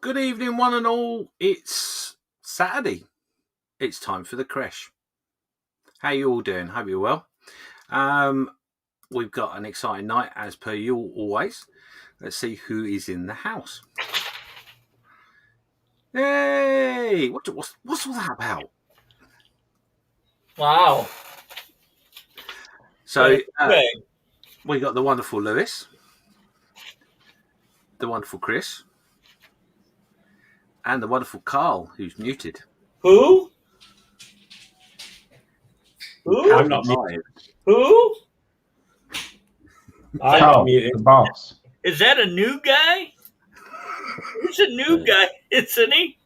Good evening, one and all. It's Saturday. It's time for the Creche. How you all doing? Hope you're well. We've got an exciting night, as per you always. Let's see who is in the house. Hey! What's all that about? Wow. So, we got the wonderful Lewis, the wonderful Chris, and the wonderful Carl, who's muted. Who? I'm not muted. Who? I'm not muted. The boss. Is that a new guy? He's a new guy, isn't he?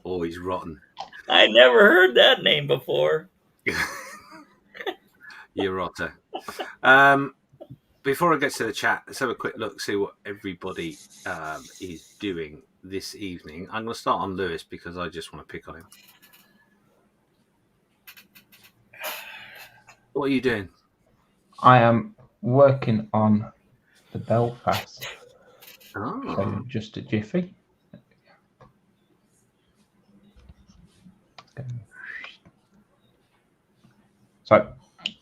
Oh, he's rotten. I never heard that name before. You're rotter. Before I get to the chat, let's have a quick look, see what everybody is doing this evening. I'm going to start on Lewis because I just want to pick on him. What are you doing? I am working on the Belfast. Oh. So just a jiffy. So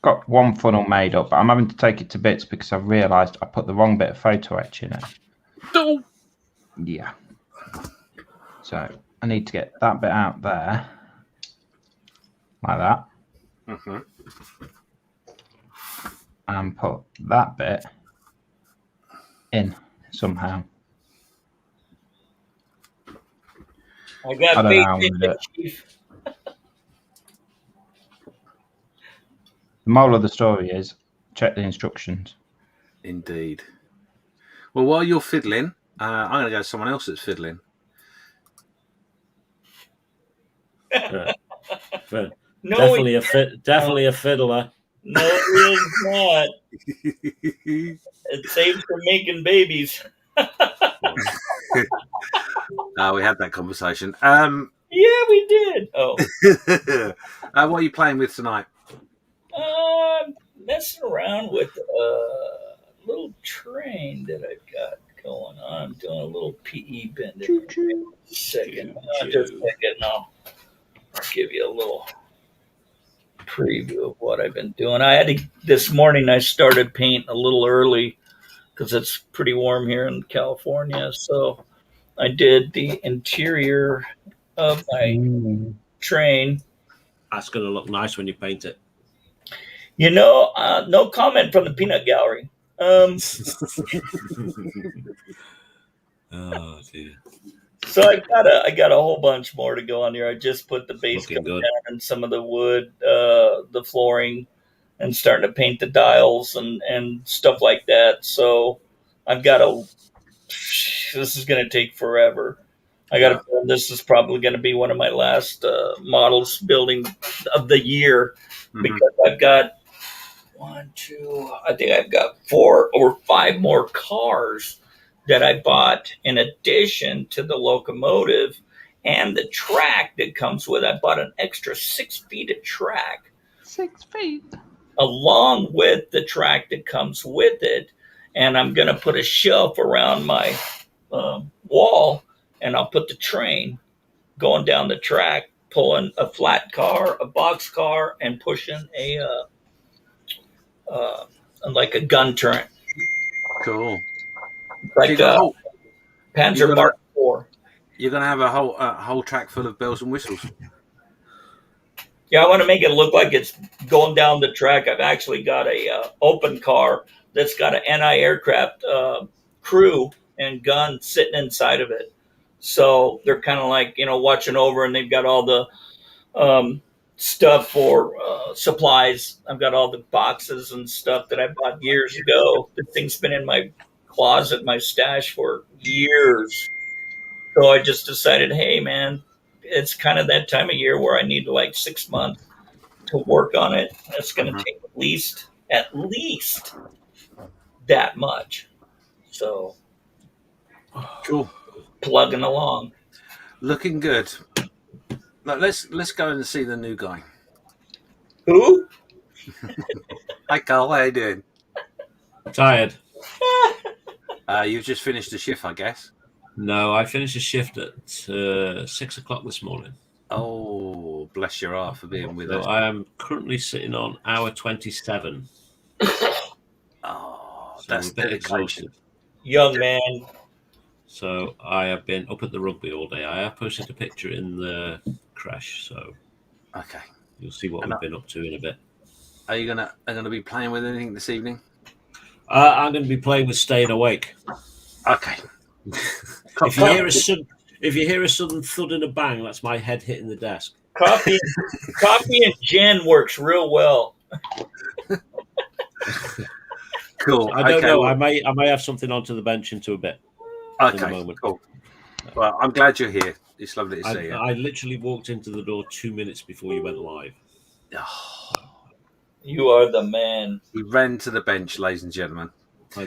got one funnel made up, but I'm having to take it to bits because I've realised I put the wrong bit of photo etch in it. No. Yeah. So I need to get that bit out there. Like that. Mm-hmm. And put that bit in somehow. I got I don't know how I'm faith gonna in do you, it. Chief. The moral of the story is check the instructions. Indeed. Well, while you're fiddling, I'm going to go to someone else that's fiddling. No, Definitely a fiddler. No, he is not. It saves for making babies. We had that conversation. Yeah, we did. Oh. What are you playing with tonight? Messing around with a little train that I've got going on. I'm doing a little PE bend. Second. Just a second. I'll give you a little preview of what I've been doing. This morning I started painting a little early because it's pretty warm here in California. So I did the interior of my train. That's going to look nice when you paint it. You know, no comment from the peanut gallery. Oh, dear. So I got a whole bunch more to go on here. I just put the base coat down and some of the wood, the flooring, and starting to paint the dials and stuff like that. So I've got this is going to take forever. This is probably going to be one of my last models building of the year because I've got I think I've got 4 or 5 more cars that I bought in addition to the locomotive and the track that comes with it. I bought an extra 6 feet of track. 6 feet? Along with the track that comes with it. And I'm going to put a shelf around my wall, and I'll put the train going down the track, pulling a flat car, a box car, and pushing like a gun turret. Cool. Like Panzer Mark IV. You're going to have a whole track full of bells and whistles. Yeah, I want to make it look like it's going down the track. I've actually got a open car that's got an anti-aircraft crew and gun sitting inside of it. So they're kind of like, watching over, and they've got all the stuff for supplies. I've got all the boxes and stuff that I bought years ago. The thing's been in my closet, my stash for years. So I just decided, hey, man, it's kind of that time of year where I need like 6 months to work on it. It's going to take at least that much. So cool. Plugging along. Looking good. Now, let's go and see the new guy. Who? Hi, Carl. How you doing? Tired. You've just finished the shift, I guess. No, I finished a shift at 6 o'clock this morning. Oh, bless your heart for being with So us. I am currently sitting on hour 27. Oh, So that's we're a bit dedication. exhausted. Young man. So I have been up at the rugby all day. I have posted a picture in the Creche, so Okay. you'll see what we've been up to in a bit. Are you gonna be playing with anything this evening? I'm going to be playing with Staying Awake. Okay. If you hear a sudden thud and a bang, that's my head hitting the desk. Coffee and gin works real well. Cool. I don't know. Well, I may have something onto the bench into a bit. Okay. In a moment. Cool. Well, I'm glad you're here. It's lovely to see you. I literally walked into the door 2 minutes before you went live. You are the man. He ran to the bench, ladies and gentlemen.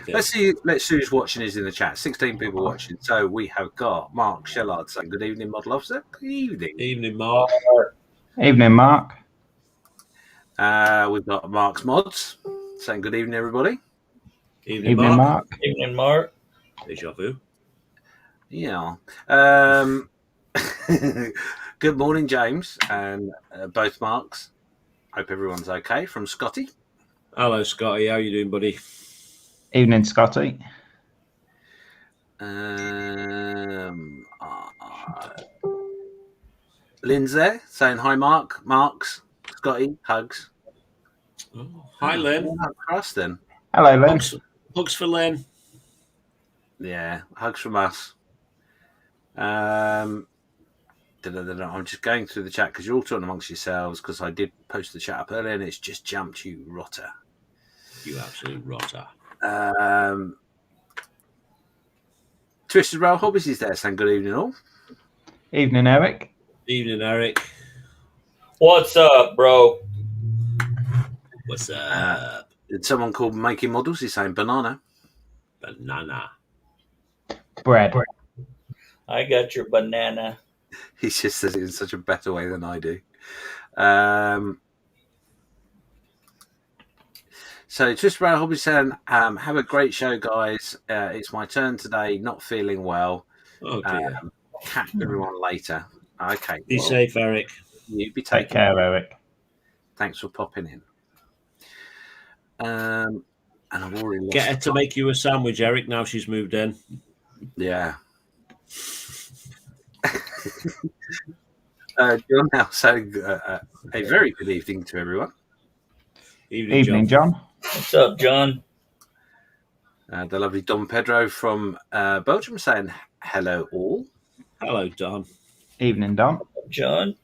Let's see who's watching is in the chat. 16 people watching. So we have got Mark Shellard saying good evening, model officer. Good evening. Evening, Mark. Evening, Mark. We've got Mark's mods saying good evening, everybody. Evening, Mark. Evening, Mark. Deja vu. Yeah. Good morning, James, and both Marks. Hope everyone's okay. From Scotty. Hello, Scotty. How you doing, buddy? Evening, Scotty. Lynn's there saying hi, Mark. Marks, Scotty, hugs. Oh, hi, Lynn. Us then. Hello, Lynn. Hugs for Lynn. Yeah, hugs from us. I'm just going through the chat because you're all talking amongst yourselves because I did post the chat up earlier and it's just jumped, you rotter. You absolute rotter. Twisted Rail Hobbies is there saying good evening all. Evening, Eric. Evening, Eric. What's up, bro? What's up? Someone called Making Models is saying banana. Banana. Bread. I got your banana. He just says it in such a better way than I do. So Twisted Rail Hobbies saying have a great show, guys. It's my turn today. Not feeling well. Oh dear. Catch everyone later. Okay. Be safe, Eric. You be Take care, Eric. Thanks for popping in. And I've already lost Get her to make you a sandwich, Eric. Now she's moved in. Yeah. John now saying a very good evening to everyone. Evening, John. What's up, John? The lovely Don Pedro from Belgium saying hello all. Hello, Don. Evening, Don. John.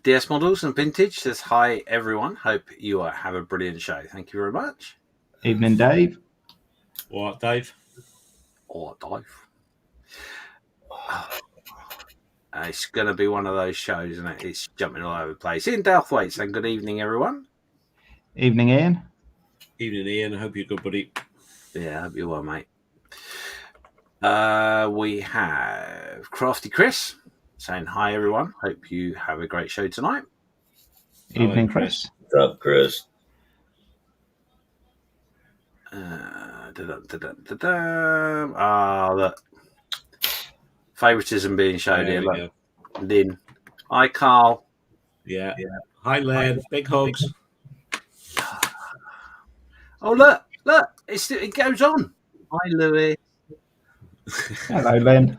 DS Models and Vintage says hi everyone. Hope you have a brilliant show. Thank you very much. Evening, Dave. What, Dave? Or Dave. It's going to be one of those shows, isn't it? It's jumping all over the place. Ian Douthwaite saying good evening, everyone. Evening, Ian. Evening, Ian. I hope you're good, buddy. Yeah, I hope you're well, mate. We have Crafty Chris saying hi, everyone. Hope you have a great show tonight. Evening, Chris. What's up, Chris? Look. Favoritism being showed There here. we Look. Lynn. Hi, Carl. Yeah. Hi, Lynn. Big hugs. Oh, look. It goes on. Hi, Louis. Hello, Lynn.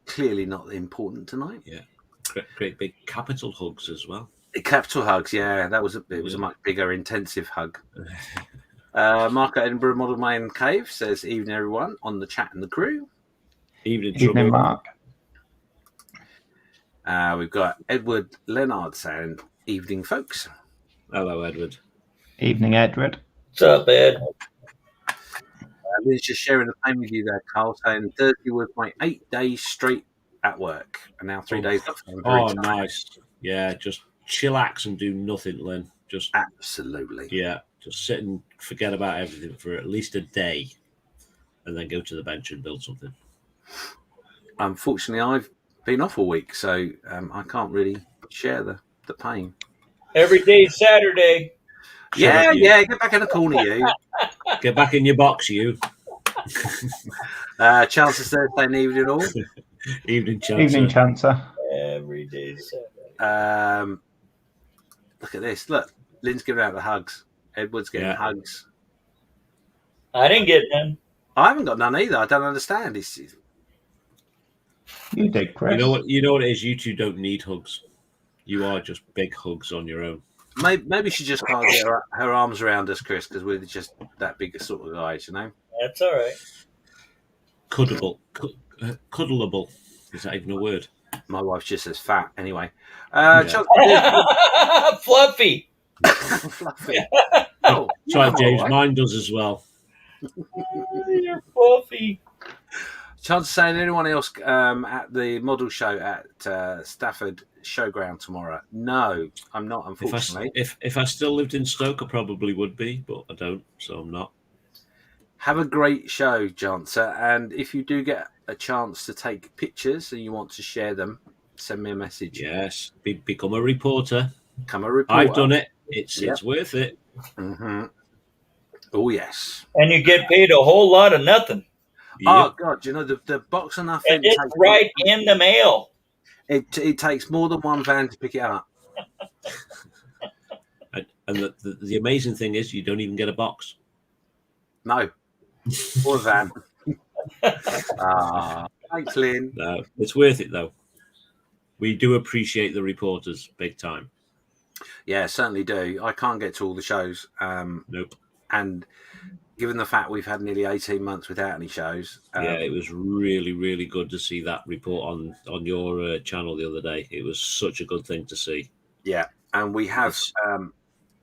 Clearly not important tonight. Yeah. Great big capital hugs as well. Capital hugs, yeah. It was a much bigger, intensive hug. Mark at Edinburgh Model Man Cave says, evening, everyone, on the chat and the crew. Evening, Mark. We've got Edward Leonard saying, evening, folks. Hello, Edward. Evening, Edward. What's up, Ed? Liz just sharing the pain with you there, Carl, saying Thursday was my 8 days straight at work, and now 3 days off. Nice. Yeah, just chillax and do nothing, Lynn. Just absolutely. Yeah, just sit and forget about everything for at least a day, and then go to the bench and build something. Unfortunately, I've been off a week, so I can't really share the pain. Every day Saturday. Yeah, up, you. yeah. Get back in the corner, you. Get back in your box, you. Chances Thursday evening all. Evening, Chancer. Evening, Chancer. Every day Saturday. Look at this. Look, Lynn's giving out the hugs. Edward's getting hugs. I didn't get none. I haven't got none either. I don't understand. You did, Chris. You know what? You know what it is. You two don't need hugs. You are just big hugs on your own. Maybe she just can't get her arms around us, Chris, because we're just that big sort of guys, you know. That's all right. Cuddleable. Is that even a word? My wife's just as fat, anyway. Fluffy. Fluffy. Oh, that's right, James. Mine does as well. You're fluffy. Chance saying anyone else at the model show at Stafford Showground tomorrow? No, I'm not, unfortunately. If I still lived in Stoke, I probably would be, but I don't, so I'm not. Have a great show, Jancer, and if you do get a chance to take pictures and you want to share them, send me a message. Yes, become a reporter. Become a reporter. I've done it. It's worth it. Mm-hmm. Oh, yes. And you get paid a whole lot of nothing. Yep. Oh, God, you know, the box of nothing... And it's right in the mail. It takes more than one van to pick it up. And the amazing thing is you don't even get a box. No. Or a van. Thanks, Lynn. No, it's worth it, though. We do appreciate the reporters big time. Yeah, certainly do. I can't get to all the shows. Nope. And given the fact we've had nearly 18 months without any shows. It was really, really good to see that report on your channel the other day. It was such a good thing to see. Yeah, and we have...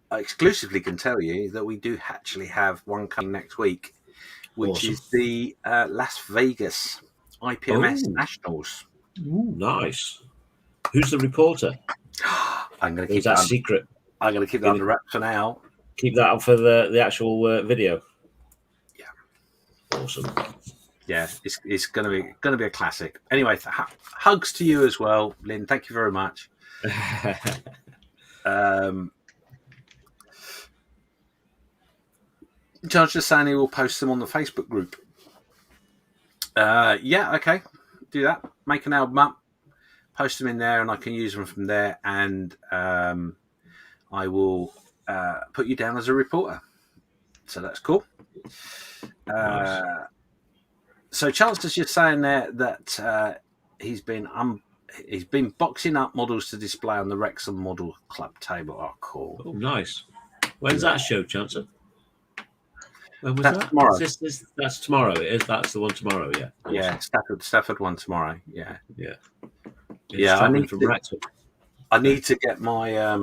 I exclusively can tell you that we do actually have one coming next week, which is the Las Vegas IPMS Nationals. Ooh, nice. Who's the reporter? I'm going to keep that secret. I'm going to keep that under wraps for now. Keep that up for the actual video. Yeah. Awesome. Yeah, it's going to be a classic. Anyway, hugs to you as well, Lynn. Thank you very much. Judge just saying he will post them on the Facebook group. Yeah, okay. Do that. Make an album up, post them in there, and I can use them from there. And I will put you down as a reporter. So that's cool. Nice. So Chancellor's just saying there that he's been boxing up models to display on the Wrexham Model Club table. Oh, cool. Oh, nice. When's that show, Chancellor? When was that's that? Tomorrow. That's tomorrow. It is. That's the one tomorrow. Yeah. Awesome. Yeah. Stafford one tomorrow. Yeah. Yeah. I need to get my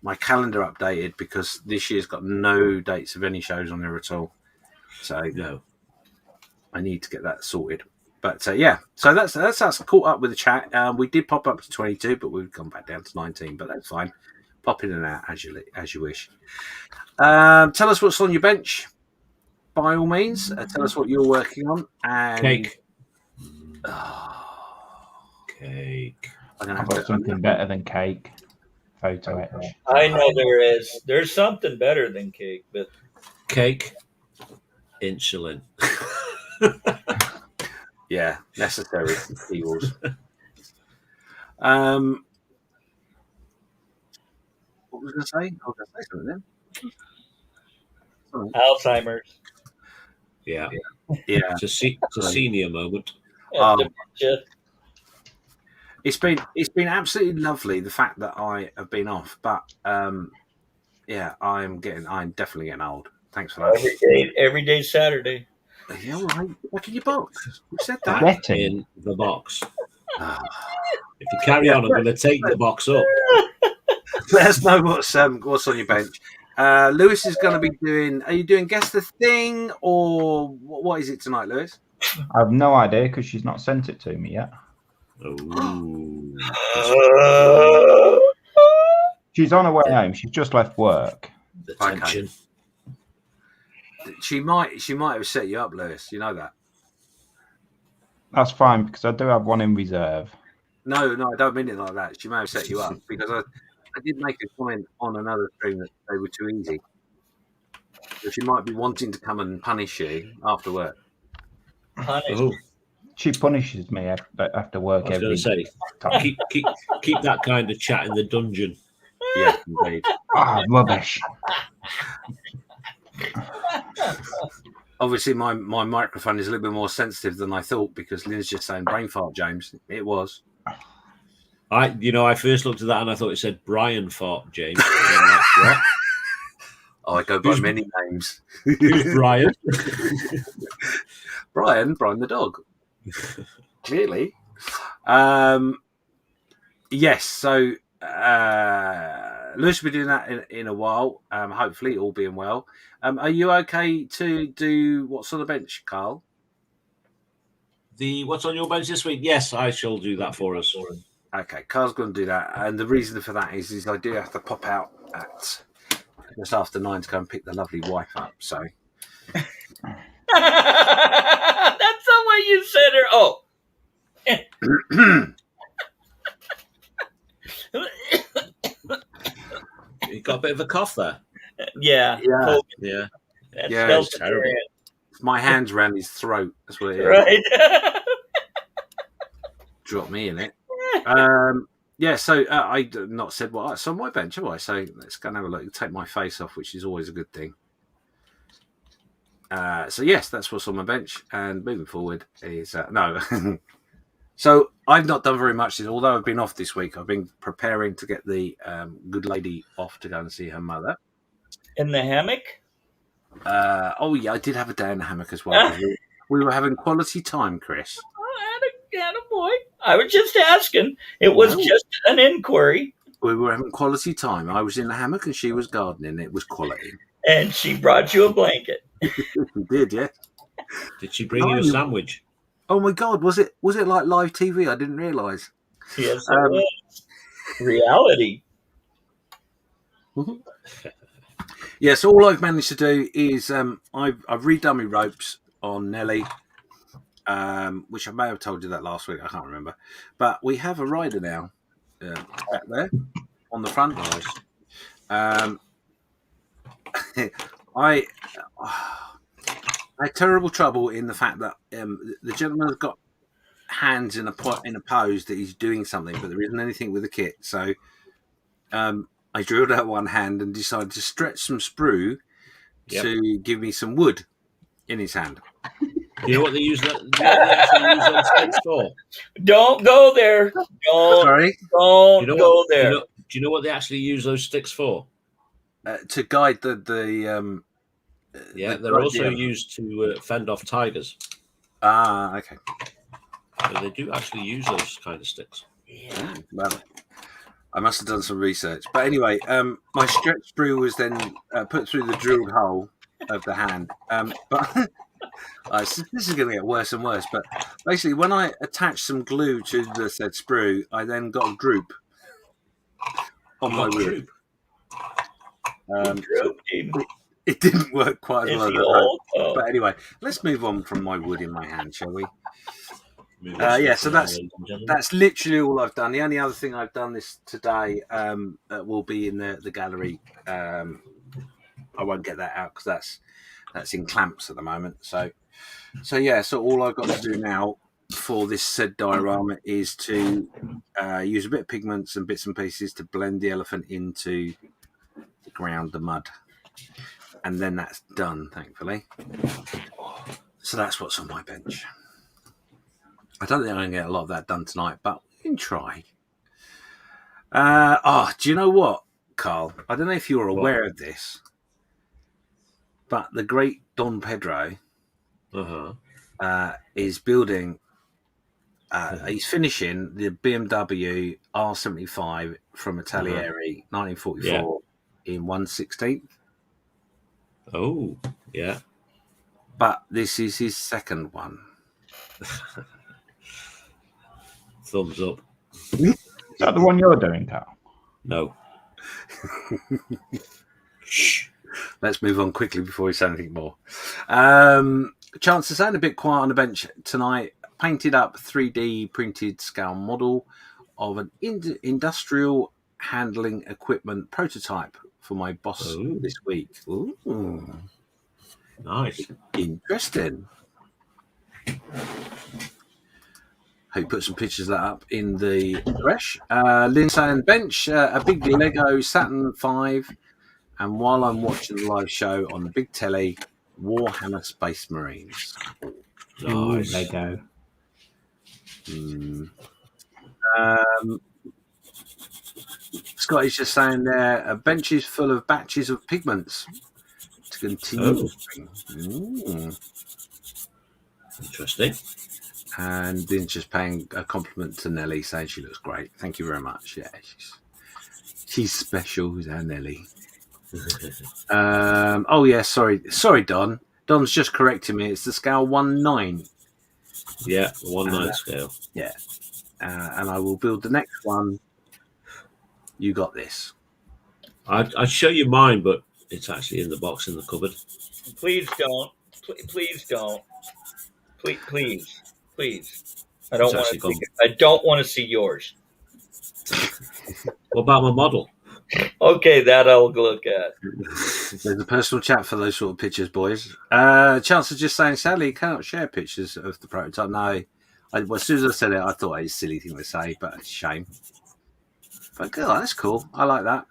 my calendar updated because this year's got no dates of any shows on there at all. So no, I need to get that sorted. But yeah, so that's us caught up with the chat. We did pop up to 22, but we've gone back down to 19. But that's fine. Pop in and out as you wish. Tell us what's on your bench. By all means, tell us what you're working on. And cake. Cake. I've got something better than cake. Photo etch. I know there is. There's something better than cake, but cake, insulin. Yeah, necessary evils. What was I going to say? I was going to say something then. Alzheimer's. Yeah. It's a senior moment. It's been absolutely lovely the fact that I have been off, but I'm definitely getting old. Thanks for that. Every day Saturday. Yeah, all right. What in your box? Who said that? Back in the box. If you carry on, I'm going to take the box up. Let us know what's on your bench. Lewis is going to be doing. Are you doing Guess the Thing or what is it tonight, Lewis? I have no idea because she's not sent it to me yet. Ooh. She's on her way home. She's just left work. The tension. Okay. She might have set you up, Lewis. You know that. That's fine because I do have one in reserve. No, I don't mean it like that. She may have set you up because did make a comment on another stream that they were too easy. So she might be wanting to come and punish you after work. Punish. She punishes me after work. I was going to say, keep that kind of chat in the dungeon. Yeah, indeed. Rubbish. Obviously, my microphone is a little bit more sensitive than I thought because Lynn's just saying brain fart, James. It was. I first looked at that and I thought it said Brian fart, James. Like, what? Oh, I go by many names. Who's Brian? Brian the dog. Really? Yes. So Lewis will be doing that in a while. Hopefully, all being well. Are you okay to do what's on the bench, Carl? What's on your bench this week? Yes, I shall do that for us. Okay, Carl's going to do that, and the reason for that is I do have to pop out at just after 9 to go and pick the lovely wife up. So That's not what you said. Oh. You got a bit of a cough there. Yeah. That's terrible. My hands around his throat. That's what it is. Right. Drop me in it. Yeah. So I've not said what's on my bench, have I? So let's go and have a look. Take my face off, which is always a good thing. So yes, that's what's on my bench. And moving forward is no. So I've not done very much. Although I've been off this week, I've been preparing to get the good lady off to go and see her mother. In the hammock? Oh yeah, I did have a day in the hammock as well. We were having quality time, Chris. Had a boy. I was just asking. It was just an inquiry. We were having quality time. I was in the hammock and she was gardening. It was quality. And she brought you a blanket. She did, yeah. Did she bring you a sandwich? Oh my God, was it like live TV? I didn't realise. Yes, it was. Reality. Yeah, so all I've managed to do is I've redone my ropes on Nelly, which I may have told you that last week. I can't remember. But we have a rider now back there on the front. I had terrible trouble in the fact that the gentleman has got hands in a pose that he's doing something, but there isn't anything with the kit. So I drilled out one hand and decided to stretch some sprue to give me some wood in his hand. You know what they use that? What they actually use those sticks for? Don't go there. Don't go there. Do you know what they actually use those sticks for? To guide the they're also used to fend off tigers. Ah, okay. So they do actually use those kind of sticks. Yeah. Well, I must have done some research. But anyway, my stretch sprue was then put through the drilled hole of the hand. But this is going to get worse and worse. But basically, when I attached some glue to the said sprue, I then got a droop on my wood. It didn't work quite as well as I hoped. But anyway, let's move on from my wood in my hand, shall we? So that's literally all I've done. The only other thing I've done today will be in the gallery. I won't get that out because that's in clamps at the moment. So all I've got to do now for this said diorama is to use a bit of pigments and bits and pieces to blend the elephant into the ground, the mud, and then that's done, thankfully. So that's what's on my bench. I don't think I'm going to get a lot of that done tonight, but we can try. Do you know what, Carl? I don't know if you're aware of this, but the great Don Pedro is building, he's finishing the BMW R75 from Italieri 1944 in 1/16. Oh, yeah. But this is his second one. Thumbs up. Is that the one you're doing, Carl? No. Shh. Let's move on quickly before we say anything more. Chances sound a bit quiet on the bench tonight. Painted up 3D printed scale model of an industrial handling equipment prototype for my boss this week. Ooh. Nice. Interesting. Hope you put some pictures of that up in the Creche. Lynn saying bench, a big Lego Saturn V, and while I'm watching the live show on the big telly, Warhammer Space Marines. Nice. Lego. Scotty's just saying there, benches full of batches of pigments to continue. Interesting. And then just paying a compliment to Nelly, saying she looks great. Thank you very much. Yeah, she's special, is our Nelly. Oh yeah, sorry, Don. Don's just correcting me. It's the scale 1/9. Yeah, 1/9 scale. Yeah, and I will build the next one. You got this. I'd show you mine, but it's actually in the box in the cupboard. Please don't. Please don't. Please. I don't want to. I don't want to see yours. What about my model? Okay, that I'll look at. There's a personal chat for those sort of pictures, boys. Chance is just saying, sadly, you cannot share pictures of the prototype. No, as soon as I said it, I thought it was a silly thing to say, but it's a shame. But good, that's cool. I like that.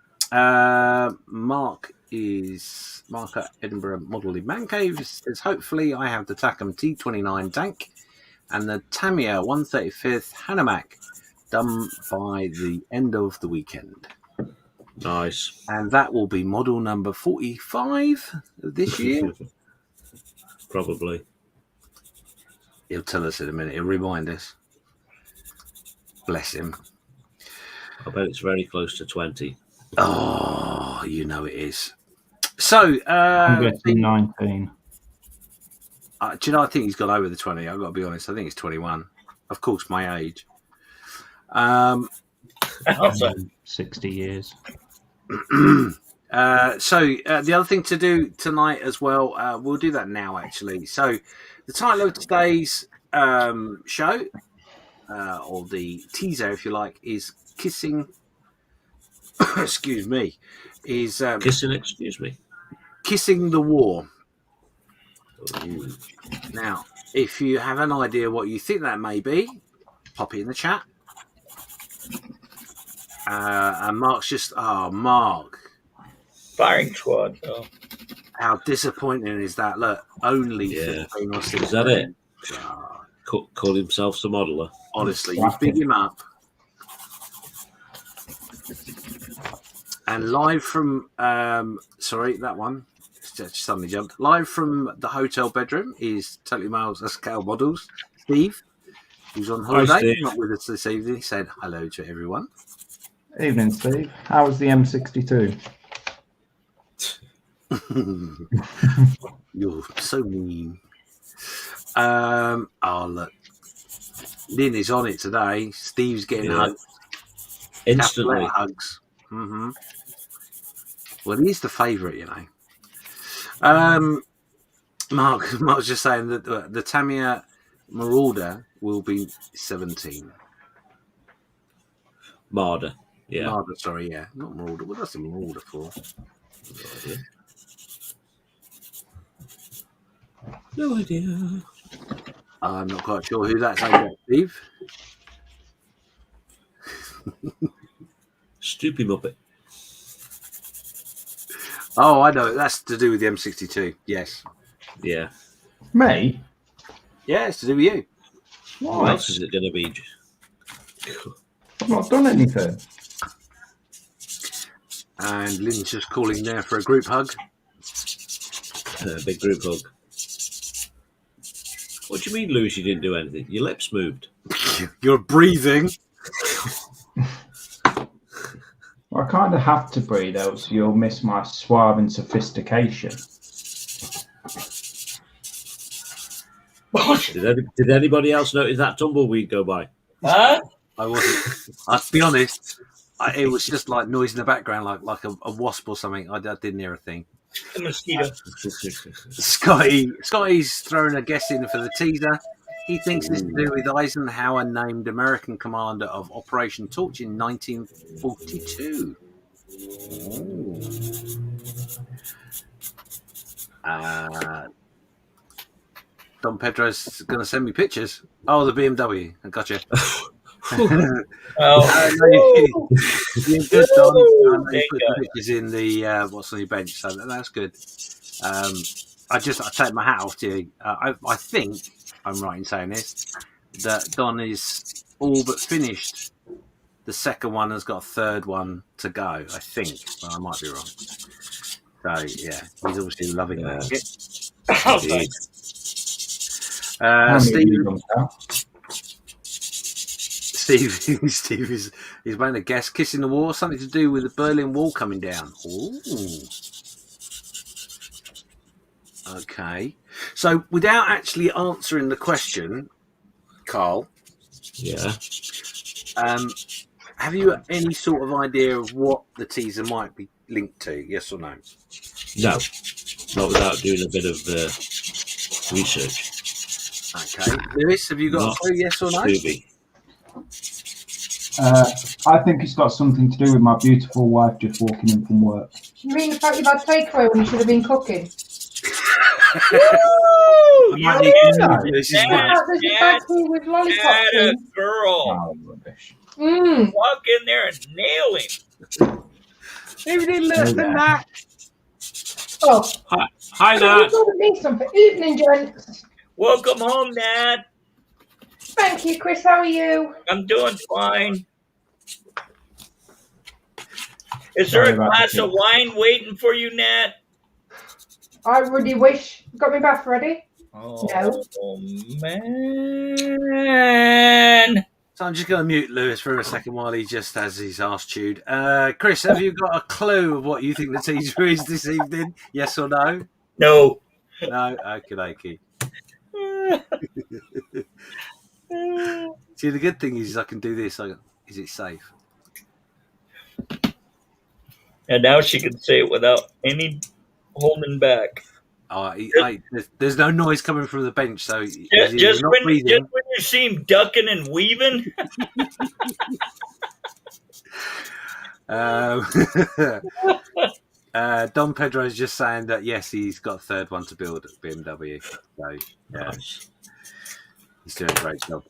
Mark at Edinburgh Modelling Man Cave says, hopefully I have the Tacom T29 tank and the Tamiya 135th Hanamak done by the end of the weekend. Nice. And that will be model number 45 of this year. Probably. He'll tell us in a minute. He'll remind us. Bless him. I bet it's very close to 20. Oh, you know it is. So, I'm guessing 19. Do you know, I think he's gone over the 20. I've got to be honest. I think he's 21. Of course, my age. 60 years. The other thing to do tonight as well, we'll do that now, actually. So, the title of today's show, or the teaser, if you like, is Kissing... excuse me. Kissing the War. Ooh. Now, if you have an idea what you think that may be, pop it in the chat. And Mark's just, Mark. Firing squad. Oh. How disappointing is that? Look, only 15 or 16. Is that it? Call himself the modeler. Honestly, you big him up. And live from, sorry, that one just suddenly jumped. Live from the hotel bedroom is Totally Miles Scale Models. Steve, who's on holiday, not with us this evening, said hello to everyone. Evening, Steve. How was the M62? You're so mean. Look. Lynn is on it today. Steve's getting hugs. Instantly. Hugs. Mm-hmm. Well, he's the favourite, you know. Mark's just saying that the Tamiya Marauder will be 17. Marder. Yeah. Marder, sorry, yeah. Not Marauder. What does a Marauder for? No idea. I'm not quite sure who that's aimed at, Steve. Stoopy Muppet. Oh, I know. That's to do with the M62. Yes. Yeah. Me? Yeah, it's to do with you. What else is it going to be? I've not done anything. And Lynn's just calling there for a group hug. Big group hug. What do you mean, Lewis, you didn't do anything? Your lips moved. You're breathing. I kind of have to breathe, else you'll miss my suave and sophistication. Did anybody else notice that tumbleweed go by? Huh? I wasn't. I'll be honest. It was just like noise in the background, like a wasp or something. I didn't hear a thing. A mosquito. Scotty's throwing a guess in for the teaser. He thinks it's to do with Eisenhower named American commander of Operation Torch in 1942. Don Pedro's going to send me pictures. Oh, the BMW. I gotcha. You're good, Don. You put the pictures in the what's on your bench, so that's good. I take my hat off to you. I think I'm right in saying this, that Don is all but finished. The second one has got a third one to go, I think, but I might be wrong. So yeah, he's obviously loving that kit. Steve is making a guess. Kissing the wall, something to do with the Berlin Wall coming down. Ooh. Okay. So without actually answering the question, Carl. Yeah. Have you any sort of idea of what the teaser might be linked to? Yes or no? No. Not without doing a bit of research. Okay. Lewis, have you got a clue? Yes or no? Scooby. I think it's got something to do with my beautiful wife just walking in from work. You mean the fact you've had takeaway when you should have been cooking? There's a factory with lollipops in. Girl. Oh, rubbish. Walk in there and nail him. Even less than that. Oh. Hi, Nat. Something. Evening, gents. Welcome home, Nat. Thank you, Chris. How are you? I'm doing fine. Is there a glass of wine waiting for you, Nat? I really wish. Got my bath ready? Oh, no. Man. So I'm just going to mute Lewis for a second while he just has his arse chewed. Chris, have you got a clue of what you think the teaser is this evening? Yes or no? No. No? Okie See, the good thing is I can do this. Is it safe? And now she can say it without any holding back. There's no noise coming from the bench, so just when you see him ducking and weaving. Don Pedro is just saying that yes, he's got a third one to build at BMW. So yeah, nice. He's doing a great job.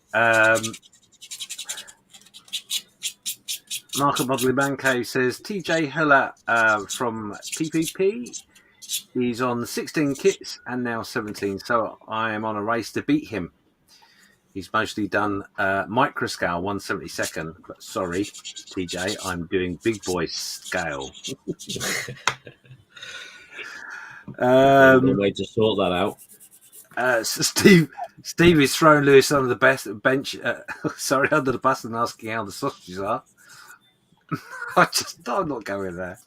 Market Modeling Man Cave says TJ Heller from TPP. He's on 16 kits and now 17, so I am on a race to beat him. He's mostly done microscale 1/72nd, but sorry, TJ, I'm doing big boy scale. Way to sort that out. So Steve is throwing Lewis under the bench. Under the bus and asking how the sausages are. I'm not going there.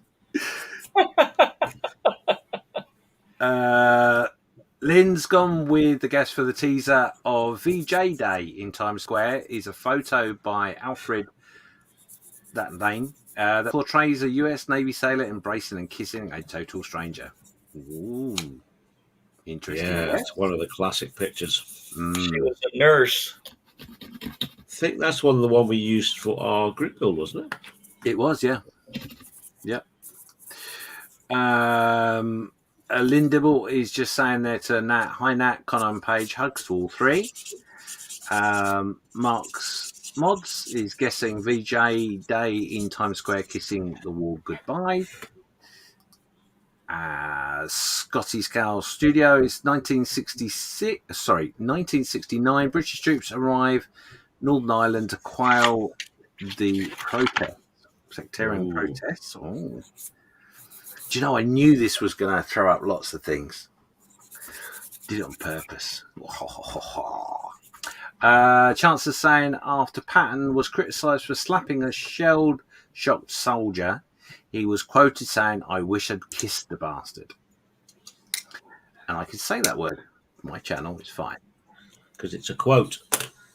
Lynn's gone with the guess for the teaser of VJ Day in Times Square is a photo by Alfred, that name, that portrays a US Navy sailor embracing and kissing a total stranger. Ooh, interesting. Yeah, it's one of the classic pictures. She was a nurse. I think that's one we used for our group build, wasn't it? It was, yeah. Yep. Lynn Dibble is just saying there to Nat, hi Nat, Connor and Paige, hugs to all three. Mark's Mods is guessing VJ Day in Times Square kissing the wall goodbye. Scotty Scow's Studio is 1969. British troops arrive Northern Ireland to quell the sectarian protests. Oh. Do you know, I knew this was going to throw up lots of things. Did it on purpose. Chancellor saying after Patton was criticised for slapping a shell-shocked soldier, he was quoted saying, I wish I'd kissed the bastard. And I can say that word. My channel is fine. Because it's a quote.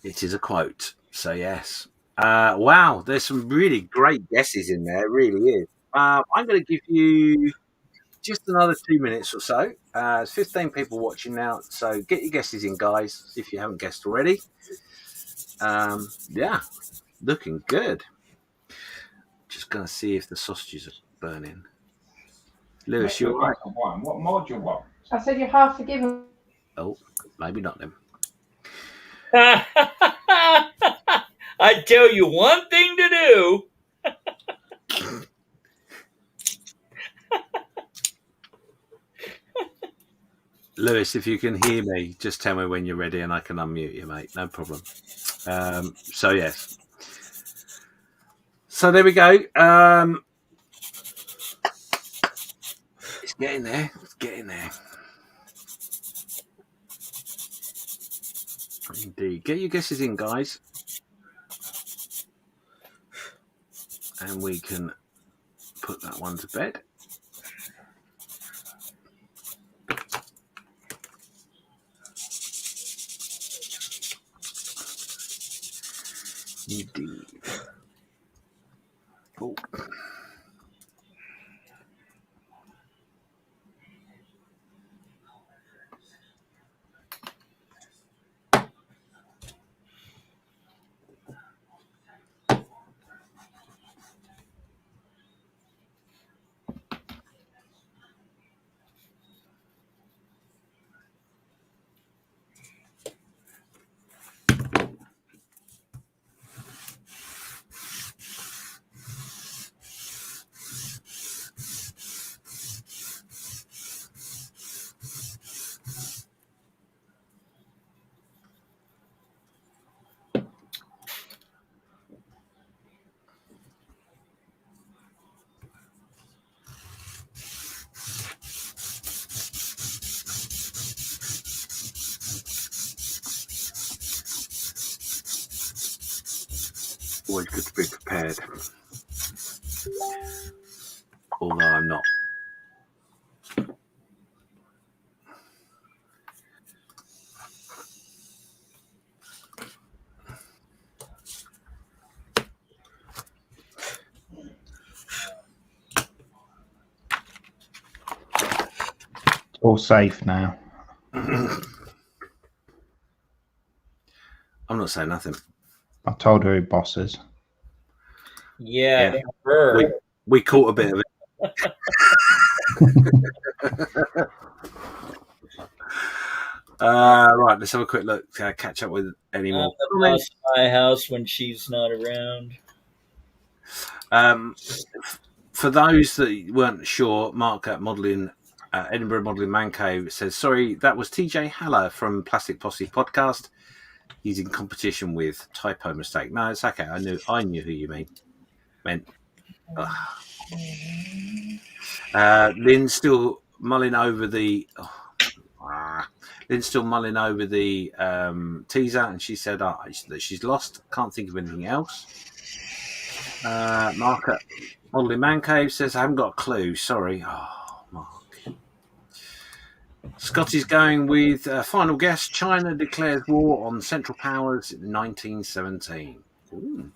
It is a quote. So, yes. Wow, there's some really great guesses in there. It really is. I'm going to give you just another 2 minutes or so. There's 15 people watching now, so get your guesses in, guys, if you haven't guessed already. Yeah, looking good. Just going to see if the sausages are burning. Lewis, you're right. What more do you want? I said you're half forgiven. Oh, maybe not then. I tell you one thing to do. Lewis, if you can hear me, just tell me when you're ready and I can unmute you, mate. No problem. So, yes. So, there we go. It's getting there. It's getting there. Indeed. Get your guesses in, guys. And we can put that one to bed. Indeed. Oh. Always good to be prepared. Although I'm not. It's all safe now. I'm not saying nothing. I told her who boss is. Yeah. We caught a bit of it. Right, let's have a quick look. Catch up with any more. I'm at my house when she's not around. For those that weren't sure, Mark at Edinburgh Modelling Man Cave says, sorry, that was TJ Haller from Plastic Posse Podcast. He's in competition with Typo Mistake. No, it's okay. I knew who you meant. Lynn's still mulling over the teaser, and she said that she's lost. Can't think of anything else. Mark at Modelling Man Cave says, I haven't got a clue. Sorry. Oh, Mark. Scotty's going with final guess. China declares war on Central Powers in 1917. And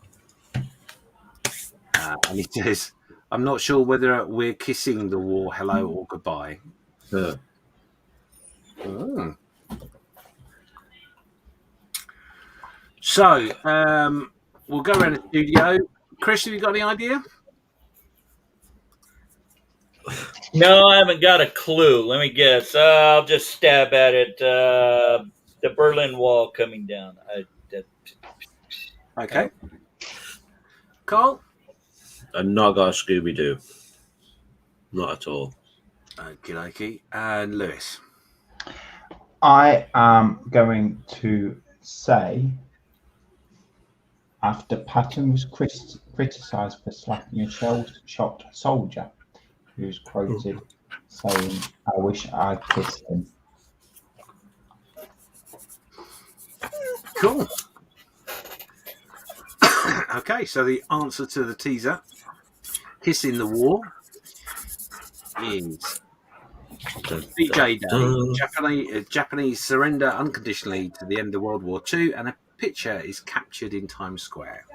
he says, I'm not sure whether we're kissing the war hello or goodbye. So, we'll go around the studio. Chris, have you got any idea? No, I haven't got a clue. Let me guess. I'll just stab at it. The Berlin Wall coming down. Okay. Carl? I've not got a Scooby-Doo. Not at all. Okie dokie. And Lewis? I am going to say, after Patton was criticised for slapping a shell-shocked soldier, who's quoted saying, I wish I'd kissed him. Cool. Okay, so the answer to the teaser, Kissing the War, is VJ Day. Japanese surrender unconditionally to the end of World War II, and a picture is captured in Times Square.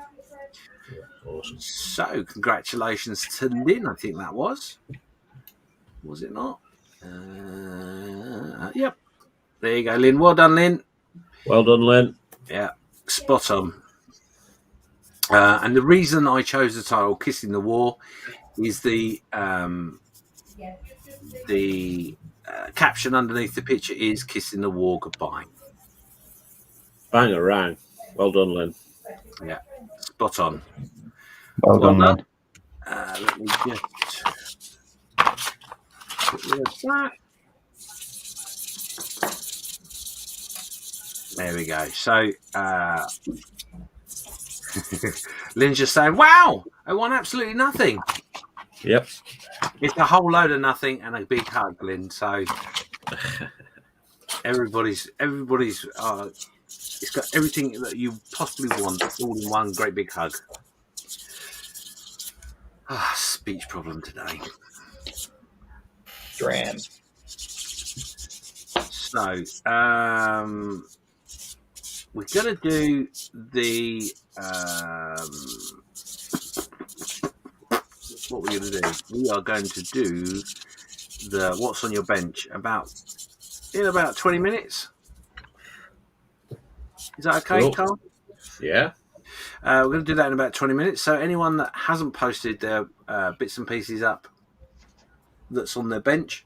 Awesome. So, congratulations to Lynn, I think that was. Was it not? Yep. There you go, Lynn. Well done, Lynn. Well done, Lynn. Yeah, spot on. And the reason I chose the title "Kissing the War" is the caption underneath the picture is "Kissing the War Goodbye." Bangarang. Well done, Lynn. Yeah, spot on. Well done, Lynn. Let me just get rid of that. There we go. So Lynn's just saying, "Wow, I won absolutely nothing." Yep. It's a whole load of nothing and a big hug, Lynn. So everybody's it's got everything that you possibly want all in one great big hug. Speech problem today. Dram. So we're gonna do the what we're gonna do. We are going to do the what's on your bench in about 20 minutes. Is that okay, Cool. Carl? Yeah. We're going to do that in about 20 minutes. So anyone that hasn't posted their bits and pieces up that's on their bench,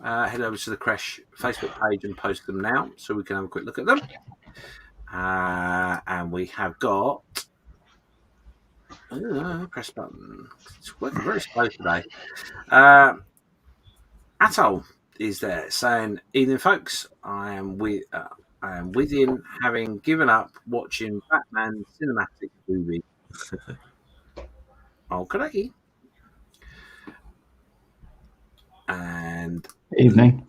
head over to the Creche Facebook page and post them now so we can have a quick look at them. And we have got... press button. It's working very slow today. Atoll is there saying, "Evening, folks. I am within having given up watching Batman cinematic movie." Okay. And Evening.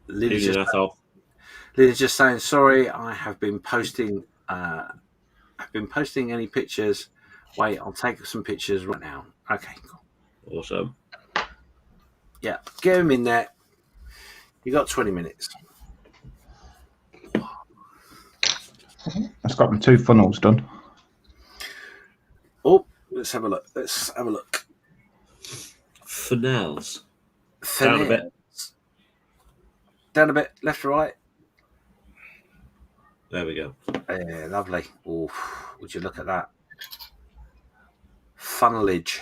Lynn's Evening, just saying, "Sorry, I have been posting. I've been posting any pictures. Wait, I'll take some pictures right now." Okay, cool. Awesome. Yeah, get him in there. You got 20 minutes. I've got my 2 funnels done. Oh, let's have a look. Funnels. Down a bit. Down a bit, left to right. There we go. Yeah, lovely. Oh, would you look at that? Funnelage.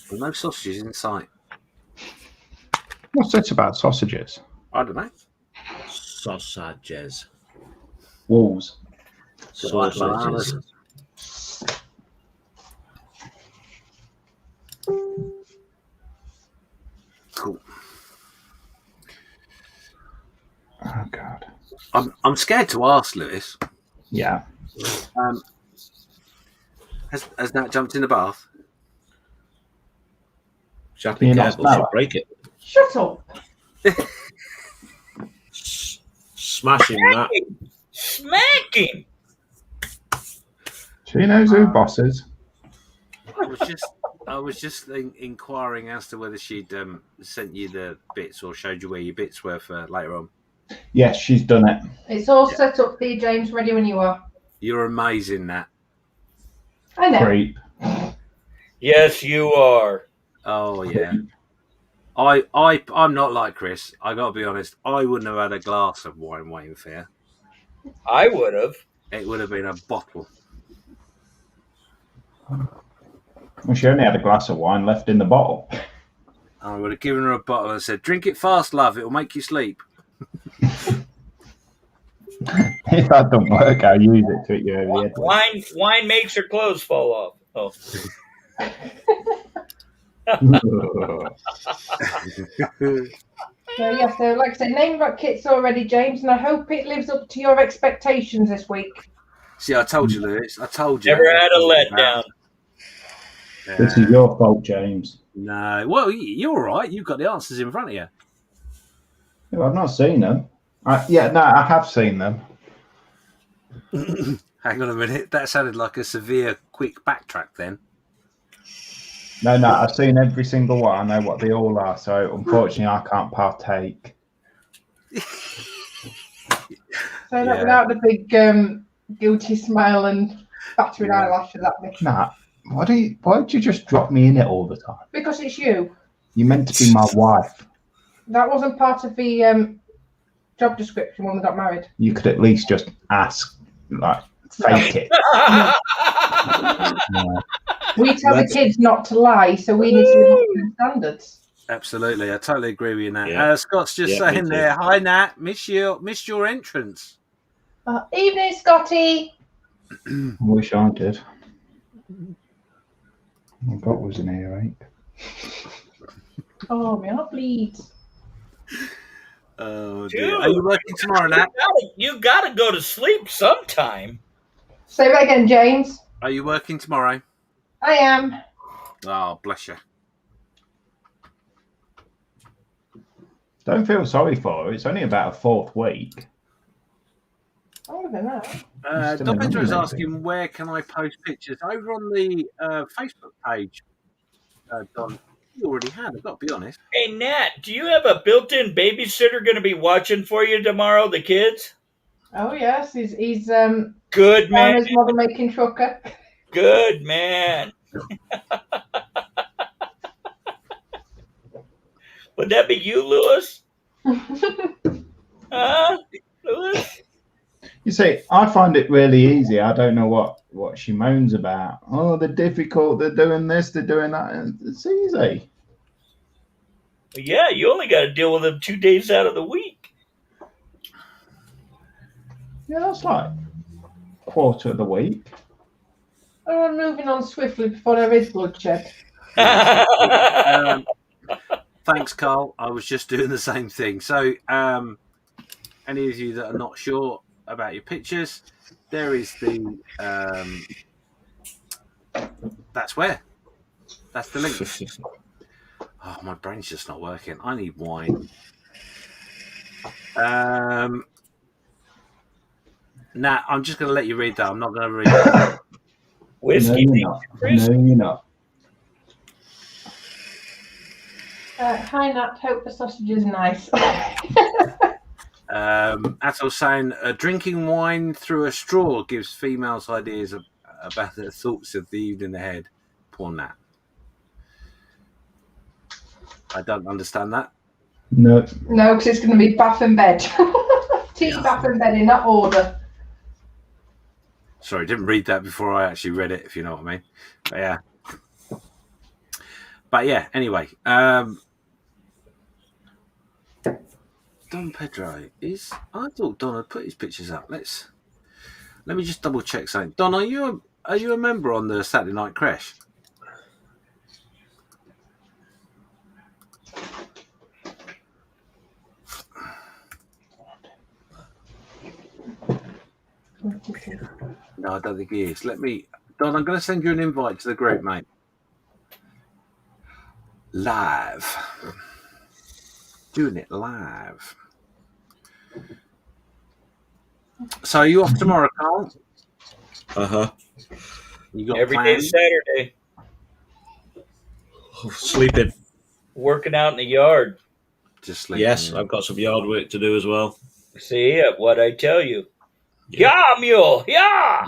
There's no sausages in sight. What's this about sausages? I don't know. Sausages. Wolves. Sausages. Cool. Oh God. I'm scared to ask, Lewis. Yeah. Has Nat jumped in the bath? Just be careful, she'll break it. Shut up. Smashing that. Smacking. She knows who boss is. I was just inquiring as to whether she'd sent you the bits or showed you where your bits were for later on. Yes, she's done it. It's all set up for you, James. Ready when you are. You're amazing, Nat. I know. Creep. Yes, you are. Oh yeah. I'm not like Chris. I got to be honest. I wouldn't have had a glass of wine waiting fair. I would have. It would have been a bottle. Well, she only had a glass of wine left in the bottle. I would have given her a bottle and said, "Drink it fast, love. It will make you sleep." If that don't work, I'll use it to hit you over the head. Wine makes her clothes fall off. Oh. So like I said, name that kit's already, James, and I hope it lives up to your expectations this week. See, I told you, Lewis. I told you. Never had a letdown. This is your fault, James. No. Well, you're all right. You've got the answers in front of you. No, I've not seen them. I have seen them. Hang on a minute. That sounded like a severe, quick backtrack then. No, I've seen every single one. I know what they all are. So, unfortunately, I can't partake. So without the big guilty smile and battering eyelashes at me. Nah, why don't you just drop me in it all the time? Because it's you. You're meant to be my wife. That wasn't part of the job description when we got married. You could at least just ask, like, fake it. No. We tell the kids not to lie, so we need to live up to the standards. Absolutely, I totally agree with you, Nat. Yeah. Scott's just saying there, hi Nat, missed your entrance. Evening, Scotty. I wish I did. My gut was an earache. Oh, my heart bleeds. Oh dear. Are you working tomorrow, Nat? You gotta go to sleep sometime. Say that again, James. Are you working tomorrow? I am. Oh, bless you. Don't feel sorry for her. It's only about a 4th week. Longer than that. Don Pedro is asking, where can I post pictures? Over on the Facebook page, Don. You already had, I've got to be honest. Hey, Nat, do you have a built-in babysitter going to be watching for you tomorrow, the kids? Oh, yes. He's good man. His model-making trucker. Good man. Would that be you, Lewis? Lewis? You see, I find it really easy. I don't know what she moans about. Oh, they're difficult. They're doing this. They're doing that. And it's easy. Yeah, you only got to deal with them 2 days out of the week. Yeah, that's like a quarter of the week. Oh, I'm moving on swiftly before there is bloodshed. Thanks, Carl. I was just doing the same thing. So, any of you that are not sure about your pictures, there is the that's the link. Oh, my brain's just not working. I need wine. Nat, I'm just going to let you read that. I'm not going to read that. Whiskey. No, you're not. Hi, Nat. Hope the sausage is nice. Atul saying, drinking wine through a straw gives females ideas about their thoughts of the evening ahead. Poor Nat. I don't understand that. No. No, because it's going to be bath and bed. Tea, bath and bed in that order. Sorry, didn't read that before I actually read it, if you know what I mean. But yeah, anyway. Don Pedro is... I thought Don had put his pictures up. Let me just double check something. Don, are you a member on the Saturday Night Creche? No, I don't think he is. Don, I'm going to send you an invite to the group, mate. Live. Doing it live. So are you off tomorrow, Carl? Uh-huh. You got every plans? day Saturday. Sleeping. Working out in the yard. Just sleeping. Yes, I've got some yard work to do as well. See what I tell you. Yeah, mule. Yeah.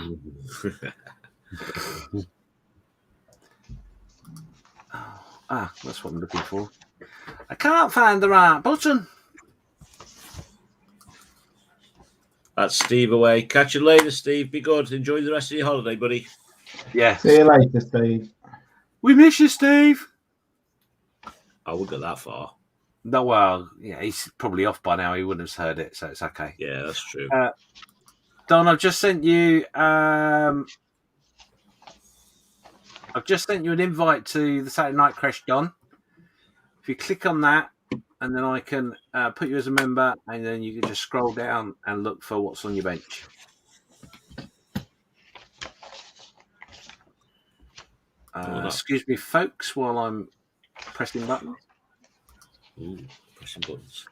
That's what I'm looking for. I can't find the right button. That's Steve away. Catch you later, Steve. Be good. Enjoy the rest of your holiday, buddy. Yeah. See you later, Steve. We miss you, Steve. I wouldn't go that far. No, well, yeah, he's probably off by now. He wouldn't have heard it, so it's okay. Yeah, that's true. Don, I've just sent you. I've just sent you an invite to the Saturday Night Creche, Don. If you click on that, and then I can put you as a member, and then you can just scroll down and look for what's on your bench. Excuse me, folks, while I'm pressing buttons. Ooh, pressing buttons.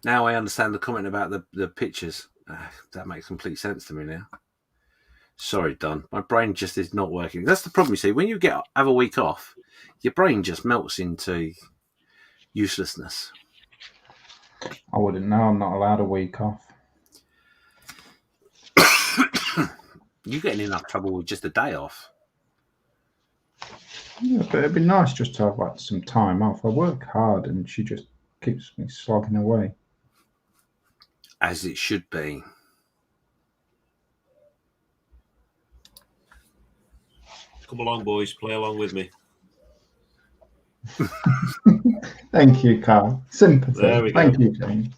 Now I understand the comment about the pictures. That makes complete sense to me now. Sorry, Don. My brain just is not working. That's the problem, you see. When you have a week off, your brain just melts into uselessness. I wouldn't know. I'm not allowed a week off. You're getting enough trouble with just a day off. Yeah, but it'd be nice just to have like some time off. I work hard, and she just keeps me slogging away. As it should be. Come along, boys. Play along with me. Thank you, Carl. Sympathy. There we go. Thank you, James.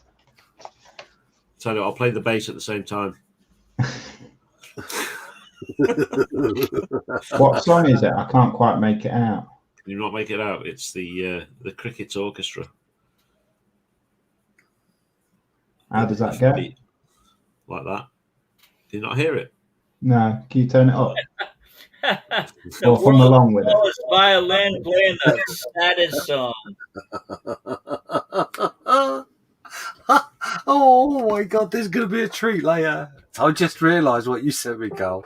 So I'll play the bass at the same time. What song is it? I can't quite make it out. Can you not make it out? It's the Cricket Orchestra. How does that go? Like that. Can you not hear it? No. Can you turn it up? The Or hum along with it? world's violin playing the saddest song. Oh my God, there's going to be a treat later. I just realised what you sent me, Carl.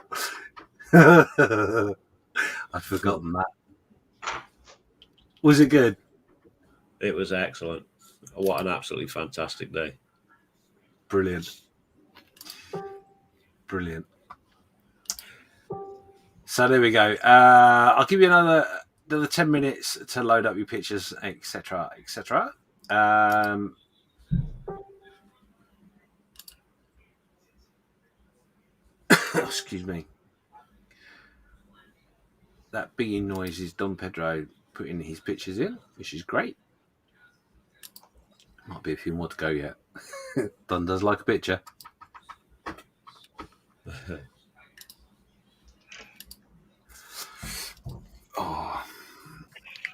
I'd forgotten that. Was it good? It was excellent. What an absolutely fantastic day. Brilliant. Brilliant. So there we go. I'll give you another 10 minutes to load up your pictures, etc., etc. Excuse me. That beeping noise is Don Pedro putting his pictures in, which is great. Might be a few more to go yet. Don does like a picture. Oh.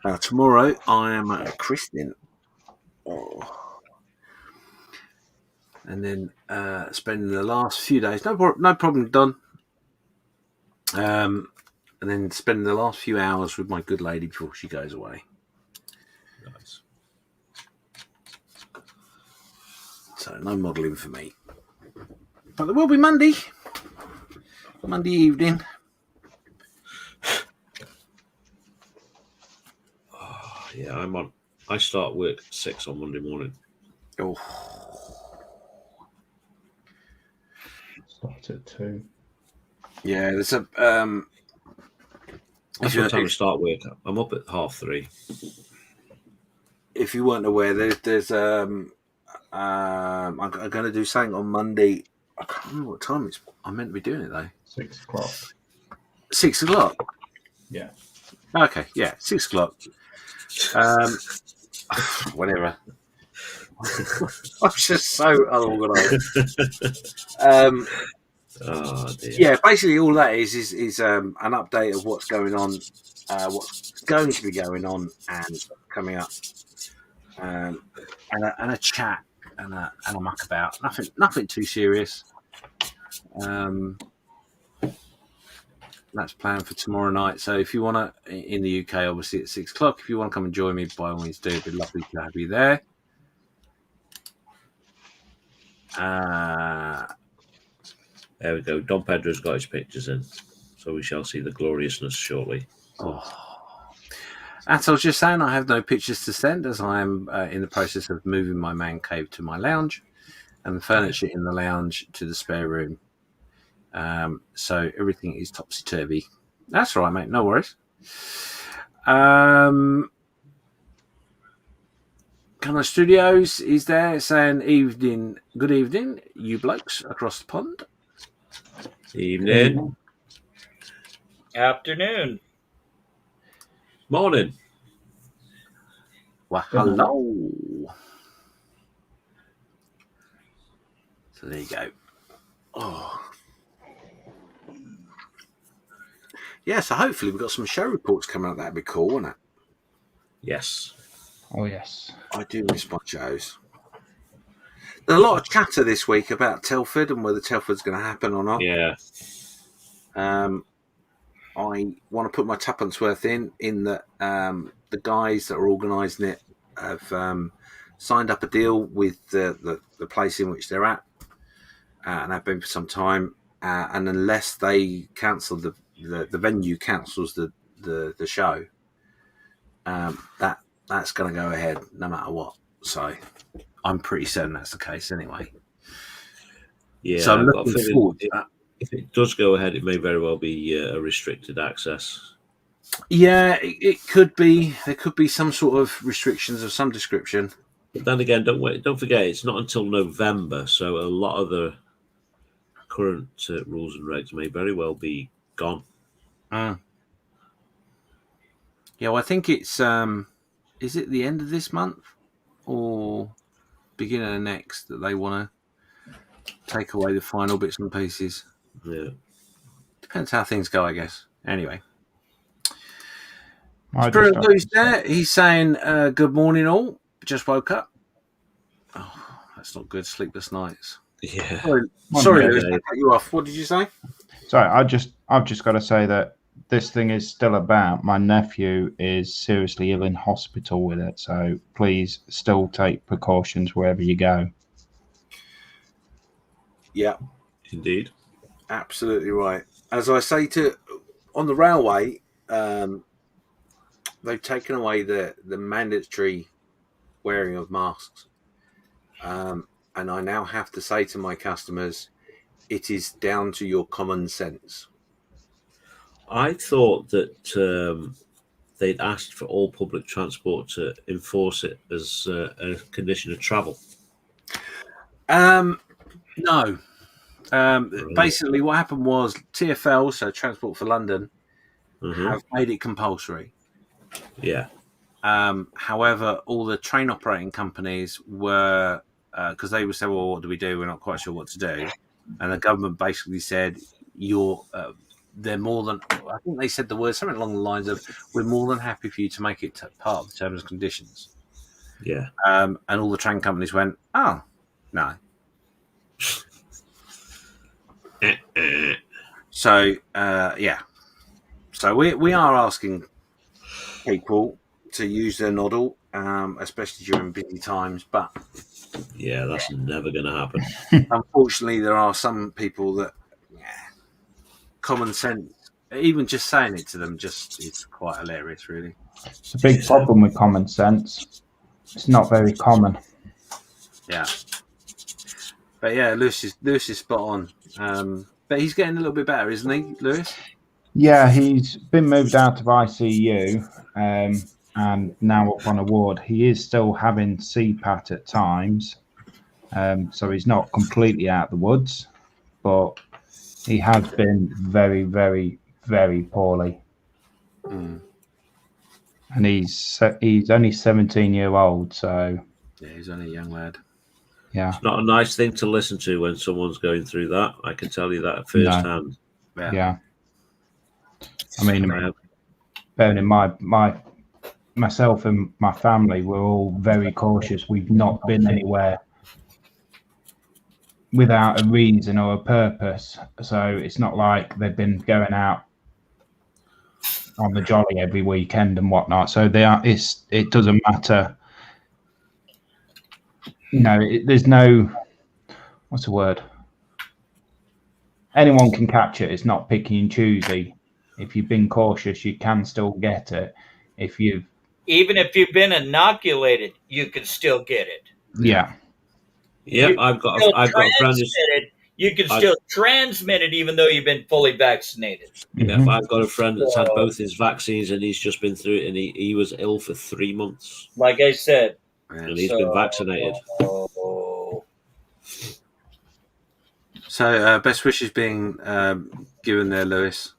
Now, tomorrow I am at a christening. Oh. And then spending the last few days, no problem, Don. And then spending the last few hours with my good lady before she goes away. Nice. So no modelling for me. But there will be Monday evening. Oh, yeah, I start work at 6 on Monday morning. Oh. Start at 2. Yeah, there's a That's what time to start work. I'm up at 3:30. If you weren't aware, there's I'm going to do something on Monday. I can't remember what time I'm meant to be doing it though. 6 o'clock. 6 o'clock. Yeah. Okay. Yeah, 6 o'clock. Whatever. I'm just so unorganised. Oh, dear. Yeah, basically all that is an update of what's going on, what's going to be going on and coming up, and a chat and a muck about. Nothing too serious. That's planned for tomorrow night. So if you want to, in the UK, obviously at 6 o'clock, if you want to come and join me, by all means do. It'd be lovely to have you there. There we go. Don Pedro's got his pictures in, so we shall see the gloriousness shortly. Oh. As I was just saying, I have no pictures to send as I am in the process of moving my man cave to my lounge and the furniture in the lounge to the spare room. So everything is topsy-turvy. That's all right, mate. No worries. Connor Studios is there saying good evening, you blokes across the pond. Evening. Afternoon. Morning. Well, hello. So there you go. Oh. Yeah, so hopefully we've got some show reports coming up. That'd be cool, wouldn't it? Yes. Oh, yes. I do miss my shows. There's a lot of chatter this week about Telford and whether Telford's going to happen or not. Yeah. I want to put my tuppence worth in that the guys that are organising it have signed up a deal with the place in which they're at, and have been for some time. And unless they cancel the venue cancels the show, that's going to go ahead no matter what. So I'm pretty certain that's the case anyway. Yeah. So I'm looking forward to that. If it does go ahead, it may very well be a restricted access. Yeah, it could be. There could be some sort of restrictions of some description. But then again, don't forget, it's not until November, so a lot of the current rules and regs may very well be gone. Yeah, well, I think it's is it the end of this month or beginning of next that they want to take away the final bits and pieces? Yeah, depends how things go, I guess. Anyway, Who's there? He's saying, "Good morning, all. Just woke up." Oh, that's not good. Sleepless nights. yeah. Sorry, Lewis, I cut you off. What did you say? Sorry, I've just got to say that this thing is still about. My nephew is seriously ill in hospital with it, so please still take precautions wherever you go. Yeah, Indeed, absolutely right. As I say on the railway, they've taken away the mandatory wearing of masks, and I now have to say to my customers, it is down to your common sense. I thought that they'd asked for all public transport to enforce it as a condition of travel. No. Basically, what happened was TfL, so Transport for London, have made it compulsory. Yeah. However, all the train operating companies were, because they would say, well, what do we do? We're not quite sure what to do. And the government basically said, they're more than, I think they said the word, something along the lines of, we're more than happy for you to make it part of the terms and conditions. Yeah. And all the train companies went, oh, no. So, yeah. So we are asking people to use their noddle, especially during busy times. But yeah, that's never going to happen. Unfortunately, there are some people that common sense, even just saying it to them, it's quite hilarious, really. It's a big problem with common sense. It's not very common. Yeah. But yeah, Lewis is spot on. But he's getting a little bit better, isn't he, Lewis? Yeah, he's been moved out of ICU and now up on a ward. He is still having CPAT at times, so he's not completely out of the woods, but he has been very, very, very poorly. Mm. And he's only 17-year-old, so yeah, he's only a young lad. Yeah, it's not a nice thing to listen to when someone's going through that. I can tell you that firsthand. Yeah. I mean, bearing in mind, myself and my family, we're all very cautious. We've not been anywhere without a reason or a purpose. So it's not like they've been going out on the jolly every weekend and whatnot. So it doesn't matter. There's no, what's the word? Anyone can catch it. It's not picky and choosy. If you've been cautious, you can still get it. Even if you've been inoculated, you can still get it. Yeah. Yeah, I've got a friend who's, you can still transmit it even though you've been fully vaccinated. Yeah, I've got a friend that's had both his vaccines and he's just been through it, and he was ill for 3 months. Like I said. And he's been vaccinated. So best wishes being given there, Lewis.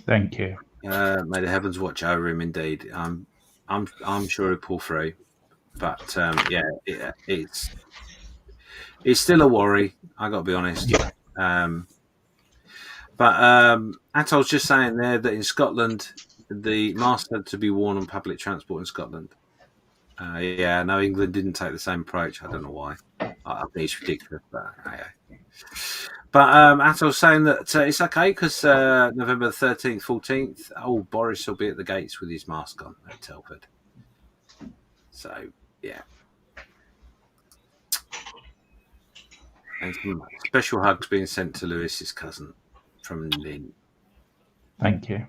Thank you. May the heavens watch over him. Indeed, I'm sure he'll pull through. But it's still a worry. I got to be honest. But Atol's just saying there that in Scotland, the mask had to be worn on public transport in Scotland. No, England didn't take the same approach. I don't know why. I think it's ridiculous. But Atol's saying that it's okay because November 13th, 14th, Boris will be at the gates with his mask on at Telford. So, yeah. And some special hugs being sent to Lewis's cousin from Lynn. Thank you.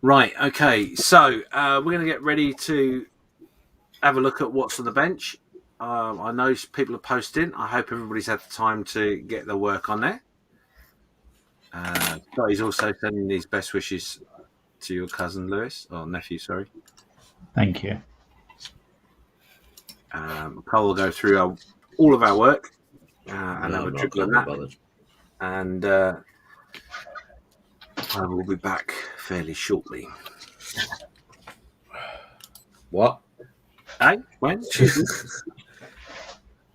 Right, okay. So, we're going to get ready to have a look at what's on the bench. I know people are posting. I hope everybody's had the time to get their work on there. Scotty's also sending his best wishes to your cousin Lewis, or nephew, sorry. Thank you. Cole will go through all of our work and have a trickle of that. Bothered. And I will be back fairly shortly. What? Hey, when?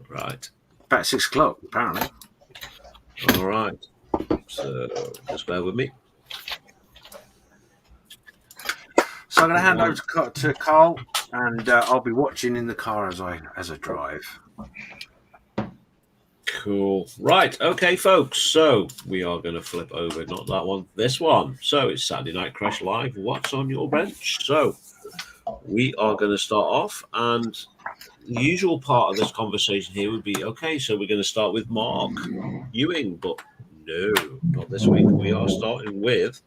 Right. About 6 o'clock, apparently. All right. So just bear with me. So I'm going to hand over to Carl, and I'll be watching in the car as I drive. Cool. Right. Okay, folks. So we are going to flip over, not that one, this one. So it's Saturday Night Creche Live. What's on your bench? So we are going to start off, and the usual part of this conversation here would be, okay, so we're going to start with Mark Ewing, but no, not this week. We are starting with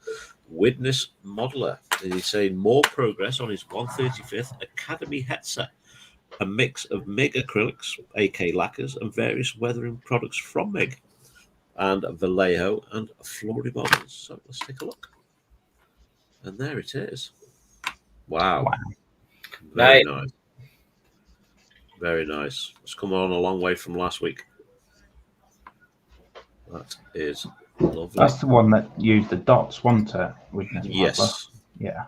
Witness Modeler. And he's saying more progress on his 135th Academy headset. A mix of MIG acrylics, AK lacquers, and various weathering products from MIG, and Vallejo and Flory models. So let's take a look. And there it is. Wow. Very nice. Very nice. It's come on a long way from last week. That is lovely. That's the one that used the dots, wasn't it? Witness Modeler? Yes. Yeah.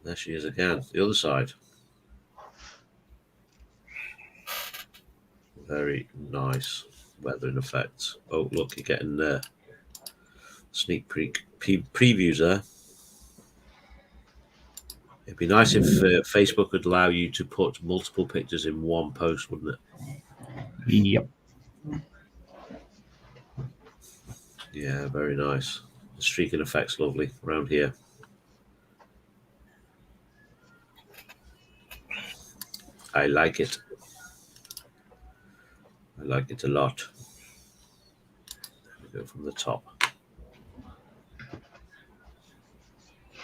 There she is again. The other side. Very nice weathering effects. Oh, look, you're getting sneak previews there. It'd be nice if Facebook would allow you to put multiple pictures in one post, wouldn't it? Yep. Yeah, very nice. The streaking effect's lovely around here. I like it. I like it a lot. Go from the top.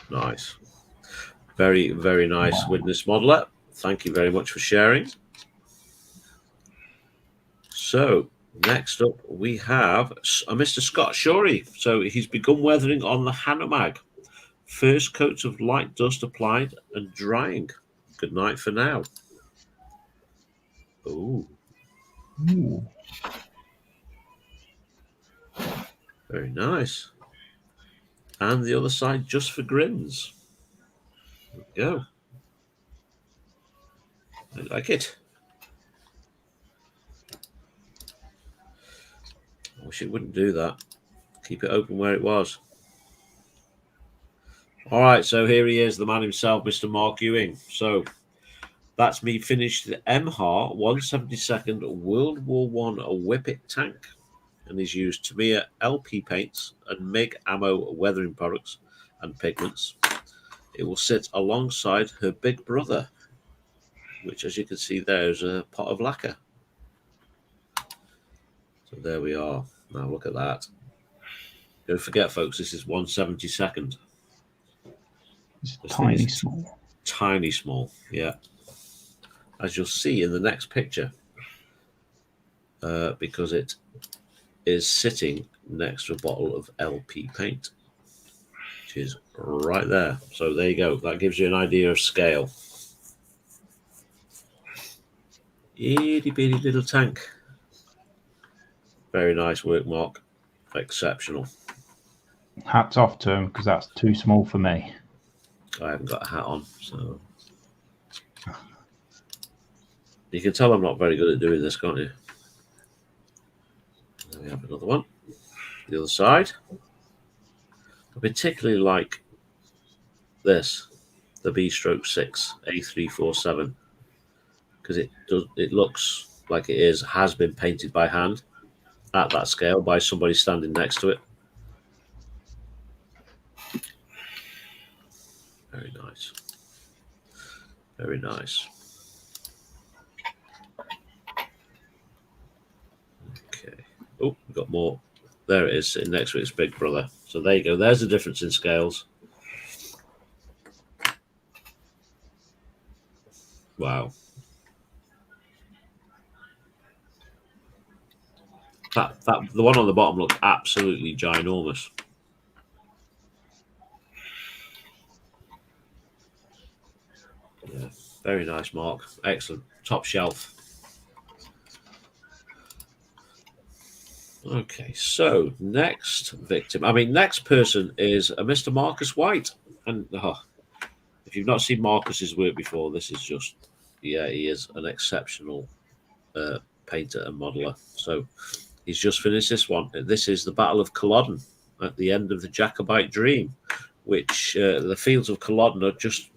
Nice. Very, very nice Witness Modeler. Thank you very much for sharing. So next up we have Mr. Scott Shorey. So he's begun weathering on the Hanomag. First coats of light dust applied and drying. Good night for now. Ooh. Very nice. And the other side just for grins. There we go. I like it. I wish it wouldn't do that. Keep it open where it was. All right, so here he is, the man himself, Mr. Mark Ewing. So that's me finished the MHAR 172nd World War I Whippet tank. And he's used Tamiya LP paints and MIG ammo weathering products and pigments. It will sit alongside her big brother, which, as you can see, there is a pot of lacquer. So there we are. Now look at that. Don't forget, folks, this is 1/72. It's tiny small. Tiny small, yeah. As you'll see in the next picture, because it is sitting next to a bottle of LP paint, which is right there. So there you go. That gives you an idea of scale. Itty bitty little tank. Very nice work, Mark. Exceptional. Hats off to him, because that's too small for me. I haven't got a hat on, so you can tell I'm not very good at doing this, can't you? There we have another one. The other side. I particularly like this, the B/6 A347, because it looks like it has been painted by hand at that scale by somebody standing next to it. Very nice. Very nice. Okay. Oh, we've got more. There it is, sitting next to its big brother. So there you go. There's the difference in scales. Wow. The one on the bottom looked absolutely ginormous. Yeah, very nice, Mark. Excellent. Top shelf. Okay, so next victim. Next person is a Mr. Marcus White. And if you've not seen Marcus's work before, this is just, he is an exceptional painter and modeler. So he's just finished this one. This is the Battle of Culloden at the end of the Jacobite Dream, which the fields of Culloden are just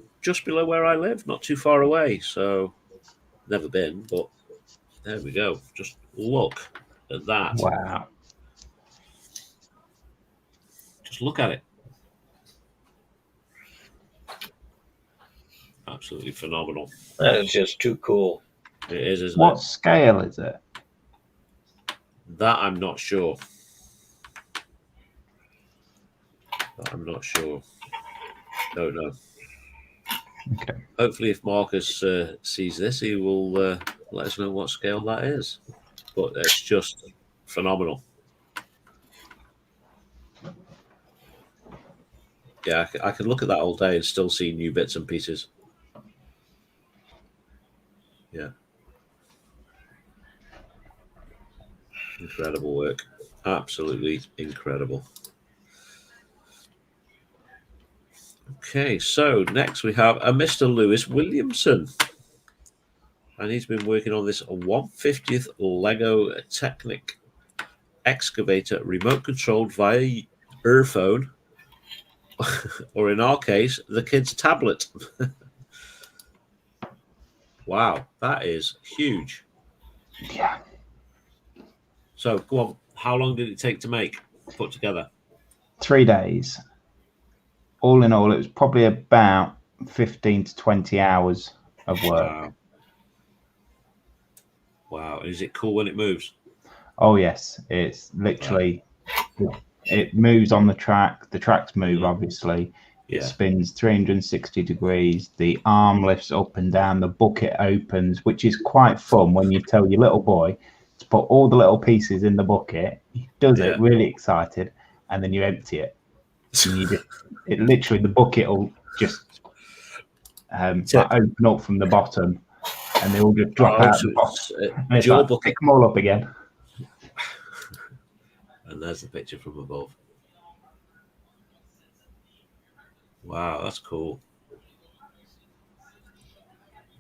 below where I live, not too far away. So never been, but there we go. Just look at that. Wow. Just look at it. Absolutely phenomenal. That is just too cool. It is, isn't What it? scale is it? That I'm not sure. I'm not sure. Don't know. Okay. Hopefully, if Marcus sees this, he will let us know what scale that is. But it's just phenomenal. Yeah, I could look at that all day and still see new bits and pieces. Yeah. Incredible work. Absolutely incredible. Okay, so next we have a Mr. Lewis Williamson. And he's been working on this 1/50th Lego Technic excavator remote controlled via earphone, or in our case, the kid's tablet. Wow, that is huge. Yeah. So go on, how long did it take to put together? 3 days. All in all, it was probably about 15 to 20 hours of work. Wow. Is it cool when it moves? Oh, yes. It's literally, it moves on the track. The tracks move, obviously. It spins 360 degrees. The arm lifts up and down. The bucket opens, which is quite fun when you tell your little boy to put all the little pieces in the bucket. He does it really excited, and then you empty it. And you just, it literally, the bucket will just open up from the bottom, and they all just drop out the bottom. And it's like, pick them all up again. And there's the picture from above. Wow, that's cool.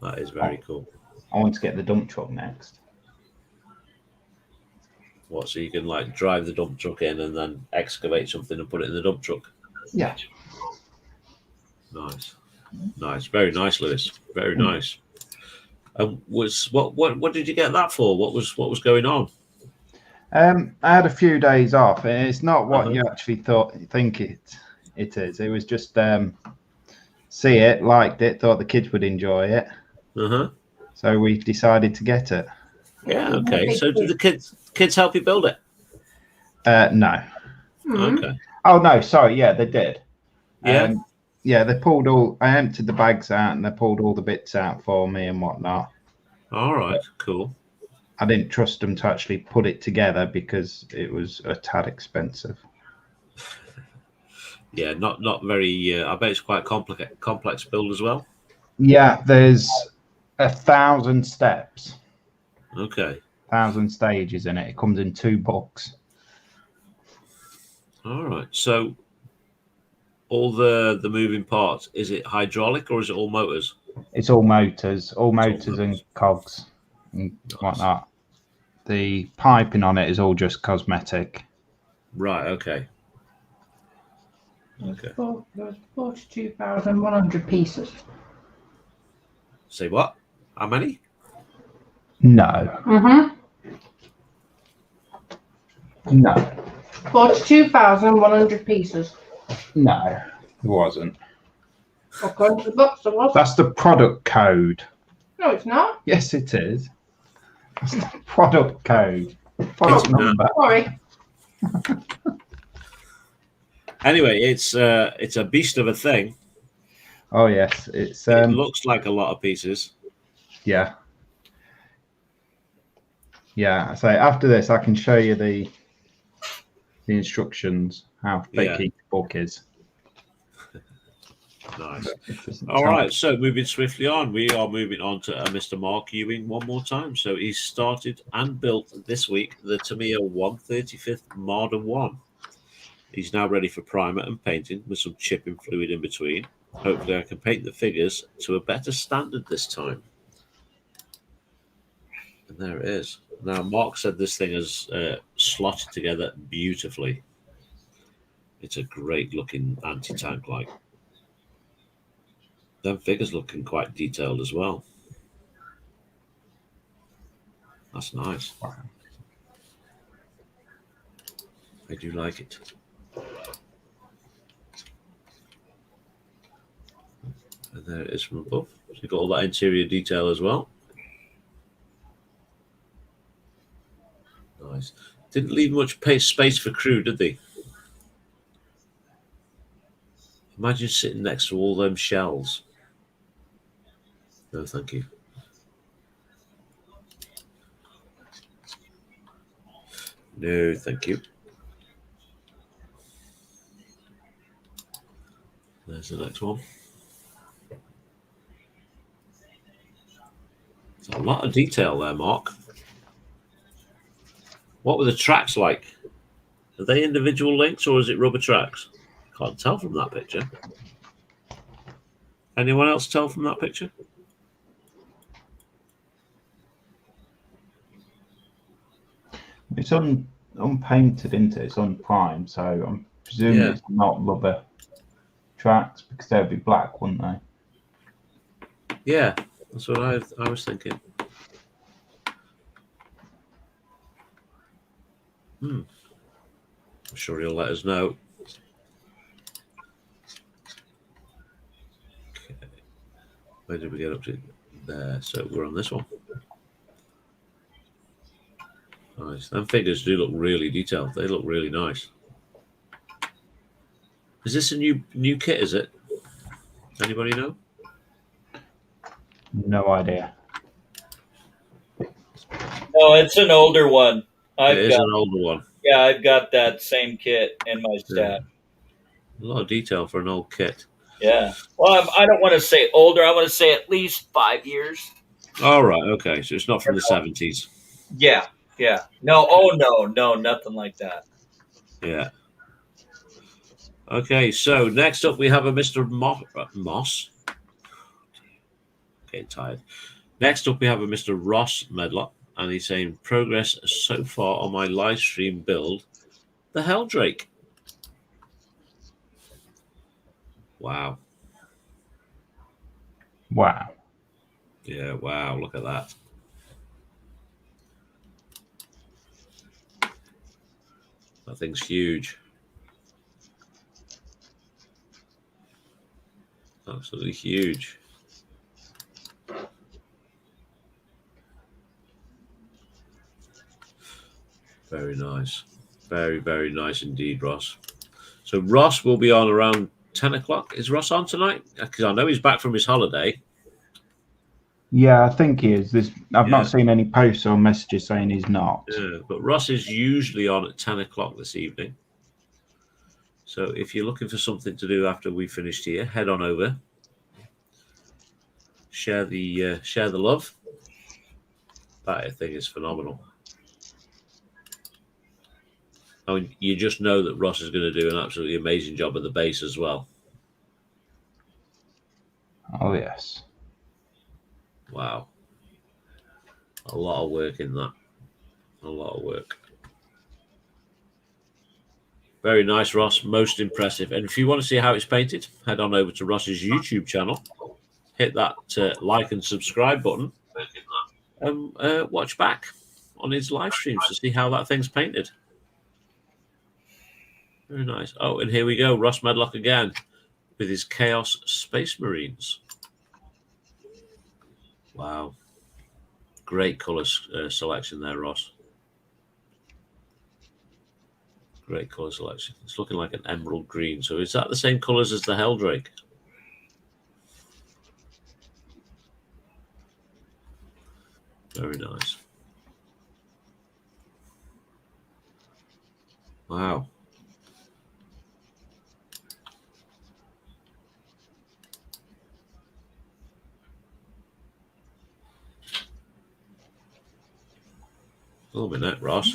That is very cool. I want to get the dump truck next. What, so you can like drive the dump truck in and then excavate something and put it in the dump truck? Yeah. Nice. Nice. Very nice, Lewis. Very nice. What did you get that for? What was going on? I had a few days off, and it's not what you actually think it is. It was just see it, liked it, thought the kids would enjoy it. So we decided to get it. Yeah, okay. So did the kids help you build it? No. Okay. Oh no, sorry, yeah, they did. Yeah. Yeah, they pulled I emptied the bags out and they pulled all the bits out for me and whatnot. All right, cool. I didn't trust them to actually put it together because it was a tad expensive. Yeah, not very. I bet it's quite complex build as well. Yeah, there's 1,000 steps. Okay. 1,000 stages in it. It comes in 2 books. All right. So all the moving parts, is it hydraulic or is it all motors? It's all motors, and cogs and whatnot. The piping on it is all just cosmetic. Right. Okay. There's 42,100 pieces. Say what? How many? No. No. 42,100 pieces. No, it wasn't. According to the books, it was. That's the product code. No, it's not. Yes, it is. That's the product code. Product number. Sorry. Anyway, it's a beast of a thing. Oh yes, it looks like a lot of pieces. Yeah. Yeah, so after this, I can show you the instructions, how thick each book is. Nice. All right, so moving swiftly on, we are moving on to Mr. Mark Ewing one more time. So he started and built this week the Tamiya 135th Marder 1. He's now ready for primer and painting with some chipping fluid in between. Hopefully I can paint the figures to a better standard this time. And there it is. Now, Mark said this thing is slotted together beautifully. It's a great looking anti-tank like. Them figures looking quite detailed as well. That's nice. Wow. I do like it. And there it is from above. So you've got all that interior detail as well. Nice. Didn't leave much space for crew, did they? Imagine sitting next to all them shells. No, thank you. No, thank you. There's the next one. There's a lot of detail there, Mark. What were the tracks like? Are they individual links or is it rubber tracks? Can't tell from that picture. Anyone else tell from that picture? It's unpainted, isn't it? It's unprimed, so I'm presuming it's not rubber tracks because they'd be black, wouldn't they? Yeah, that's what I was thinking. I'm sure he'll let us know. Okay. Where did we get up to? There. So we're on this one. Nice. Them figures do look really detailed. They look really nice. Is this a new kit, is it? Anybody know? No idea. No, it's an older one. It is an older one. Yeah, I've got that same kit in my stash. A lot of detail for an old kit. Yeah. Well, I don't want to say older. I want to say at least 5 years. All right. Okay. So it's not from the 70s. Yeah. Yeah. No. Oh, no. Nothing like that. Yeah. Okay. So next up, we have a Mr. Moss. Getting tired. Next up, we have a Mr. Ross Medlock, and he's saying progress so far on my live stream build, the Helldrake. Wow. Wow. Yeah, wow, look at that. That thing's huge. Absolutely huge. Very nice. Very, very nice indeed, Ross. So Ross will be on around 10 o'clock. Is Ross on tonight? Because I know he's back from his holiday. Yeah, I think he is. I've not seen any posts or messages saying he's not. Yeah, but Ross is usually on at 10 o'clock this evening. So if you're looking for something to do after we finished here, head on over. Share the love. That thing is phenomenal. I mean, you just know that Ross is going to do an absolutely amazing job at the base as well. Oh, yes. Wow. A lot of work in that. A lot of work. Very nice, Ross. Most impressive. And if you want to see how it's painted, head on over to Ross's YouTube channel. Hit that like and subscribe button. And watch back on his live streams to see how that thing's painted. Very nice. Oh, and here we go. Ross Medlock again with his Chaos Space Marines. Wow. Great colour selection there, Ross. Great colour selection. It's looking like an emerald green. So is that the same colours as the Helldrake? Very nice. Wow. Oh, minute, Ross.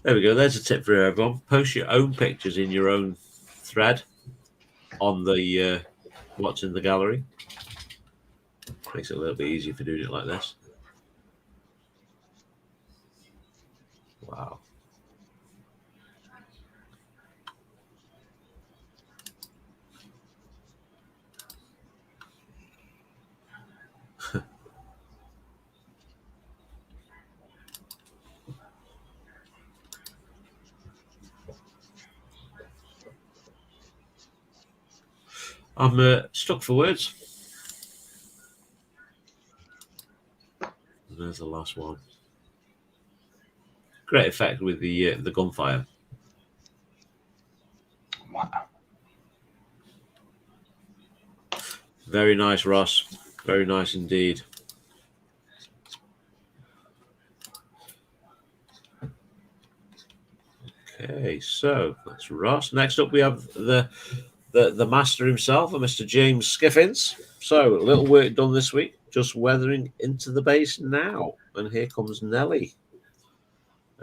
There we go. There's a tip for everyone. Post your own pictures in your own thread on the what's in the gallery. Makes it a little bit easier for doing it like this. Wow. I'm stuck for words. There's the last one. Great effect with the gunfire. Wow. Very nice, Ross. Very nice indeed. Okay, so that's Ross. Next up, we have the master himself, Mr. James Skiffins. So a little work done this week, just weathering into the base now. And here comes Nelly.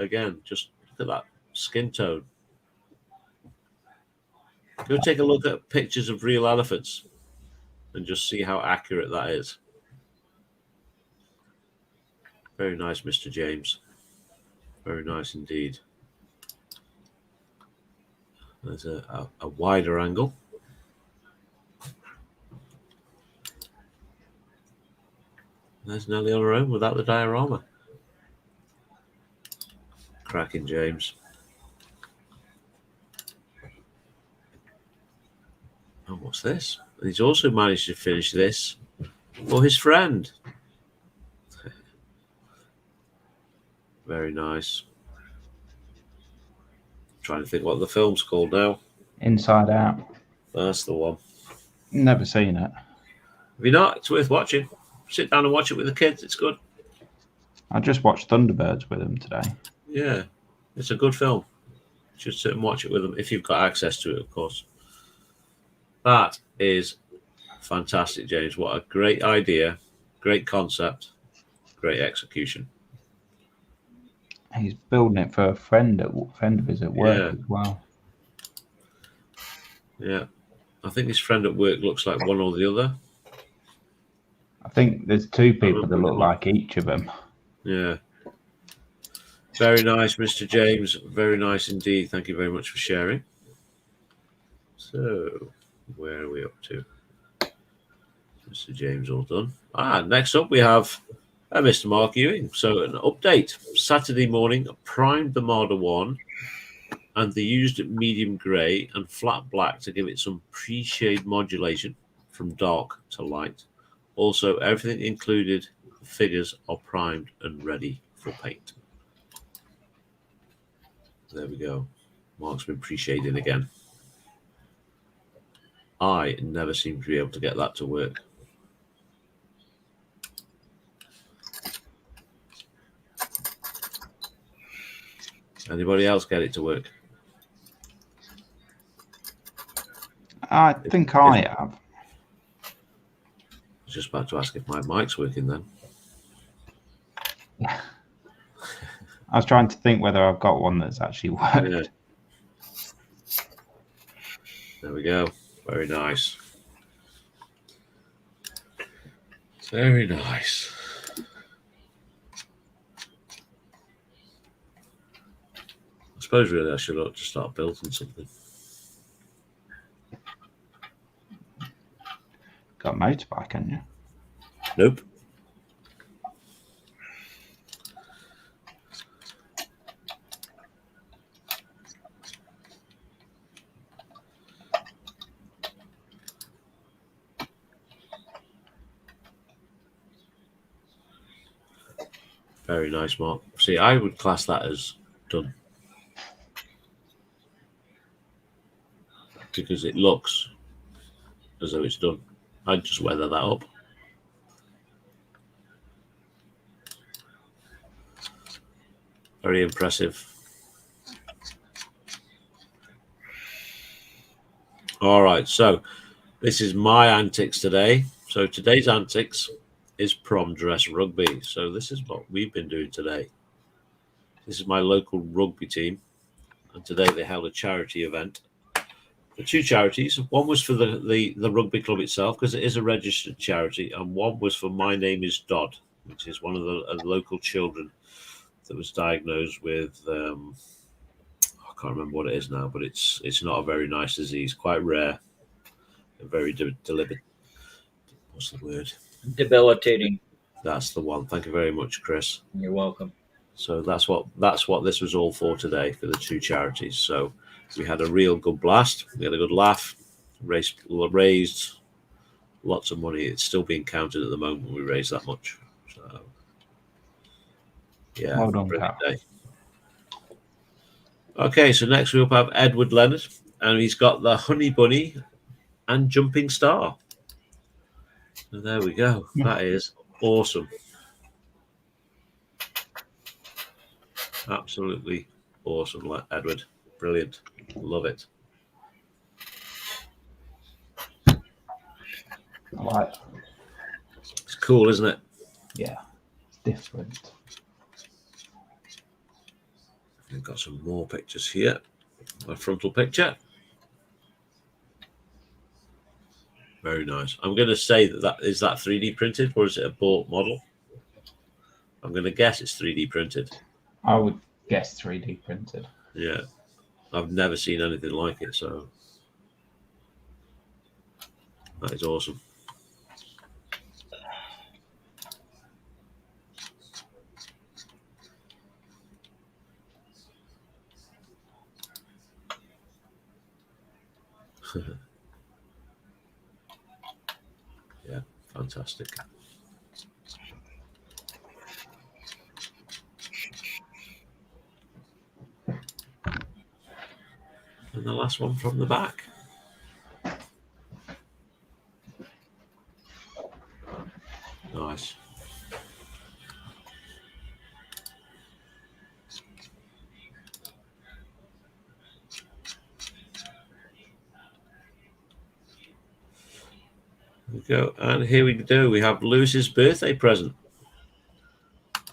Again, just look at that skin tone. Go take a look at pictures of real elephants and just see how accurate that is. Very nice, Mr. James. Very nice indeed. There's a wider angle. There's Nelly on her own without the diorama. Cracking, James. And what's this? He's also managed to finish this for his friend. Very nice. Trying to think what the film's called now. Inside Out. That's the one. Never seen it. If you're not, it's worth watching. Sit down and watch it with the kids. It's good. I just watched Thunderbirds with them today. Yeah, it's a good film. You should sit and watch it with them if you've got access to it, of course. That is fantastic, James. What a great idea. Great concept. Great execution. He's building it for a friend of his at work as well. Yeah. I think his friend at work looks like one or the other. I think there's two people that look like each of them. Yeah. Very nice, Mr. James. Very nice indeed. Thank you very much for sharing. So, where are we up to? Mr. James, all done. Next up we have Mr. Mark Ewing. So, an update. Saturday morning, primed the Marder 1 and they used medium grey and flat black to give it some pre-shade modulation from dark to light. Also, everything included figures are primed and ready for paint. There we go. Mark's been pre-shading again. I never seem to be able to get that to work. Anybody else get it to work? I think I have. I was just about to ask if my mic's working then. I was trying to think whether I've got one that's actually worked. Yeah. There we go. Very nice. Very nice. I suppose really I should look to start building something. Got a motorbike, haven't you? Nope. Very nice, Mark. See, I would class that as done. Because it looks as though it's done. I'd just weather that up. Very impressive. All right, so this is my antics today. So today's antics is prom dress rugby. So this is what we've been doing today. This is my local rugby team, and today they held a charity event for two charities. One was for the rugby club itself, because it is a registered charity, and one was for My Name is Dodd, which is one of the local children that was diagnosed with I can't remember what it is now, but it's not a very nice disease, quite rare, and very deliberate. What's the word? Debilitating. That's the one. Thank you very much, Chris. You're welcome. So that's what this was all for today, for the two charities. So we had a real good blast. We had a good laugh. Raised lots of money. It's still being counted at the moment. We raised that much. So yeah, well done, brilliant Cal. day. Okay, so next we have Edward Leonard, and he's got the Honey Bunny and Jumping Star. And there we go. That is awesome. Absolutely awesome, Edward. Brilliant. Love it. I like it. It's cool, isn't it? Yeah, it's different. We've got some more pictures here. A frontal picture. Very nice. I'm going to say that is that 3D printed, or is it a bought model? I'm going to guess it's 3D printed. I would guess 3D printed. Yeah. I've never seen anything like it, so that is awesome. Yeah, fantastic. And the last one from the back. Nice. There we go. And here we do. We have Lewis's birthday present.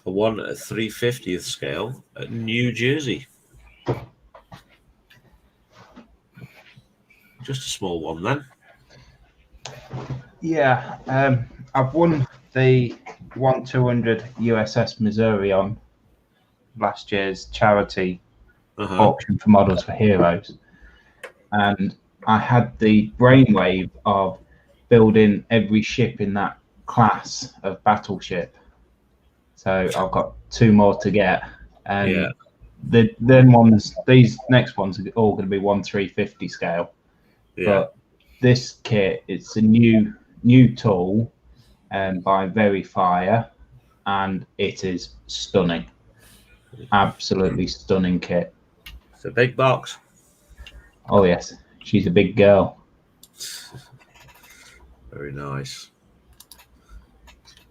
A one at 3/50th scale at New Jersey. Just a small one then. Yeah, I've won the 1/200 USS Missouri on last year's charity auction for Models for Heroes, and I had the brainwave of building every ship in that class of battleship. So I've got two more to get, and Yeah. these next ones are all going to be 1/350 scale. Yeah. But this kit, it's a new tool by Verifier, and it is stunning. Absolutely stunning kit. It's a big box. Oh yes, she's a big girl. Very nice.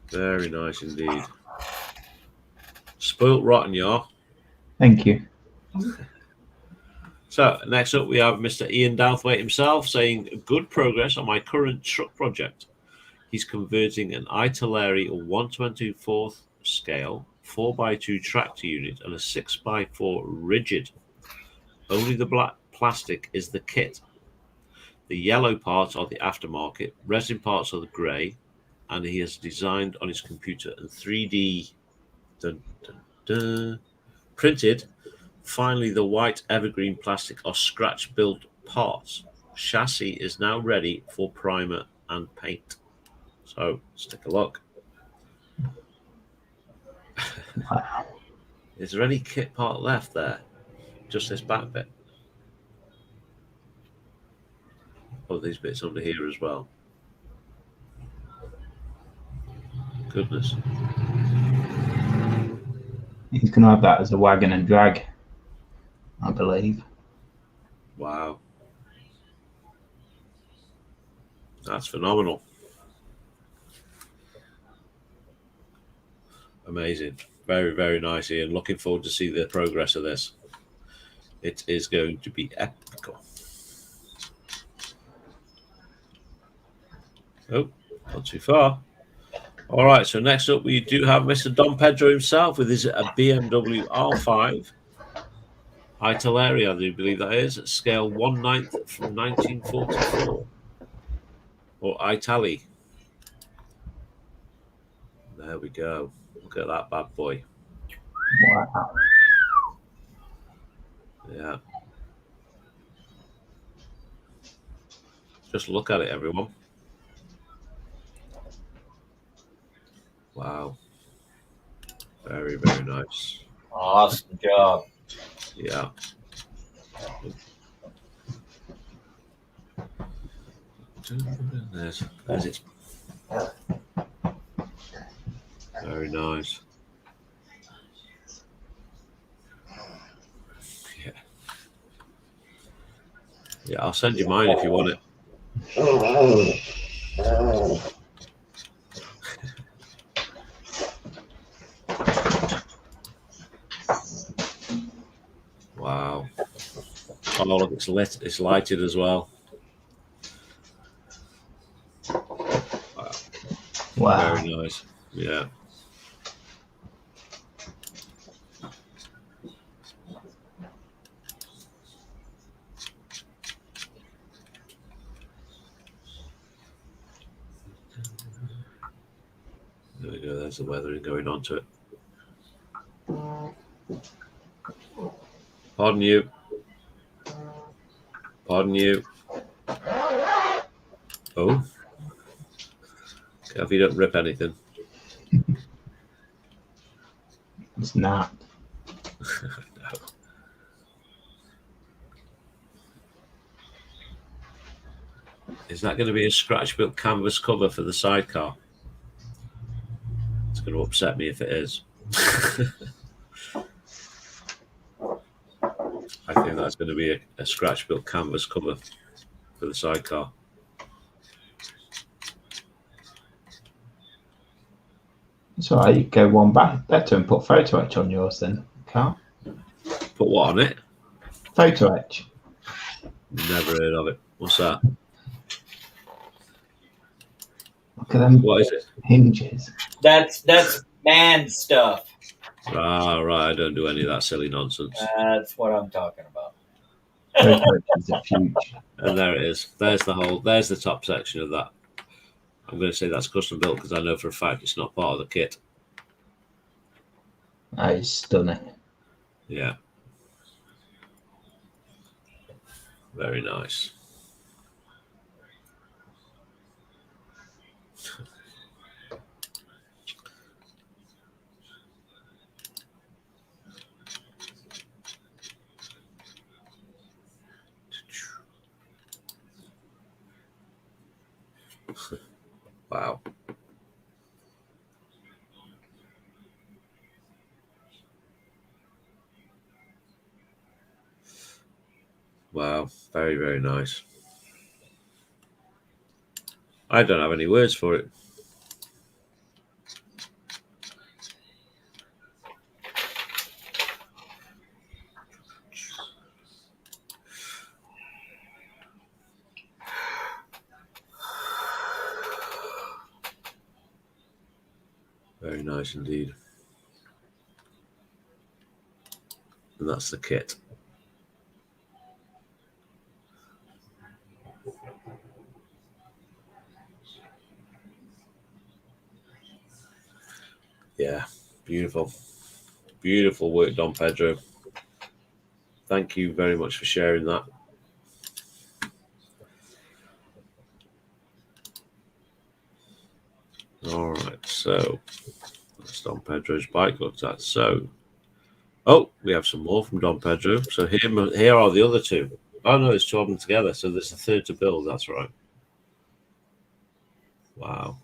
Very nice indeed. Spoilt rotten, y'all. Thank you. So next up we have Mr. Ian Douthwaite himself saying, good progress on my current truck project. He's converting an Italeri 1/24th scale 4x2 tractor unit and a 6x4 rigid. Only the black plastic is the kit. The yellow parts are the aftermarket, resin parts are the grey, and he has designed on his computer and 3D printed. Finally, the white evergreen plastic are scratch built parts. Chassis is now ready for primer and paint. So let's take a look. Wow. Is there any kit part left there? Just this back bit. Oh, these bits under here as well. Goodness. He's going to have that as a wagon and drag, I believe. Wow. That's phenomenal. Amazing. Very, very nice, Ian. Looking forward to see the progress of this. It is going to be epical. Oh, not too far. All right, so next up we do have Mr. Don Pedro himself with his BMW R5 Italeri, I do believe that is, scale 1/9 from 1944. Or Itali. There we go. Look at that bad boy. Wow. Yeah. Just look at it, everyone. Wow. Very, very nice. Awesome job. Yeah. There's it. Very nice. Yeah. Yeah, I'll send you mine if you want it. Wow. Oh, look, it's lit. It's lighted as well. Wow. Very nice. Yeah. There we go. There's the weathering going on to it. Pardon you. Pardon you. Oh. If you don't rip anything. It's not. No. Is that going to be a scratch-built canvas cover for the sidecar? It's going to upset me if it is. I think that's going to be a scratch-built canvas cover for the sidecar. It's all right. You go one back better and put photo etch on yours then. Can't Put what on it? photo etch. Never heard of it. What's that? Look at them. What is it? Hinges. That's man stuff. Ah, right. I don't do any of that silly nonsense. That's what I'm talking about. Photo etch is a future. And there it is. There's the top section of that. I'm going to say that's custom built because I know for a fact it's not part of the kit. That is stunning. Yeah. Very nice. Wow. Wow. Very, very nice. I don't have any words for it. Very nice indeed. And that's the kit. Yeah, beautiful. Beautiful work, Don Pedro. Thank you very much for sharing that. All right, so that's Don Pedro's bike looked at. So, oh, we have some more from Don Pedro. So here are the other two. Oh no, it's two of them together. So there's a third to build. That's right. Wow.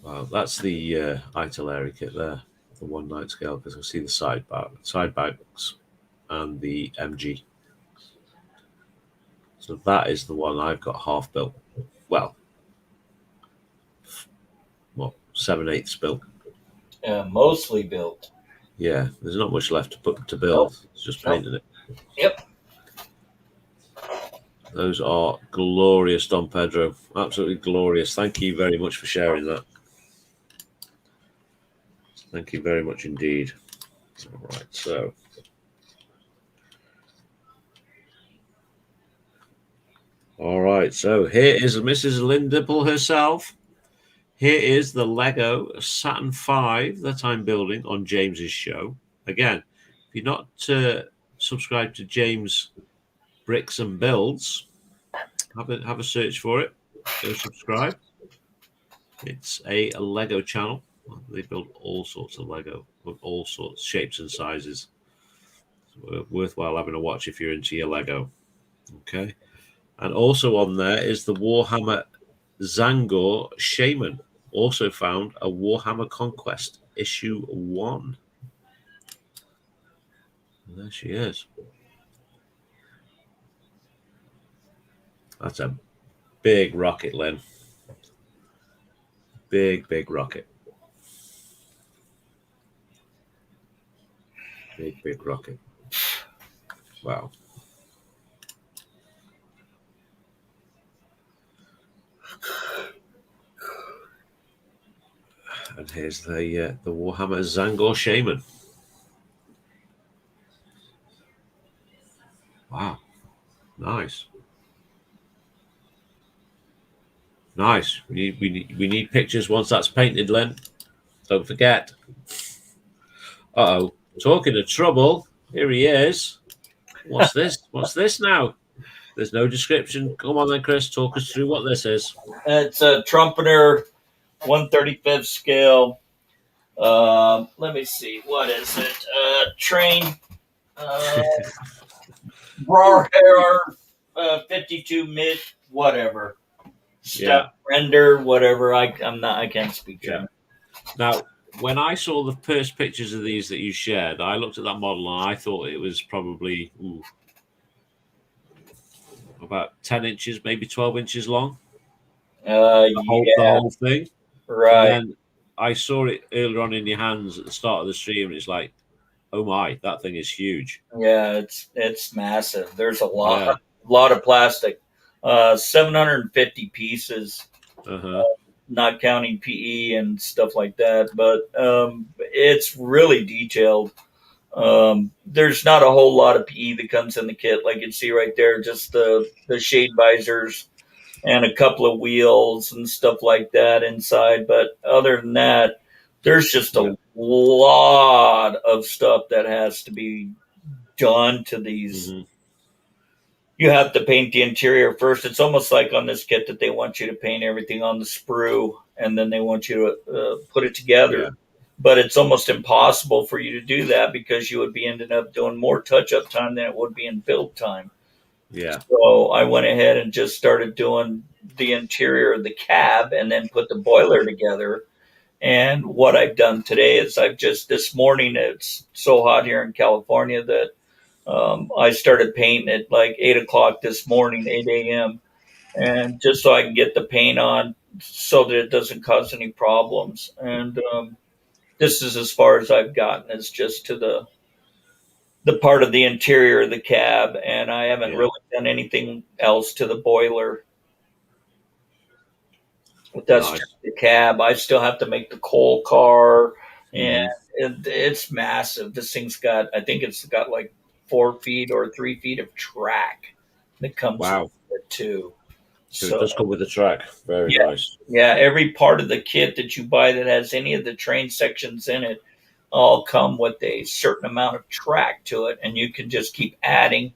Wow, that's the Italeri kit there, the 1/9 scale, because I see the side bags and the MG. So that is the one I've got half built. Well, what, 7/8 built. Mostly built. Yeah, there's not much left to build. Nope. It's just painted it. Yep. Those are glorious, Don Pedro. Absolutely glorious. Thank you very much for sharing that. Thank you very much indeed. All right, so. All right, so here is Mrs. Lindipple herself. Here is the Lego Saturn V that I'm building on James's show. Again, if you're not subscribed to James Bricks and Builds, have a search for it. Go subscribe. It's a Lego channel. They build all sorts of Lego of all sorts, shapes and sizes. So worthwhile having a watch if you're into your Lego. Okay. And also on there is the Warhammer Zangor Shaman. Also found a Warhammer Conquest issue 1. And there she is. That's a big rocket, Lynn. Big rocket. Big rocket. Wow. And here's the Warhammer Zangor Shaman. Wow. Nice. Nice. We need pictures once that's painted, Len. Don't forget. Uh-oh. Talking of trouble. Here he is. What's this? What's this now? There's no description. Come on then, Chris. Talk us through what this is. It's a trumpeter, 1/35 scale. Let me see. What is it? Train. Hair, 52 mid, whatever. Step render, whatever. I can't speak German. Now, when I saw the first pictures of these that you shared, I looked at that model and I thought it was probably about 10 inches, maybe 12 inches long. The whole thing. Right. And then I saw it earlier on in your hands at the start of the stream, and it's like, oh my, that thing is huge. Yeah, it's massive. There's a lot of plastic. 750 pieces. Not counting PE and stuff like that, but it's really detailed. There's not a whole lot of PE that comes in the kit, like you can see right there, just the shade visors and a couple of wheels and stuff like that inside. But other than that, there's just a lot of stuff that has to be done to these. You have to paint the interior first. It's almost like on this kit that they want you to paint everything on the sprue, and then they want you to put it together. Yeah. But it's almost impossible for you to do that because you would be ending up doing more touch-up time than it would be in build time. Yeah. So I went ahead and just started doing the interior of the cab and then put the boiler together. And what I've done today is this morning, it's so hot here in California that I started painting at like 8 o'clock this morning, 8 a.m. And just so I can get the paint on so that it doesn't cause any problems. And this is as far as I've gotten. It's just to the part of the interior of the cab. And I haven't really done anything else to the boiler. But that's just the cab. I still have to make the coal car. And it's massive. This thing's got, I think it's got like 4 feet or 3 feet of track that comes with it too. So it does come with a track. Very nice. Yeah, every part of the kit that you buy that has any of the train sections in it all come with a certain amount of track to it, and you can just keep adding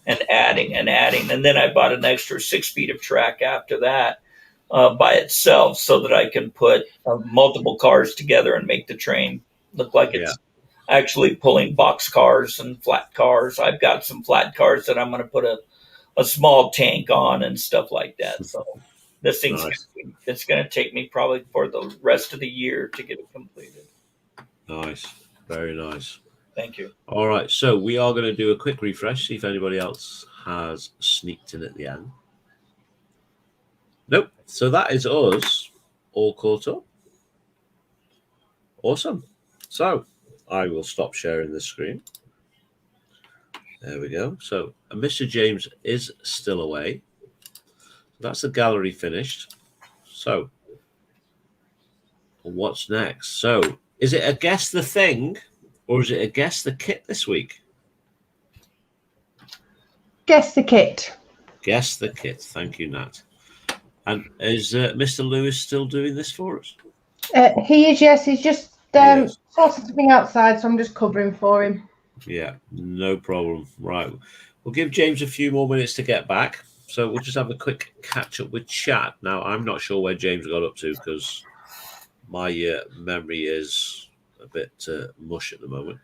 and adding and adding. And then I bought an extra 6 feet of track after that by itself so that I can put multiple cars together and make the train look like it's actually pulling box cars and flat cars. I've got some flat cars that I'm going to put a small tank on and stuff like that. So this thing's it's going to take me probably for the rest of the year to get it completed. Nice. Very nice. Thank you. All right. So we are going to do a quick refresh, see if anybody else has sneaked in at the end. Nope. So that is us all caught up. Awesome. So I will stop sharing the screen. There we go. So Mr. James is still away. That's the gallery finished. So what's next? So is it a guess the thing or is it a guess the kit this week? Guess the kit. Guess the kit. Thank you, Nat. And is Mr. Lewis still doing this for us? He is, yes. He's just sorting something outside, so I'm just covering for him. Yeah, no problem. Right. We'll give James a few more minutes to get back. So we'll just have a quick catch up with chat. Now, I'm not sure where James got up to because my memory is a bit mush at the moment.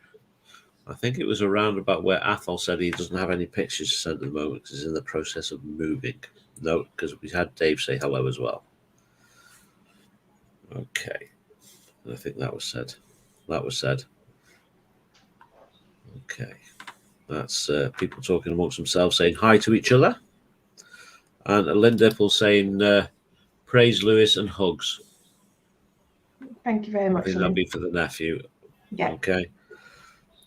I think it was around about where Athol said he doesn't have any pictures to send at the moment because he's in the process of moving. No, because we had Dave say hello as well. Okay. I think that was said. That was said. Okay. That's people talking amongst themselves saying hi to each other. And Linda Dipple saying praise Lewis and hugs. Thank you very much. I think that'll be for the nephew. Yeah. Okay.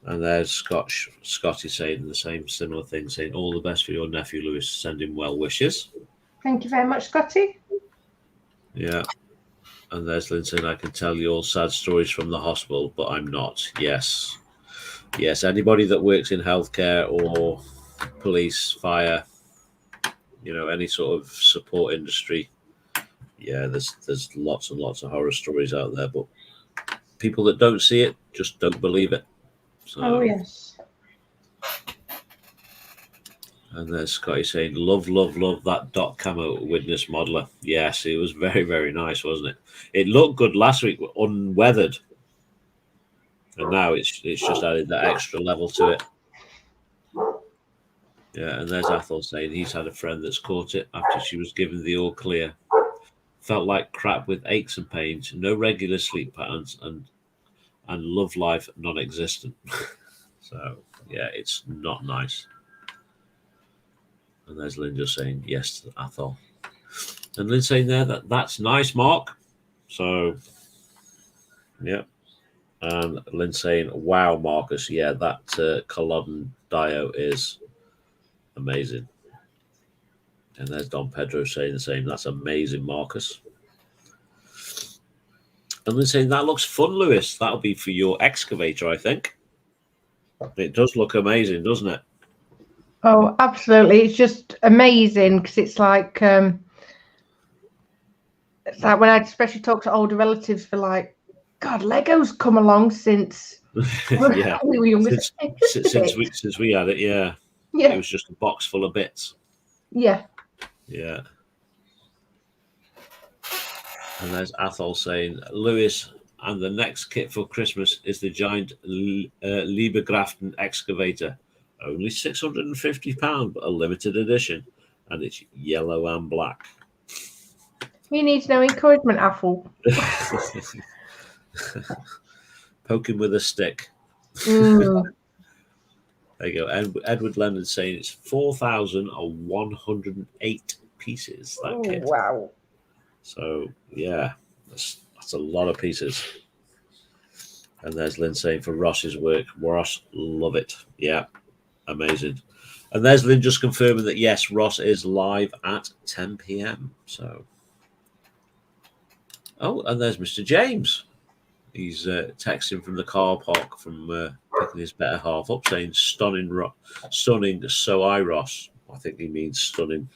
And there's Scotty saying the same similar thing, saying all the best for your nephew Lewis, send him well wishes. Thank you very much, Scotty. Yeah. And there's Lynn saying I can tell you all sad stories from the hospital, but I'm not. Yes. Yes, anybody that works in healthcare or police, fire, any sort of support industry, yeah, there's lots and lots of horror stories out there, but people that don't see it just don't believe it. So, oh, yes. And there's Scotty saying, love that dot camo witness modeler. Yes, it was very, very nice, wasn't it? It looked good last week, unweathered. And now it's just added that extra level to it. Yeah, and there's Athol saying he's had a friend that's caught it after she was given the all clear. Felt like crap with aches and pains, no regular sleep patterns, and love life non-existent. So, yeah, it's not nice. And there's Lynn just saying yes to Athol. And Lynn saying there that's nice, Mark. So, yeah. And Lynn saying, wow, Marcus, yeah, that Culloden Dio is amazing. And there's Don Pedro saying the same. That's amazing, Marcus. And Lynn saying, that looks fun, Lewis. That'll be for your excavator, I think. It does look amazing, doesn't it? Oh, absolutely. It's just amazing because it's like when I especially talk to older relatives for like, God, Lego's come along since yeah. we were younger. Since we had it, yeah. Yeah. It was just a box full of bits. Yeah. Yeah. And there's Athol saying, Lewis, and the next kit for Christmas is the giant Liebergraften excavator. Only £650, but a limited edition. And it's yellow and black. He needs no encouragement, Athol. Poke him with a stick. Mm. There you go. Edward Lennon saying it's 4,108 pieces, that kit. Wow. So, yeah, that's a lot of pieces. And there's Lynn saying for Ross's work, Ross, love it. Yeah, amazing. And there's Lynn just confirming that, yes, Ross is live at 10 p.m. So, oh, and there's Mr. James. He's texting from the car park from picking his better half up, saying stunning, so I, Ross. I think he means stunning.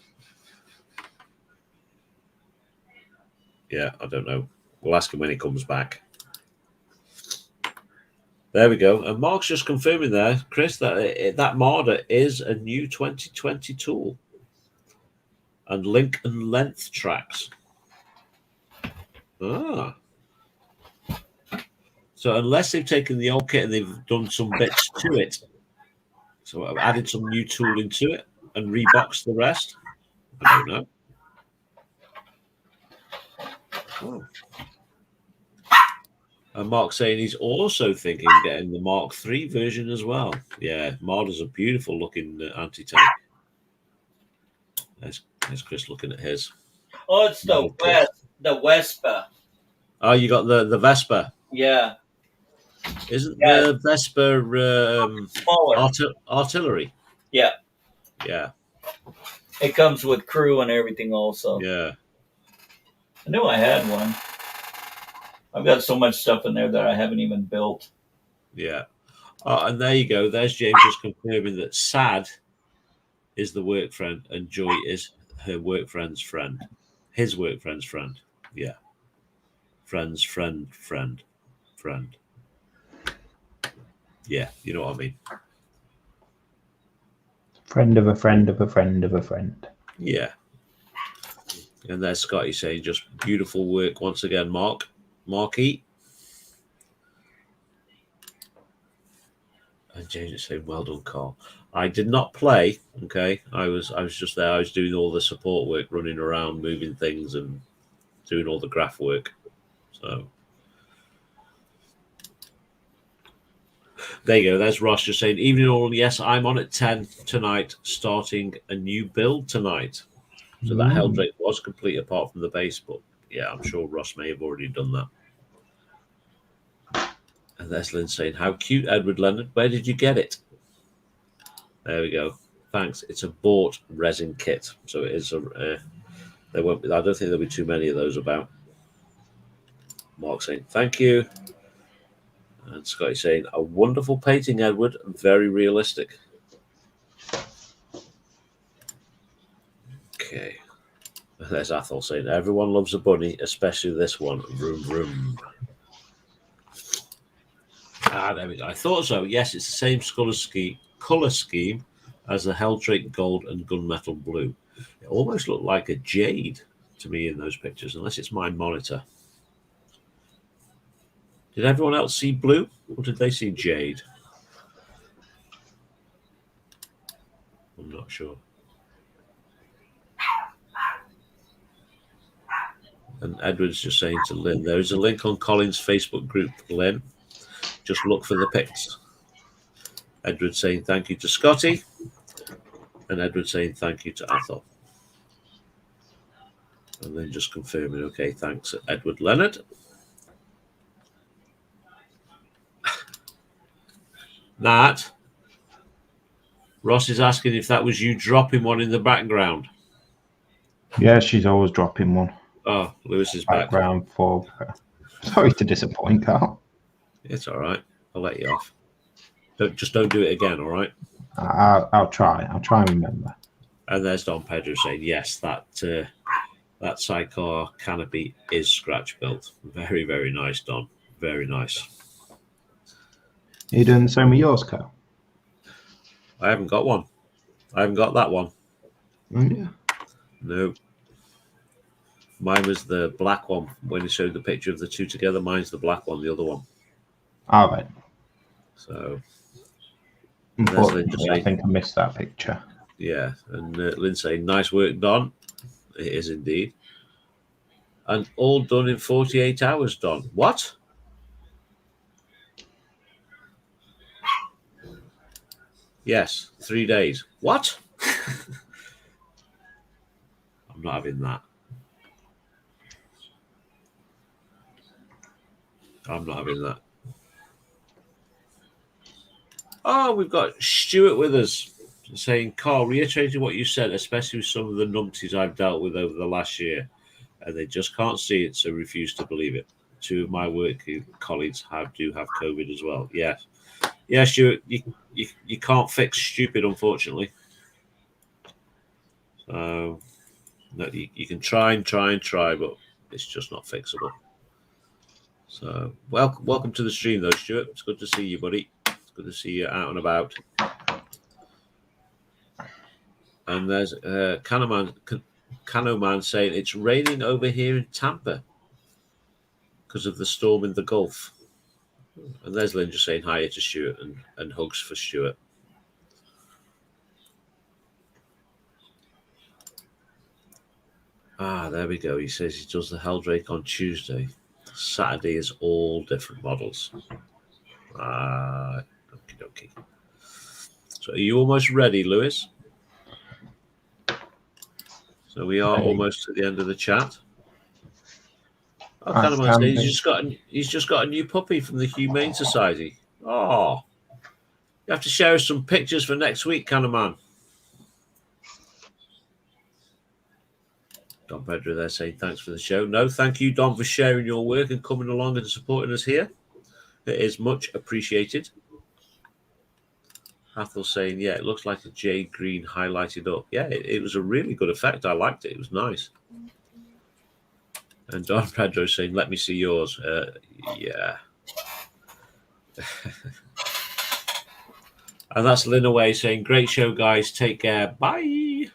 Yeah, I don't know. We'll ask him when he comes back. There we go. And Mark's just confirming there, Chris, that Marder is a new 2020 tool. And link and length tracks. Ah. So unless they've taken the old kit and they've done some bits to it, so I've added some new tooling to it and reboxed the rest, I don't know. Oh. And Mark's saying he's also thinking of getting the Mark III version as well. Yeah, Marder's a beautiful looking anti-tank. There's Chris looking at his. Oh, it's the Vespa. Oh, you got the Vespa. Yeah. Isn't the Vesper smaller artillery? Yeah. Yeah. It comes with crew and everything also. Yeah. I knew I had one. I've got so much stuff in there that I haven't even built. Yeah. And there you go. There's James just confirming that Sad is the work friend and Joy is her work friend's friend. His work friend's friend. Yeah. Friend's friend. Yeah, you know what I mean. Friend of a friend of a friend of a friend. Yeah. And there's Scotty saying just beautiful work once again, Marky. And James is saying, well done, Carl. I did not play, okay. I was just there. I was doing all the support work, running around, moving things and doing all the graph work. So there you go. There's Ross just saying, evening all. Yes, I'm on at 10 tonight, starting a new build tonight. So that Helldrake was complete apart from the base, but yeah, I'm sure Ross may have already done that. And there's Lynn saying, how cute, Edward Leonard. Where did you get it? There we go. Thanks. It's a bought resin kit. So it is there won't be, I don't think there'll be too many of those about. Mark saying, thank you. And Scotty saying, a wonderful painting, Edward. Very realistic. Okay. There's Athol saying, everyone loves a bunny, especially this one. Vroom, vroom. There we go. I thought so. Yes, it's the same colour scheme as the Helldrake Gold and Gunmetal Blue. It almost looked like a jade to me in those pictures, unless it's my monitor. Did everyone else see blue, or did they see jade? I'm not sure. And Edward's just saying to Lynn, there is a link on Colin's Facebook group, Lynn. Just look for the pics. Edward saying thank you to Scotty. And Edward saying thank you to Athol. And then just confirming, okay, thanks, Edward Leonard. Nat, Ross is asking if that was you dropping one in the background. Yeah, she's always dropping one. Oh, Lewis is back. Background for. Sorry to disappoint, Carl. It's all right. I'll let you off. Don't do it again, all right? I'll try. I'll try and remember. And there's Don Pedro saying, yes, that sidecar canopy is scratch built. Very, very nice, Don. Very nice. Are you doing the same with yours, Carl? I haven't got one. I haven't got that one. Yeah. No. Mine was the black one. When he showed the picture of the two together, mine's the black one, the other one. All right. So, unfortunately, I think I missed that picture. Yeah, and Lynn saying, nice work, Don. It is indeed. And all done in 48 hours, Don. What? Yes, 3 days. What? I'm not having that. I'm not having that. Oh, we've got Stuart with us saying, Carl, reiterating what you said, especially with some of the numpties I've dealt with over the last year, and they just can't see it, so refuse to believe it. 2 of my work colleagues do have COVID as well. Yes. Yeah, Stuart, you can't fix stupid, unfortunately. So, no, you can try, but it's just not fixable. So, welcome to the stream, though, Stuart. It's good to see you, buddy. It's good to see you out and about. And there's Cano Man saying it's raining over here in Tampa because of the storm in the Gulf. And there's Lynn just saying hi to Stuart and hugs for Stuart. There we go. He says he does the Helldrake on Tuesday. Saturday is all different models. Okie dokie. So are you almost ready, Lewis? So we are almost at the end of the chat. Oh, Canaman says he's just got a new puppy from the Humane Society. Oh, you have to share us some pictures for next week, Canaman. Don Pedro there saying thanks for the show. No, thank you, Don, for sharing your work and coming along and supporting us here. It is much appreciated. Hathel saying, yeah, it looks like a jade green highlighted up. Yeah, it was a really good effect. I liked it. It was nice. And Don Pedro saying, let me see yours. Yeah. And that's Lynn away saying, great show, guys. Take care. Bye.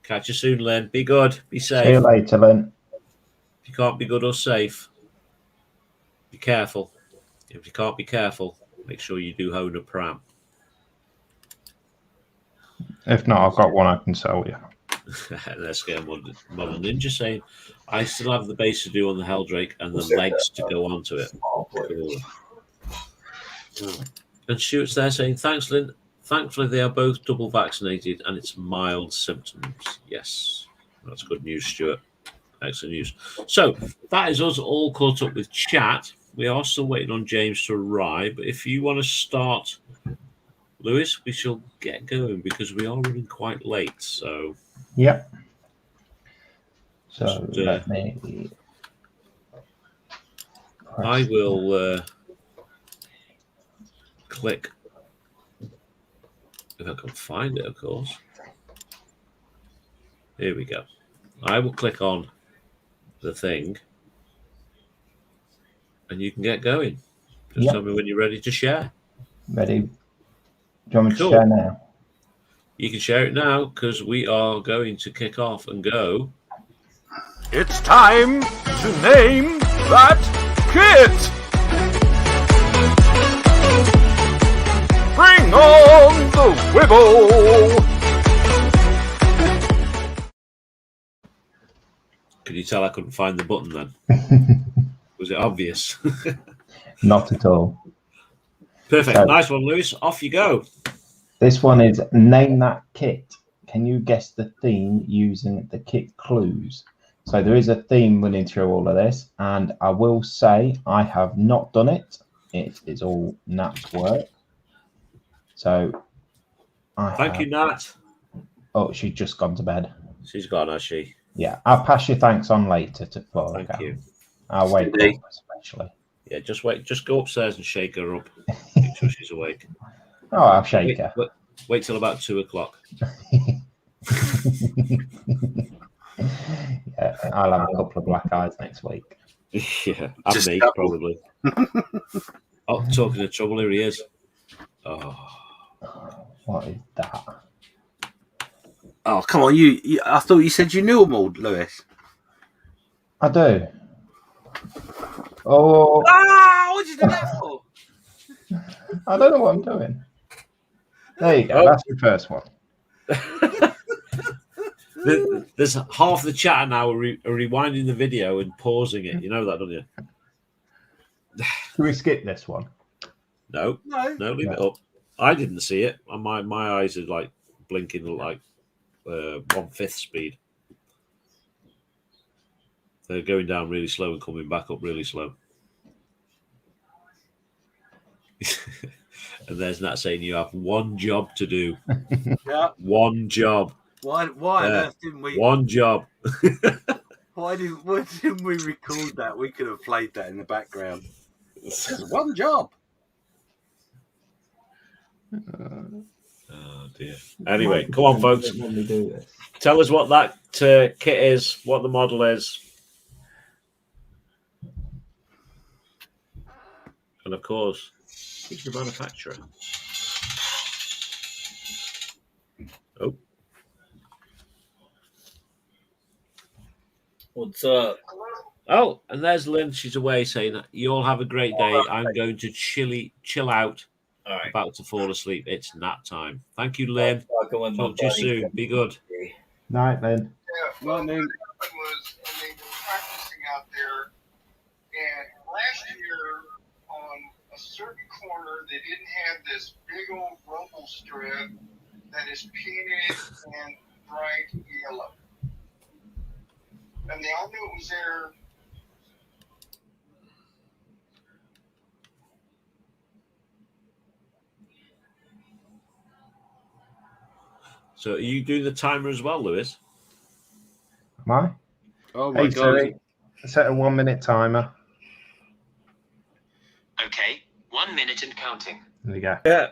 Catch you soon, Lynn. Be good. Be safe. See you later, Lynn. If you can't be good or safe, be careful. If you can't be careful, make sure you do own a pram. If not, I've got one I can sell you. Let's get Modern Ninja saying, I still have the base to do on the Helldrake and the legs to go onto it. Cool. And Stuart's there saying, thanks, Lynn. Thankfully, they are both double vaccinated and it's mild symptoms. Yes, that's good news, Stuart. Excellent news. So that is us all caught up with chat. We are still waiting on James to arrive. But if you want to start, Lewis, we shall get going because we are running quite late. So, yep. So let me. I will click. If I can find it, of course. Here we go. I will click on the thing and you can get going. Just tell me when you're ready to share. Ready. Do you want me to share now? You can share it now because we are going to kick off and go. It's time to name that kit! Bring on the wibble! Could you tell I couldn't find the button then? Was it obvious? Not at all. Perfect. So, nice one, Lewis. Off you go. This one is name that kit. Can you guess the theme using the kit clues? So there is a theme running through all of this, and I will say I have not done it. It is all Nat's work. So thank you, Nat. Oh, she's just gone to bed. She's gone, has she? Yeah, I'll pass your thanks on later to Flora. Thank you. I'll wake up especially. Yeah, just wait. Just go upstairs and shake her up. Make sure she's awake. Oh, I'll shake her. Wait till about 2:00. Yeah, I'll have a couple of black eyes next week. Yeah, and me probably. Oh, talking of trouble, here he is. Oh, what is that? Oh, come on! You I thought you said you knew them all, Lewis. I do. Oh! What did you do that for? I don't know what I'm doing. There you go. That's the first one. There's half the chat now are rewinding the video and pausing it. You know that, don't you? Can we skip this one? No, leave it up. I didn't see it. My eyes are like blinking like 1/5 speed. They're going down really slow and coming back up really slow. And there's Nat saying you have one job to do. Yeah. One job. Why on earth didn't we? One job. Why didn't we record that? We could have played that in the background. Just one job. Oh dear. Anyway, come on, folks. Tell us what that kit is, what the model is. And of course, who's the manufacturer? Oh. What's up? Oh, and there's Lynn. She's away saying, you all have a great day. I'm going to chill out. All right. About to fall asleep. It's nap time. Thank you, Lynn. Talk to you soon. Be good. Night, Lynn. Yeah, what happened was they were practicing out there, and last year on a certain corner, they didn't have this big old rumble strip that is painted in bright yellow. And they all knew it was there So are you doing the timer as well, Lewis? Am I? Oh my God. Siri, set a 1 minute timer. Okay, 1 minute and counting. There you go. Yeah.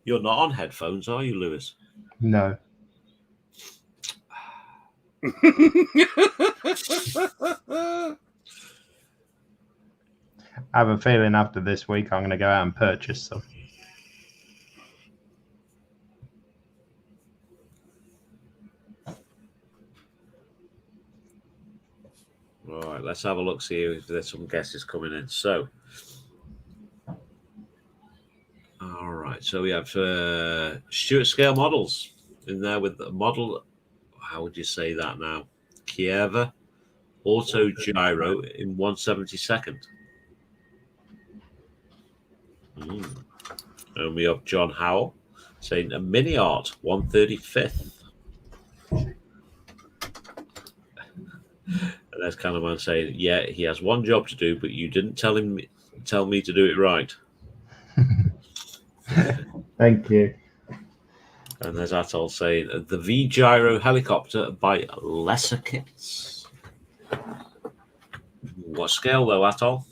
You're not on headphones, are you, Lewis? No. I have a feeling after this week I'm going to go out and purchase some. All right, let's have a look, see if there's some guesses coming in. So, all right, so we have Stuart scale models in there with the model. How would you say that now? Kiev auto gyro in 1/72. And we have John Howell saying a mini art 1/35. And there's Canaman saying, yeah, he has one job to do, but you didn't tell me to do it right. Thank you. And there's Atoll saying the V Gyro helicopter by Lesser Kits. What scale though, Atoll?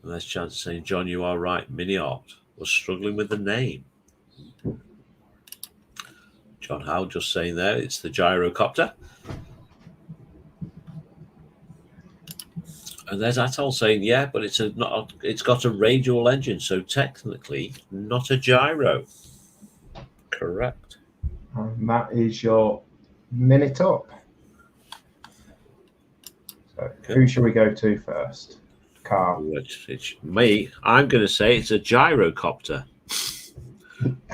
And there's Chance saying, John, you are right. Mini art was struggling with the name. John Howe just saying there, it's the gyrocopter. And there's Atoll saying, yeah, but it's got a radial engine, so technically not a gyro. Correct. And that is your minute up. So Okay. Who shall we go to first? Carl. It's me. I'm going to say it's a gyrocopter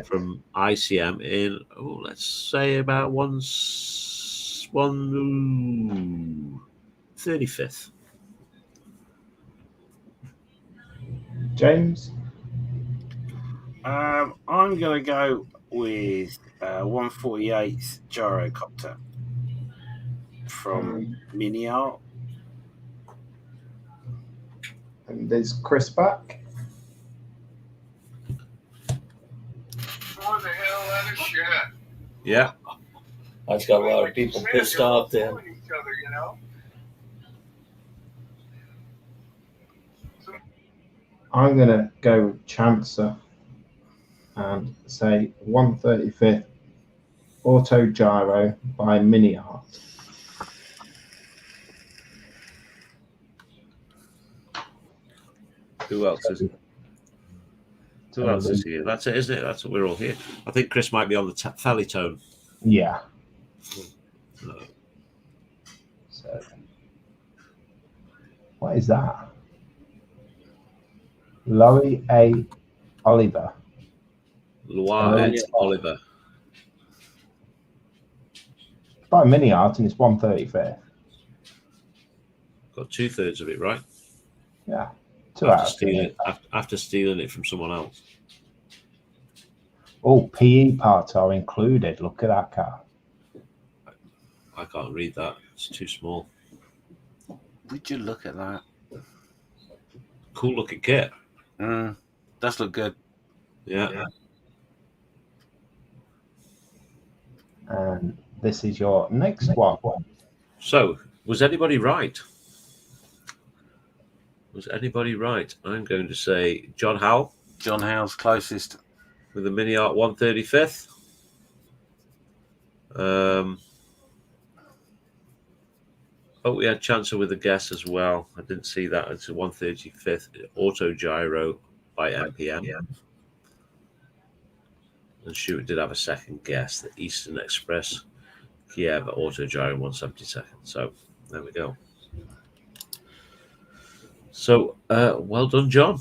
from ICM in, let's say about 1/35. James? I'm going to go with 1/48 gyrocopter from Mini Art. And there's Chris back. For the hell out of shit. Yeah. I've got a lot of people pissed off then. Each other, you know? I'm going to go with Chancer and say 1/35 auto gyro by Mini Art. Who else is it? Who else is here? That's it, isn't it? That's what we're all here. I think Chris might be on the Fellitone. Yeah. No. So, what is that? Laurie A. Oliver. Loire Oliver. By Mini Art, and it's 1/35. Got 2/3 of it right. Yeah. After stealing it from someone else. Oh, PE parts are included. Look at that car. I can't read that. It's too small. Would you look at that? Cool looking kit. Does look good. Yeah. And this is your next one. So, was anybody right? Was anybody right? I'm going to say John Howell. John Howell's closest. With the Mini Art 1/35. We had Chancer with a guess as well. I didn't see that. It's a 1/35 auto gyro by MPM. Yeah. And Stuart did have a second guess, the Eastern Express Kiev auto gyro 1/72. So there we go. So well done, John.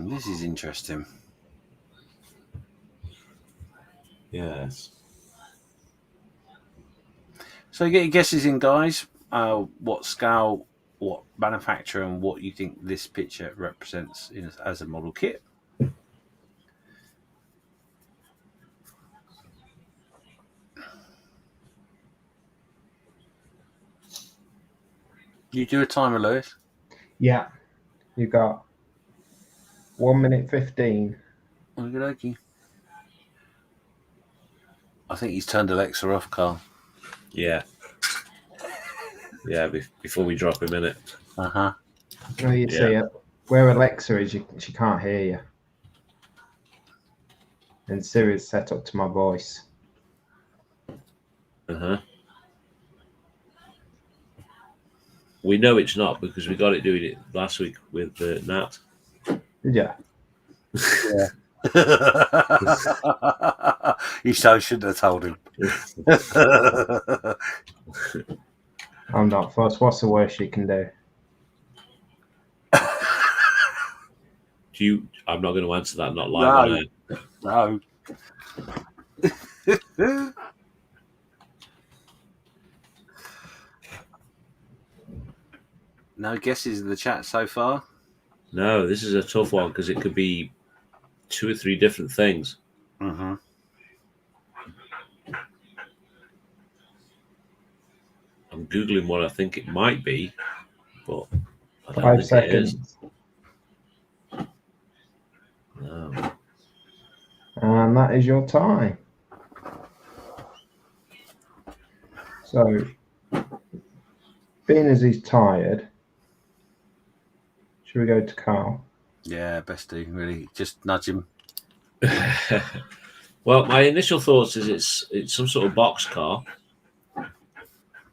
This is interesting. Yes. So get your guesses in, guys. What scale, what manufacturer, and what you think this picture represents as a model kit. You do a timer, Lewis? Yeah. You got 1 minute 15. Okey-dokey. I think he's turned Alexa off, Carl. Yeah. Yeah, before we drop him in it. Uh-huh. Oh, you see it. Where Alexa is, she can't hear you. And Siri's set up to my voice. Uh-huh. We know it's not because we got it doing it last week with Nat. Did you? Yeah. You so shouldn't have told him. I'm not fussed. What's the worst you can do? I'm not going to answer that, not live on air. No. No guesses in the chat so far? No, this is a tough one because it could be 2 or 3 different things. Mm-hmm. I'm Googling what I think it might be, but I don't 5 think seconds. it is. No. And that is your time. So, being as he's tired, should we go to Carl? Yeah, best do, really. Just nudge him. Well, my initial thoughts is it's some sort of box car.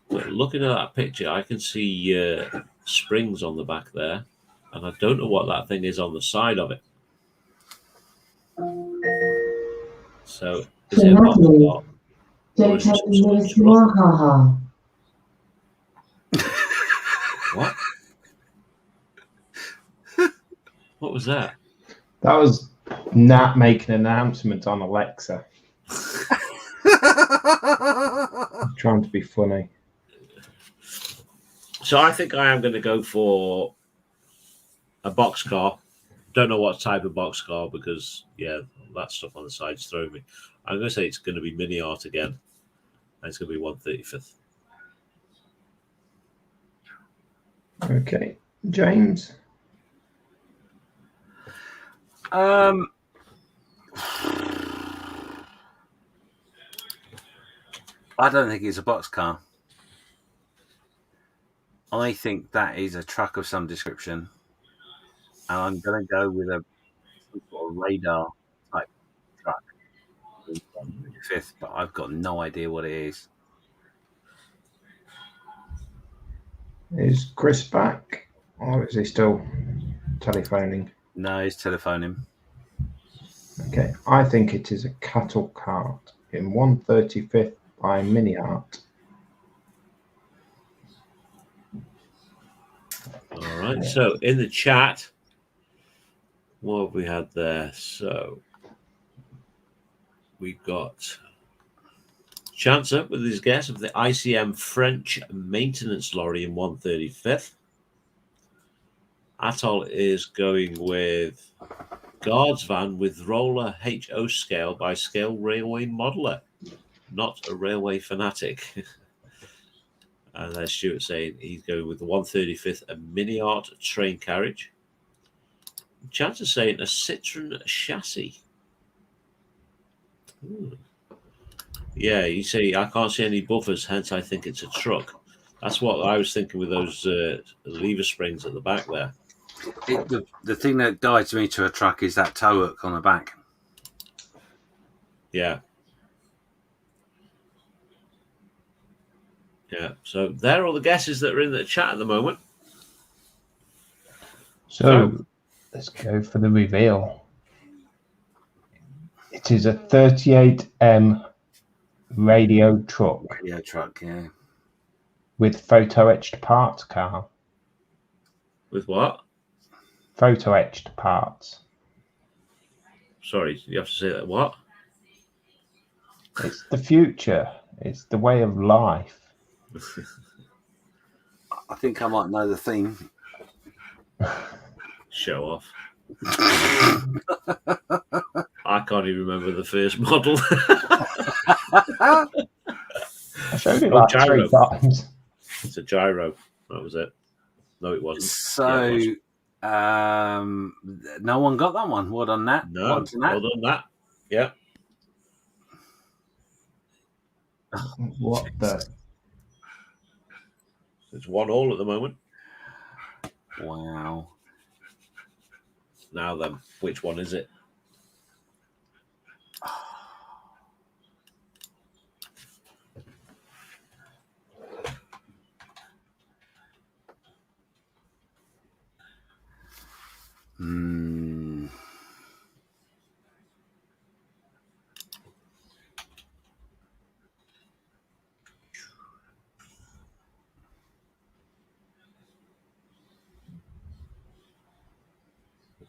But looking at that picture, I can see springs on the back there, and I don't know what that thing is on the side of it. So, is it a box car? Don't take the nearest Wahaha. What? What was that? That was Nat making an announcement on Alexa. Trying to be funny. So I think I am going to go for a box car. Don't know what type of box car because, that stuff on the side's throwing me. I'm going to say it's going to be mini art again. And it's going to be 1/35th. Okay. James? I don't think it's a boxcar. I think that is a truck of some description. And I'm going to go with a sort of radar type truck. 1/35th, but I've got no idea what it is. Is Chris back? Or is he still telephoning? No, he's telephoning. Okay, I think it is a cattle cart in 1/35th by Mini Art. All right. So in the chat, what have we had there? So we've got Chancer with his guess of the ICM French maintenance lorry in 1/35th. Atoll is going with guards van with roller HO scale by scale railway modeler, not a railway fanatic. And there's Stuart saying he's going with the 1/35th, a mini art train carriage. Chancer saying a Citroen chassis. Ooh. Yeah, you say I can't see any buffers, hence I think it's a truck. That's what I was thinking with those lever springs at the back there. The thing that guides me to a truck is that tow hook on the back. Yeah. Yeah, so there are all the guesses that are in the chat at the moment. So let's go for the reveal. It is a 38M radio truck. Radio truck, yeah. With photo etched parts, Carl. With what? Photo etched parts. Sorry, you have to say that. What? It's the future. It's the way of life. I think I might know the theme. Show off. I can't even remember the first model. I showed it like gyro. 3 times. It's a gyro. That was it. No, it wasn't. So, no one got that one. Well done, Nat. No, well done, Nat. Yeah. What the? It's 1-1 at the moment. Wow. Now then, which one is it?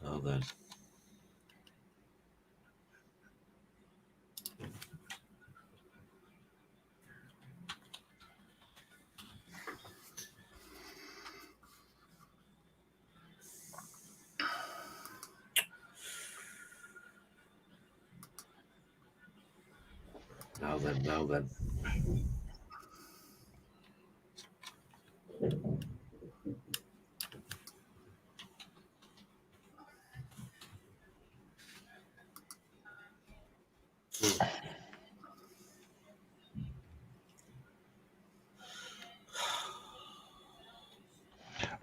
Well then. Now then.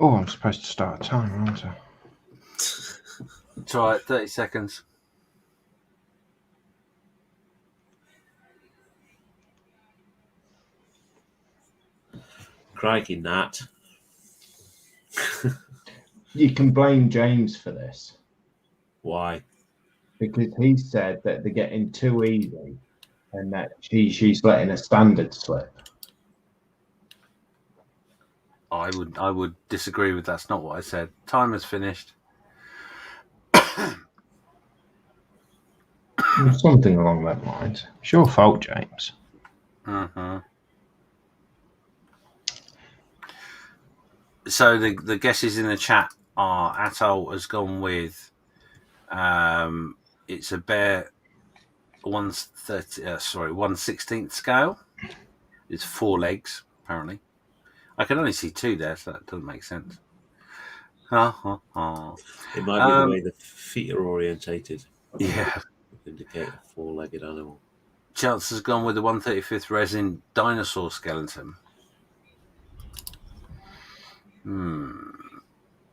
Oh, I'm supposed to start a timer, aren't I? Try it. 30 seconds. Crikey, Nat. You can blame James for this. Why? Because he said that they're getting too easy and that she's letting a standard slip. I would disagree with that's not what I said. Timer's finished. Something along that lines. It's your fault, James. So the guesses in the chat are Atoll has gone with it's a bear 1/16th scale. It's 4 legs, apparently. I can only see 2 there, so that doesn't make sense. It might be the way the feet are orientated. Yeah. Indicate a 4-legged animal. Chance has gone with the 1/35th resin dinosaur skeleton.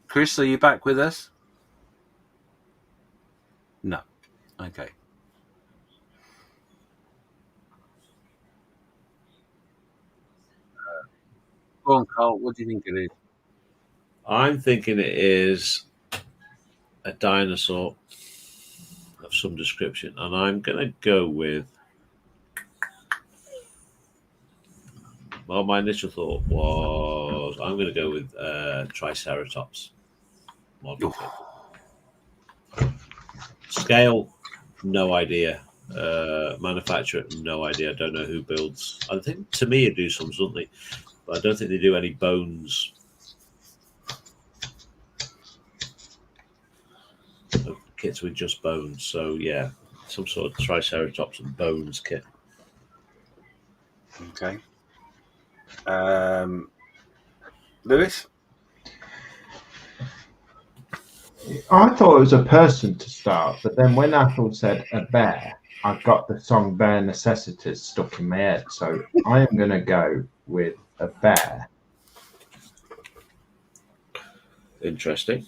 Chris, are you back with us? No. Okay. Go on, Carl. What do you think it is? I'm thinking it is a dinosaur of some description, and I'm going to go with. Well, my initial thought was I'm going to go with Triceratops. Scale, no idea. Manufacturer, no idea. I don't know who builds. I think Tamiya do some, don't they? But I don't think they do any bones. Kits with just bones. So yeah, some sort of Triceratops and bones kit. Okay. Lewis? I thought it was a person to start, but then when Athel said a bear, I got the song Bare Necessities stuck in my head. So I am going to go with a bear. Interesting.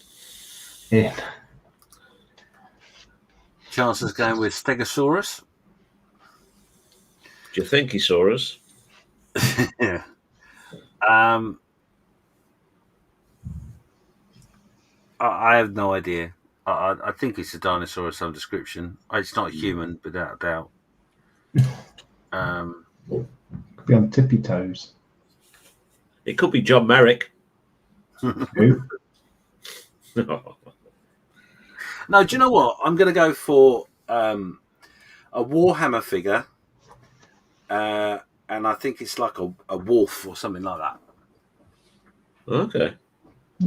Yeah. Chance is going with Stegosaurus. Do you think he saw us? Yeah. I have no idea. I think it's a dinosaur of some description. It's not human, without a doubt. Could be on tippy toes. It could be John Merrick. Who? No, do you know what? I'm going to go for a Warhammer figure, and I think it's like a wolf or something like that. Okay.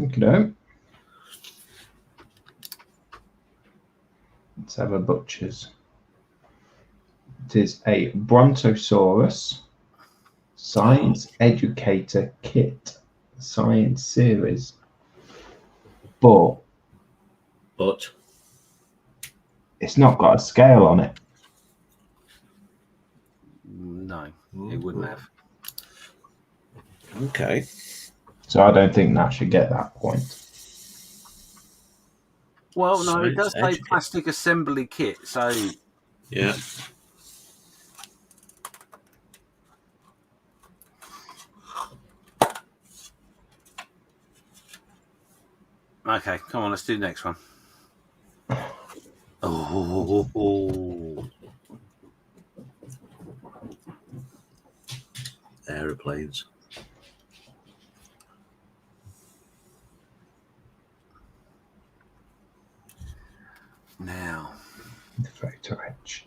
Okay. Let's have a butcher's. It is a Brontosaurus Science Educator Kit Science Series But it's not got a scale on it. No, it wouldn't have. Okay. So I don't think that should get that point. Well, no, it does say Educate. plastic assembly kit. So Yeah. okay, come on, let's do the next one. Oh. Aeroplanes. Now, Photo etch.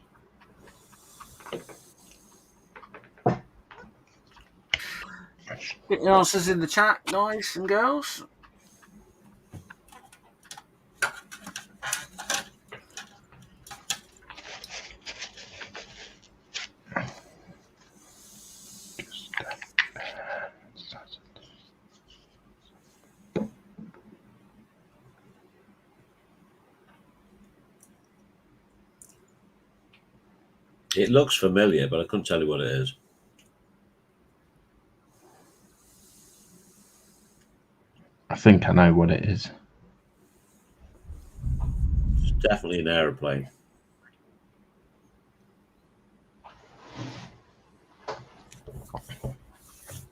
get your answers in the chat, guys and girls. It looks familiar, but I couldn't tell you what it is. I think I know what it is. It's definitely an aeroplane.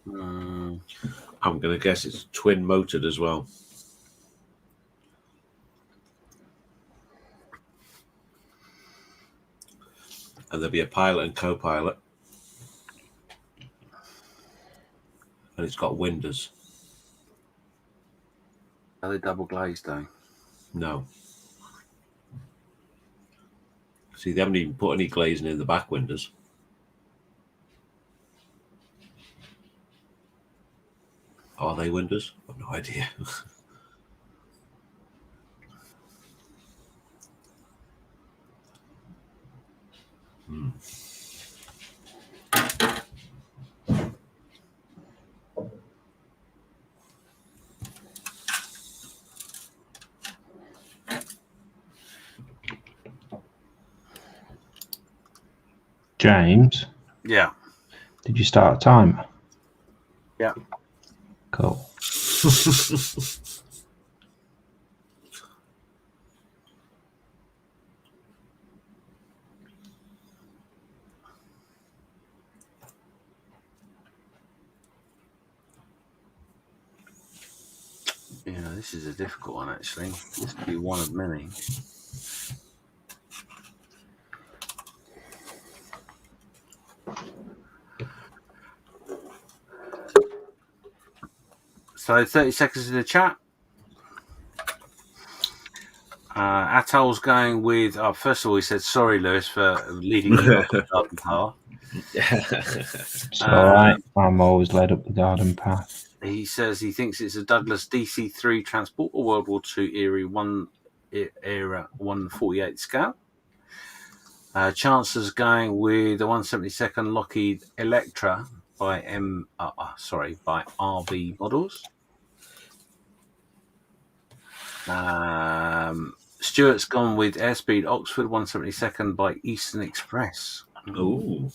I'm going to guess it's twin motored as well. And there'll be a pilot and co-pilot. And it's got windows. Are they double glazed though? No. See, they haven't even put any glazing in the back windows. Are they windows? I've no idea. James? Yeah. Did you start a timer? Yeah. Cool. Yeah, this is a difficult one actually. This could be one of many. So 30 seconds in the chat. Atol's going with. Oh, first of all, he said sorry, Lewis, for leading you up the garden path. It's all right. I'm always led up the garden path. He says he thinks it's a Douglas DC-3 transporter, World War II era 1/48 scale. Chancellor's going with the 172nd Lockheed Electra by by RV Models. Stuart's gone with Airspeed Oxford 172nd by Eastern Express. Ooh.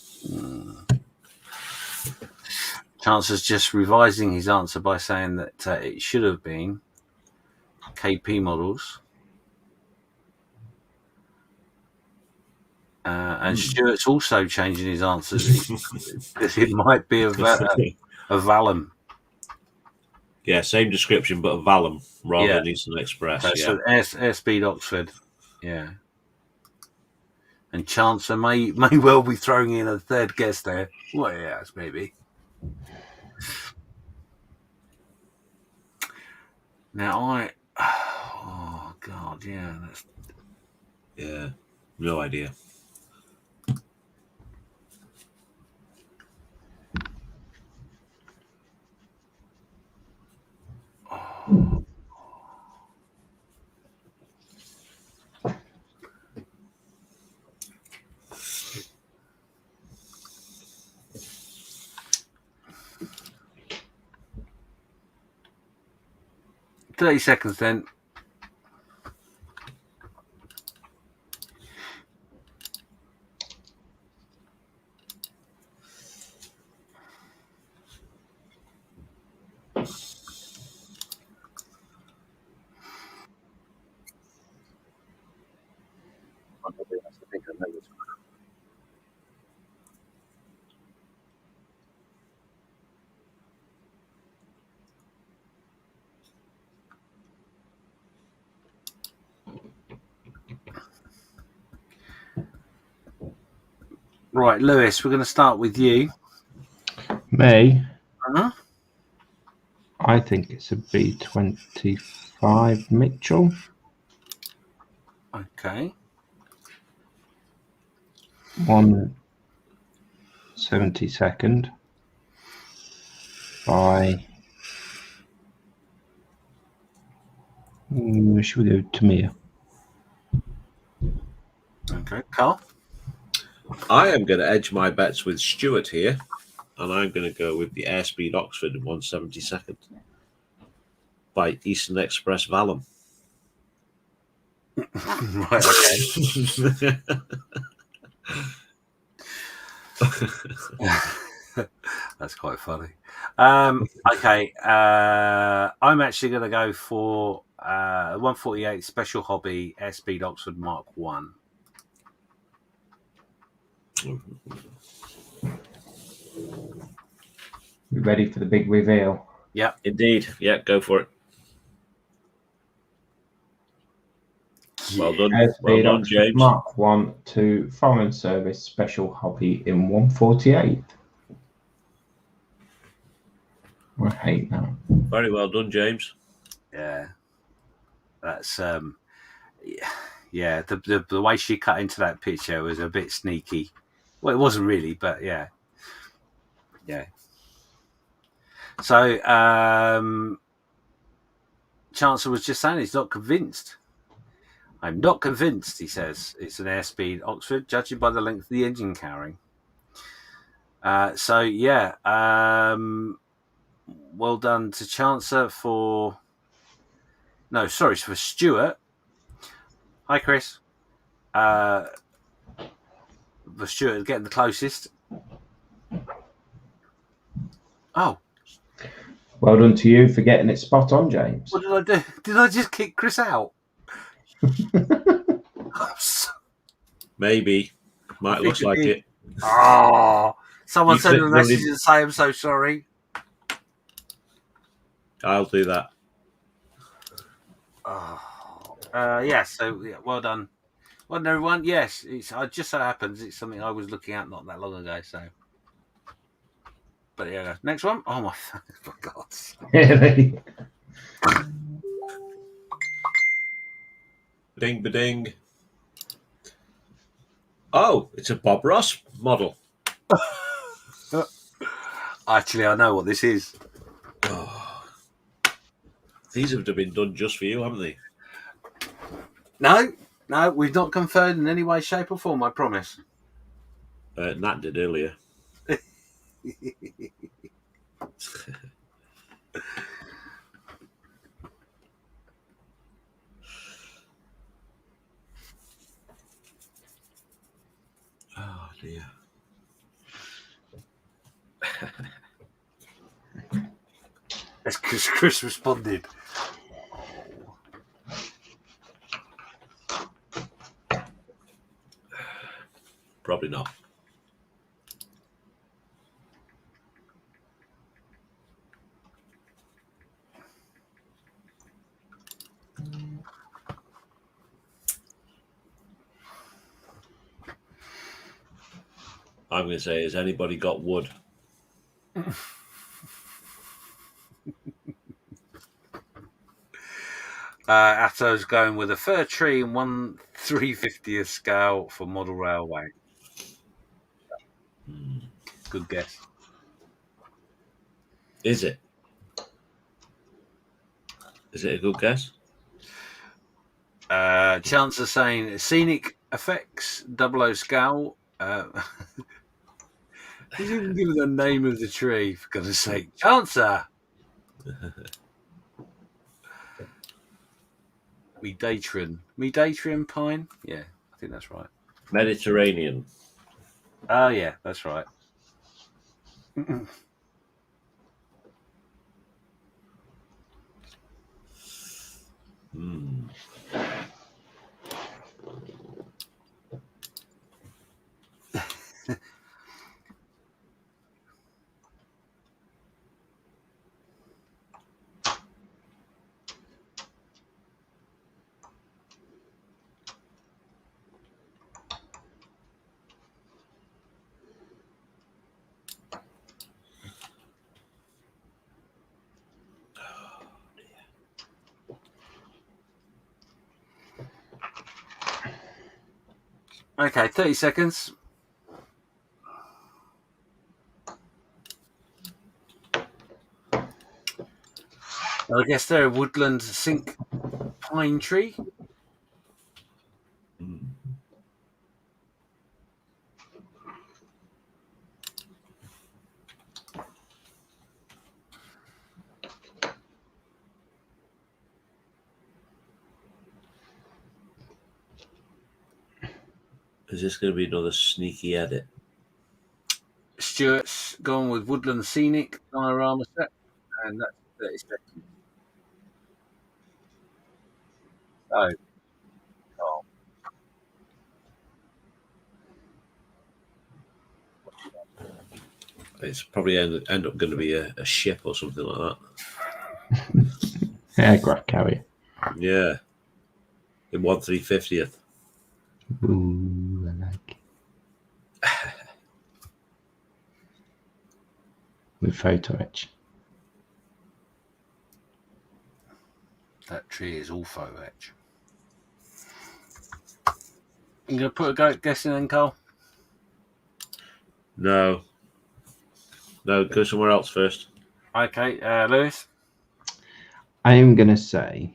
Chancellor's just revising his answer by saying that it should have been KP Models. And Stuart's also changing his answers because it might be a Vallum. Yeah, same description, but a Vallum rather than Eastern Express. So Airspeed Oxford. Yeah. And Chancellor may well be throwing in a third guess there. Well, yes, maybe. Now oh God, yeah, no idea. Oh. $30 seconds then. Right, Lewis, we're going to start with you. Me? Uh-huh. I think it's a B25 Mitchell. Okay. 1/72 by. Should we go Tamir? Okay, Carl. I am going to edge my bets with Stuart here, and I'm going to go with the Airspeed Oxford in 1/72 by Eastern Express Vallum. Right, okay. That's quite funny. Okay, I'm actually going to go for 148 Special Hobby Airspeed Oxford Mark 1. We ready for the big reveal? Yeah, indeed. Yeah, go for it. Well done. Well done, James. Mark 1 to Foreign Service Special Hobby in 148. I hate that. Very well done, James. Yeah, that's yeah. The way she cut into that picture was a bit sneaky. Well, it wasn't really, but yeah. So Chancellor was just saying he's not convinced. I'm not convinced, he says. It's an Airspeed Oxford, judging by the length of the engine cowling. So, yeah. Well done to Chancellor for... No, sorry, for Stuart. Hi, Chris. For Stuart getting the closest. Oh. Well done to you for getting it spot on, James. What did I do? Did I just kick Chris out? Maybe. Looks like it. Oh, someone send a message and say I'm so sorry. I'll do that. Yeah, so yeah, well done. Well done, everyone. Yes, it just so happens it's something I was looking at not that long ago. So, but yeah, next one. Oh my God! Really? Ding, ba-ding. Oh, it's a Bob Ross model. Actually, I know what this is. Oh. These have been done just for you, haven't they? No, we've not confirmed in any way, shape, or form. I promise. Nat did earlier. Oh dear. That's because Chris responded. Probably not. I'm going to say, has anybody got wood? Atto's going with a fir tree in 1/350th scale for model railway. Good guess. Is it? Is it a good guess? Chancellor saying scenic effects, 00 scale. He's even given the name of the tree, for goodness sake. Chancellor! Medatrian pine? Yeah, I think that's right. Mediterranean. Oh, yeah, that's right. Okay, 30 seconds. I guess they're a woodland sink pine tree. Is this going to be another sneaky edit? Stuart's gone with woodland scenic diorama set, and that's 30 seconds. Oh. It's probably end up going to be a ship or something like that. Aircraft carrier. Yeah. In 1/350th. Ooh, I like it. With photo etch. That tree is all photo etch. You going to put a guess in then, Carl? No, go somewhere else first. Okay, Lewis? I am going to say,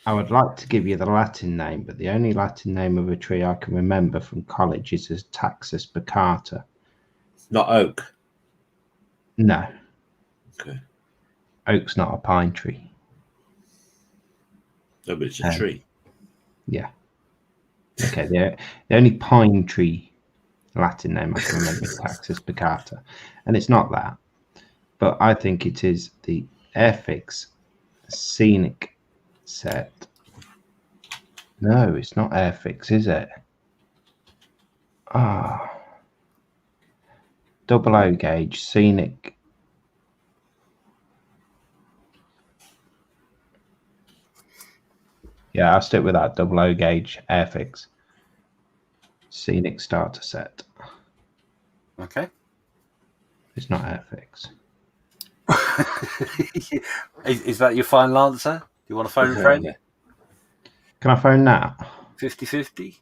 I would like to give you the Latin name, but the only Latin name of a tree I can remember from college is as Taxus baccata. Not oak? No. Okay. Oak's not a pine tree. No, but it's a tree. Yeah. Okay, the only pine tree Latin name I can remember is Taxus baccata. And it's not that. But I think it is the Airfix Scenic set. No, it's not Airfix, is it? Double O gauge Scenic. Yeah, I'll stick with that. Double O gauge Airfix Scenic starter set. Okay. It's not Airfix. Is that your final answer? Do you want to phone a friend? Can I phone now? 50-50?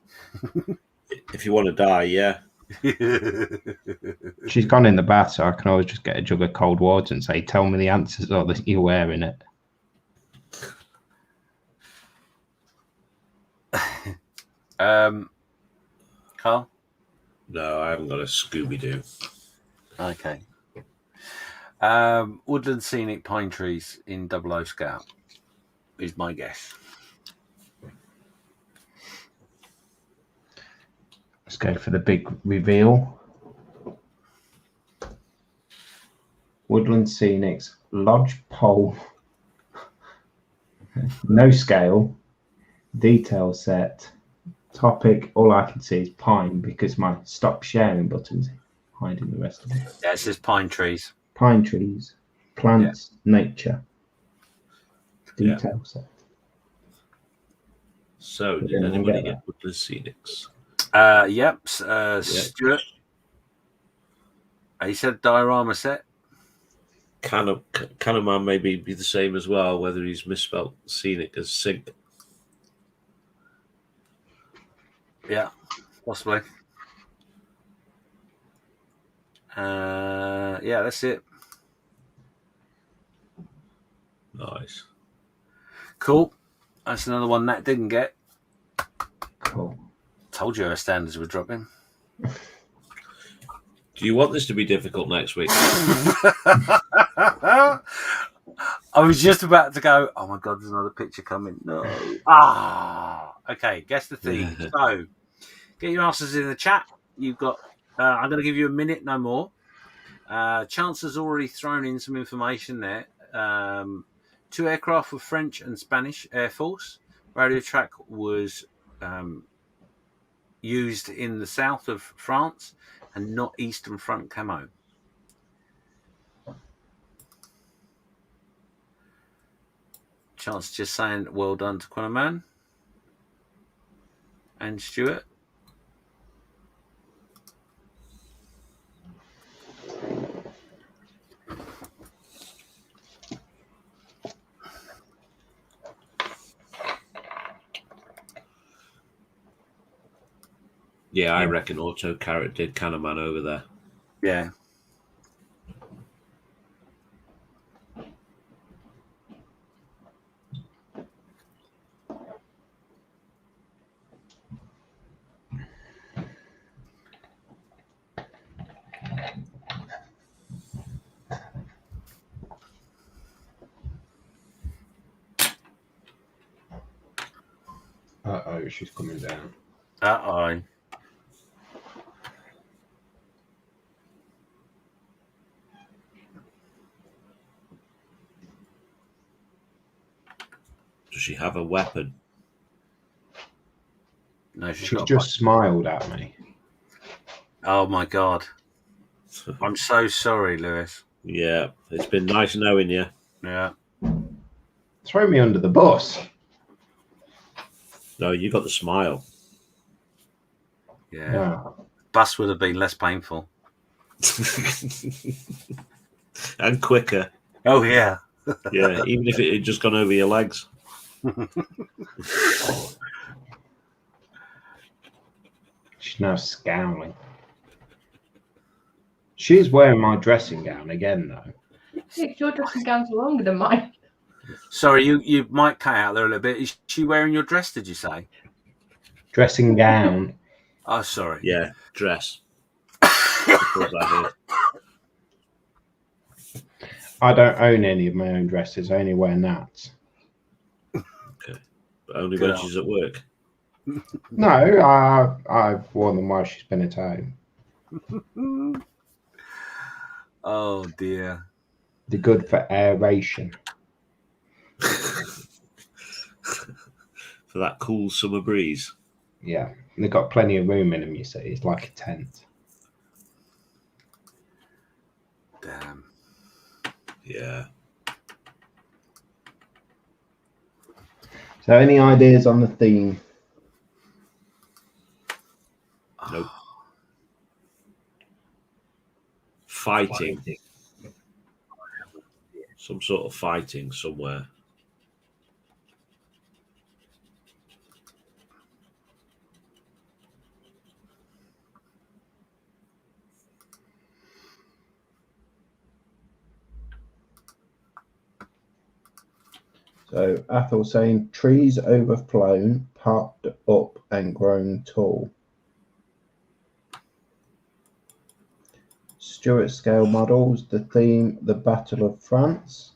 If you want to die, yeah. She's gone in the bath, so I can always just get a jug of cold water and say, tell me the answers or that you're wearing it. Carl? No, I haven't got a Scooby-Doo. Okay. Woodland scenic pine trees in 00 Scout is my guess. Let's go for the big reveal. Woodland Scenics, Lodge Pole, no scale, detail set, topic. All I can see is pine because my stop sharing button's hiding the rest of it. Yeah, it says pine trees. Pine trees, plants, nature, detail set. So, did anybody get Woodland Scenics? Yep. Stuart. He said diorama set. Can a man maybe be the same as well, whether he's misspelled scenic as sink? Yeah, possibly. Yeah, that's it. Nice. Cool. That's another one Nat didn't get. Cool. Told you our standards were dropping. Do you want this to be difficult next week? I was just about to go, oh my God, there's another picture coming. No. Okay, guess the theme. So, get your answers in the chat. You've got, I'm going to give you a minute, no more. Chance has already thrown in some information there. 2 aircraft were French and Spanish Air Force. Radio track was used in the south of France and not Eastern Front camo. Chance just saying well done to Quanaman and Stuart. Yeah, I reckon Auto Carrot did Canaman over there. Yeah. Uh-oh, she's coming down. Uh-oh. Does she have a weapon? No, she's just smiled at me. Oh my God. I'm so sorry, Lewis. Yeah, it's been nice knowing you. Yeah. Throw me under the bus. No, you got the smile. Yeah. Bus would have been less painful. And quicker. Oh, yeah. Yeah, even if it had just gone over your legs. She's now scowling. She's wearing my dressing gown again, though. Your dressing gown's longer than mine. Sorry, you might cut out there a little bit. Is she wearing your dress, did you say? Dressing gown. Oh, sorry. Yeah, dress. I don't own any of my own dresses. I only wear Nat's. Okay. But only when she's at work? No, I've worn them while she's been at home. Oh, dear. They're good for aeration. For that cool summer breeze. Yeah, and they've got plenty of room in them, you see. It's like a tent. Damn. Yeah. So any ideas on the theme? Nope. Fighting. Some sort of fighting somewhere. So Athel saying trees overflown, parked up and grown tall. Stuart scale models, the theme, the Battle of France.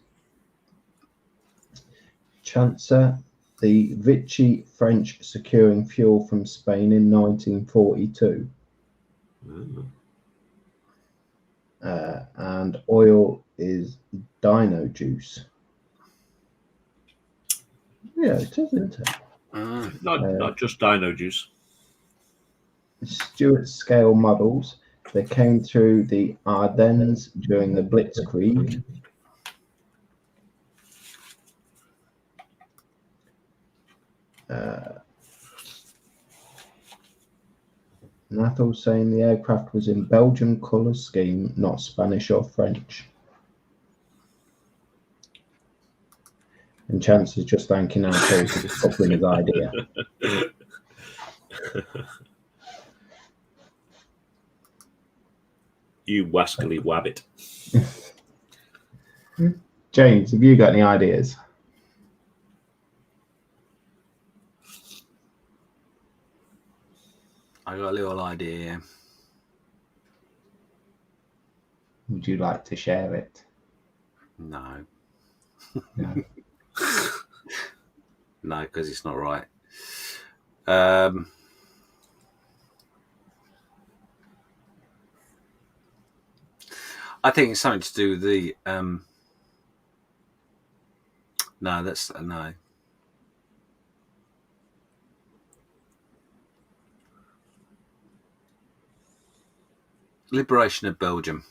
Chancer, the Vichy French securing fuel from Spain in 1942. And oil is dino juice. Yeah, it is, isn't it? Not just dino juice. Stuart scale models. They came through the Ardennes during the Blitzkrieg. Nathal saying the aircraft was in Belgian colour scheme, not Spanish or French. And Chance is just thanking Nathal for discovering his idea. You wascally wabbit. James, have you got any ideas? I got a little idea. Would you like to share it? No. No. No, because it's not right. I think it's something to do with the no, that's no. Liberation of Belgium.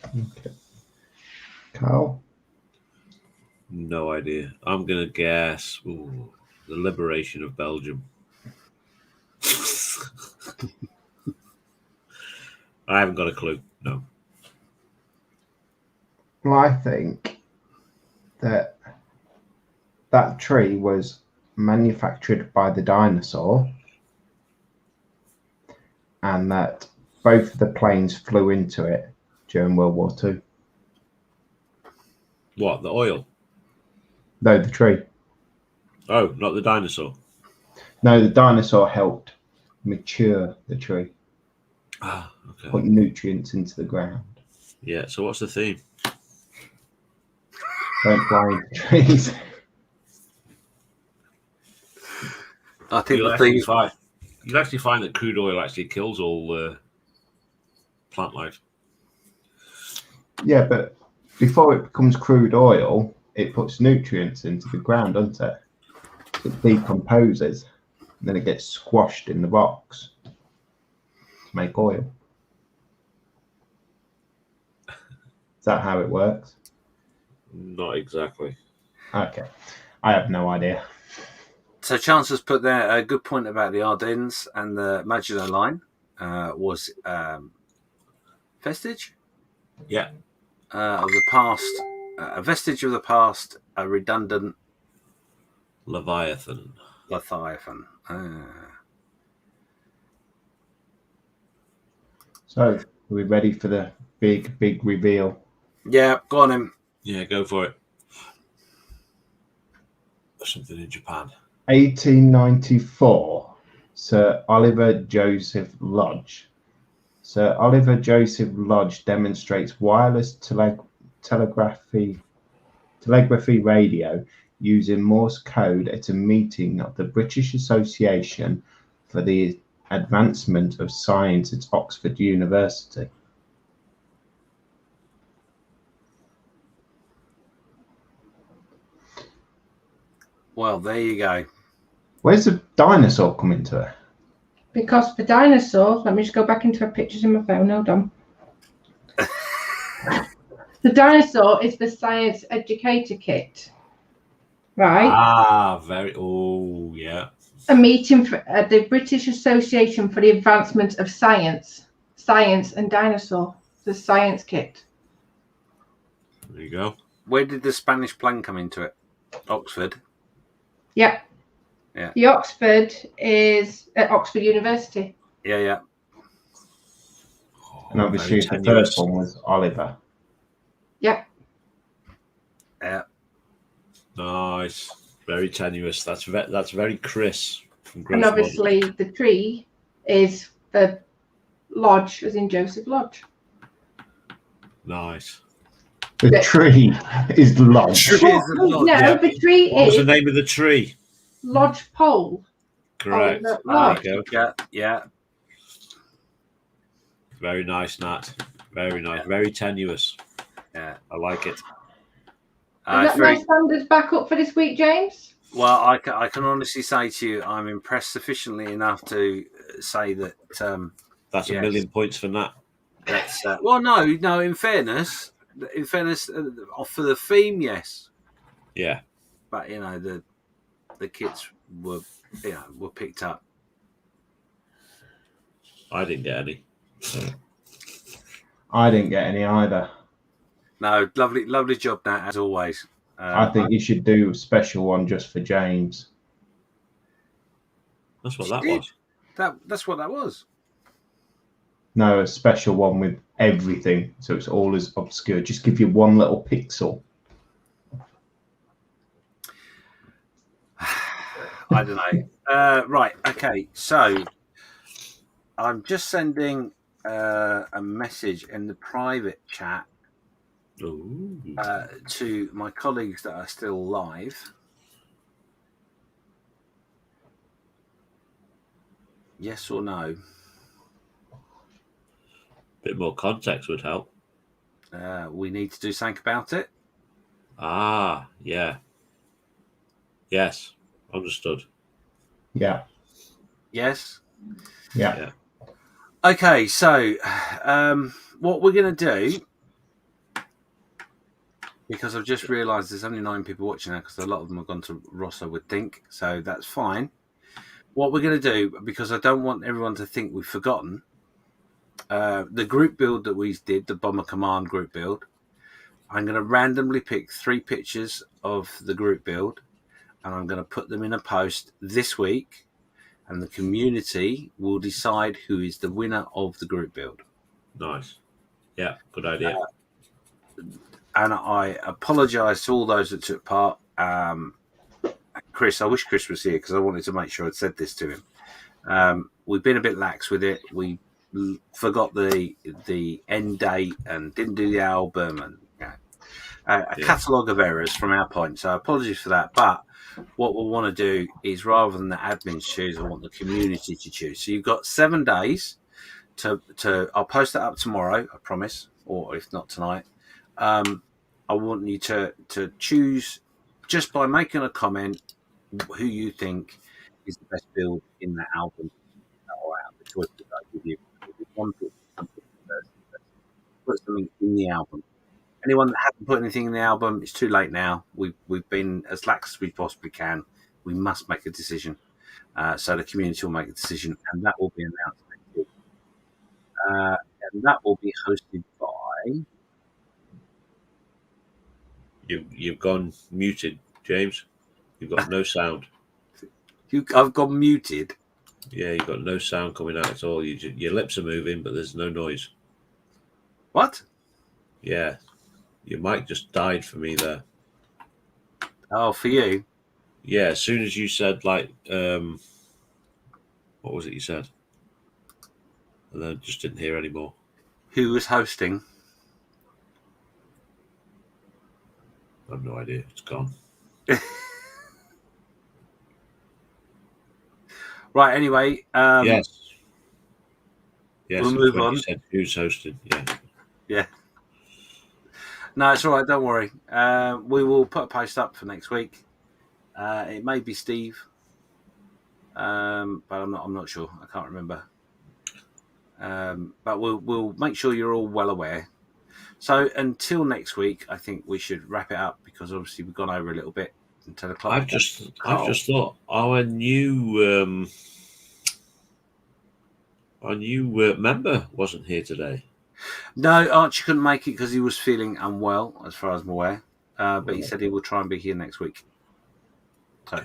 Okay. Carl? No idea. I'm going to guess the liberation of Belgium. I haven't got a clue. No. Well, I think that tree was manufactured by the dinosaur and that both of the planes flew into it during World War II. What, the oil? No, the tree. Oh, not the dinosaur. No, the dinosaur helped mature the tree. Ah, okay. Put nutrients into the ground. Yeah, so what's the theme? Don't fly into trees. I think you'll actually find that crude oil actually kills all plant life. Yeah, but before it becomes crude oil, it puts nutrients into the ground, doesn't it? It decomposes, and then it gets squashed in the rocks to make oil. Is that how it works? Not exactly. Okay, I have no idea. So Chance has put there a good point about the Ardennes and the Maginot Line was vestige. Yeah. Of the past, a vestige of the past, a redundant Leviathan. So, are we ready for the big reveal? Yeah, go on him. Yeah, go for it. Something in Japan. 1894, Sir Oliver Joseph Lodge. Sir Oliver Joseph Lodge demonstrates wireless telegraphy radio using Morse code at a meeting of the British Association for the Advancement of Science at Oxford University. Well, there you go. Where's the dinosaur come into it? Because the dinosaur, let me just go back into the pictures in my phone. Hold on. The dinosaur is the science educator kit, right? Ah, yeah. A meeting for the British Association for the Advancement of Science and Dinosaur, the science kit. There you go. Where did the Spanish plane come into it? Oxford. Yeah. The Oxford is at Oxford University. Yeah. And obviously the first one was Oliver. Yeah. Yeah. Nice. Very tenuous. That's very Chris from Gross And obviously Models. the tree is the Lodge, as in Joseph Lodge. Nice. The tree is Lodge. The tree What was is the name of the tree? Lodge Pole. Correct. Lodge. Yeah. Very nice, Nat. Very nice. Very tenuous. Yeah. I like it. Is that my standards back up for this week, James? Well, I can honestly say to you, I'm impressed sufficiently enough to say that that's yes. 1,000,000 points for Nat. That's well, no. In fairness, for the theme, yes. Yeah. But the kits were picked up. I didn't get any. I didn't get any either. No, lovely job, Nat, as always. I think you should do a special one just for James. That's what that was. That's what that was. No, a special one with everything, so it's all as obscure. Just give you one little pixel. I don't know. Right, okay. So I'm just sending a message in the private chat to my colleagues that are still live. Yes or no? Bit more context would help. We need to do something about it. Ah, yeah. Yes, understood. Yeah. Yes? Yeah. Okay, so what we're going to do, because I've just realised there's only 9 people watching now because a lot of them have gone to Ross, I would think, so that's fine. What we're going to do, because I don't want everyone to think we've forgotten, the group build that we did, the Bomber Command group build, I'm going to randomly pick 3 pictures of the group build and I'm going to put them in a post this week. and the community will decide who is the winner of the group build. Nice. Yeah, good idea. And I apologise to all those that took part. Chris, I wish Chris was here because I wanted to make sure I'd said this to him. We've been a bit lax with it. We forgot the end date and didn't do the album, and a catalogue of errors from our point. So apologies for that. But what we want to do is, rather than the admins choose, I want the community to choose. So you've got 7 days to I'll post that up tomorrow, I promise, or if not tonight. I want you to choose just by making a comment who you think is the best build in the album, or out of the choices that I give you. Put something in the album. Anyone that hasn't put anything in the album, it's too late now. We've been as lax as we possibly can. We must make a decision. So the community will make a decision, and that will be announced next week. And that will be hosted by... You've gone muted, James. You've got no sound. I've gone muted? Yeah, you've got no sound coming out at all. Your lips are moving, but there's no noise. What? Yeah. Your mic just died for me there. Oh, for you? Yeah, as soon as you said, like, what was it you said? And then I just didn't hear anymore. Who was hosting? I have no idea. It's gone. Right, anyway. Yes. We'll move on. You said who's hosting. Yeah. Yeah. No, it's all right. Don't worry. We will put a post up for next week. It may be Steve, but I'm not sure. I can't remember. But we'll make sure you're all well aware. So until next week, I think we should wrap it up, because obviously we've gone over a little bit until the clock. I've just thought our new member wasn't here today. No, Archie couldn't make it because he was feeling unwell, as far as I'm aware. But he said he will try and be here next week. So,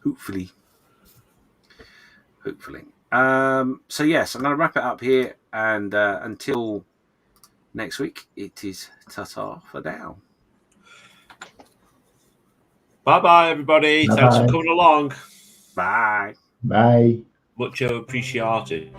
hopefully. So yes, I'm going to wrap it up here, and until next week, it is ta-ta for now. Bye-bye, everybody. Bye-bye. Thanks for coming along. Bye. Bye. Much appreciated.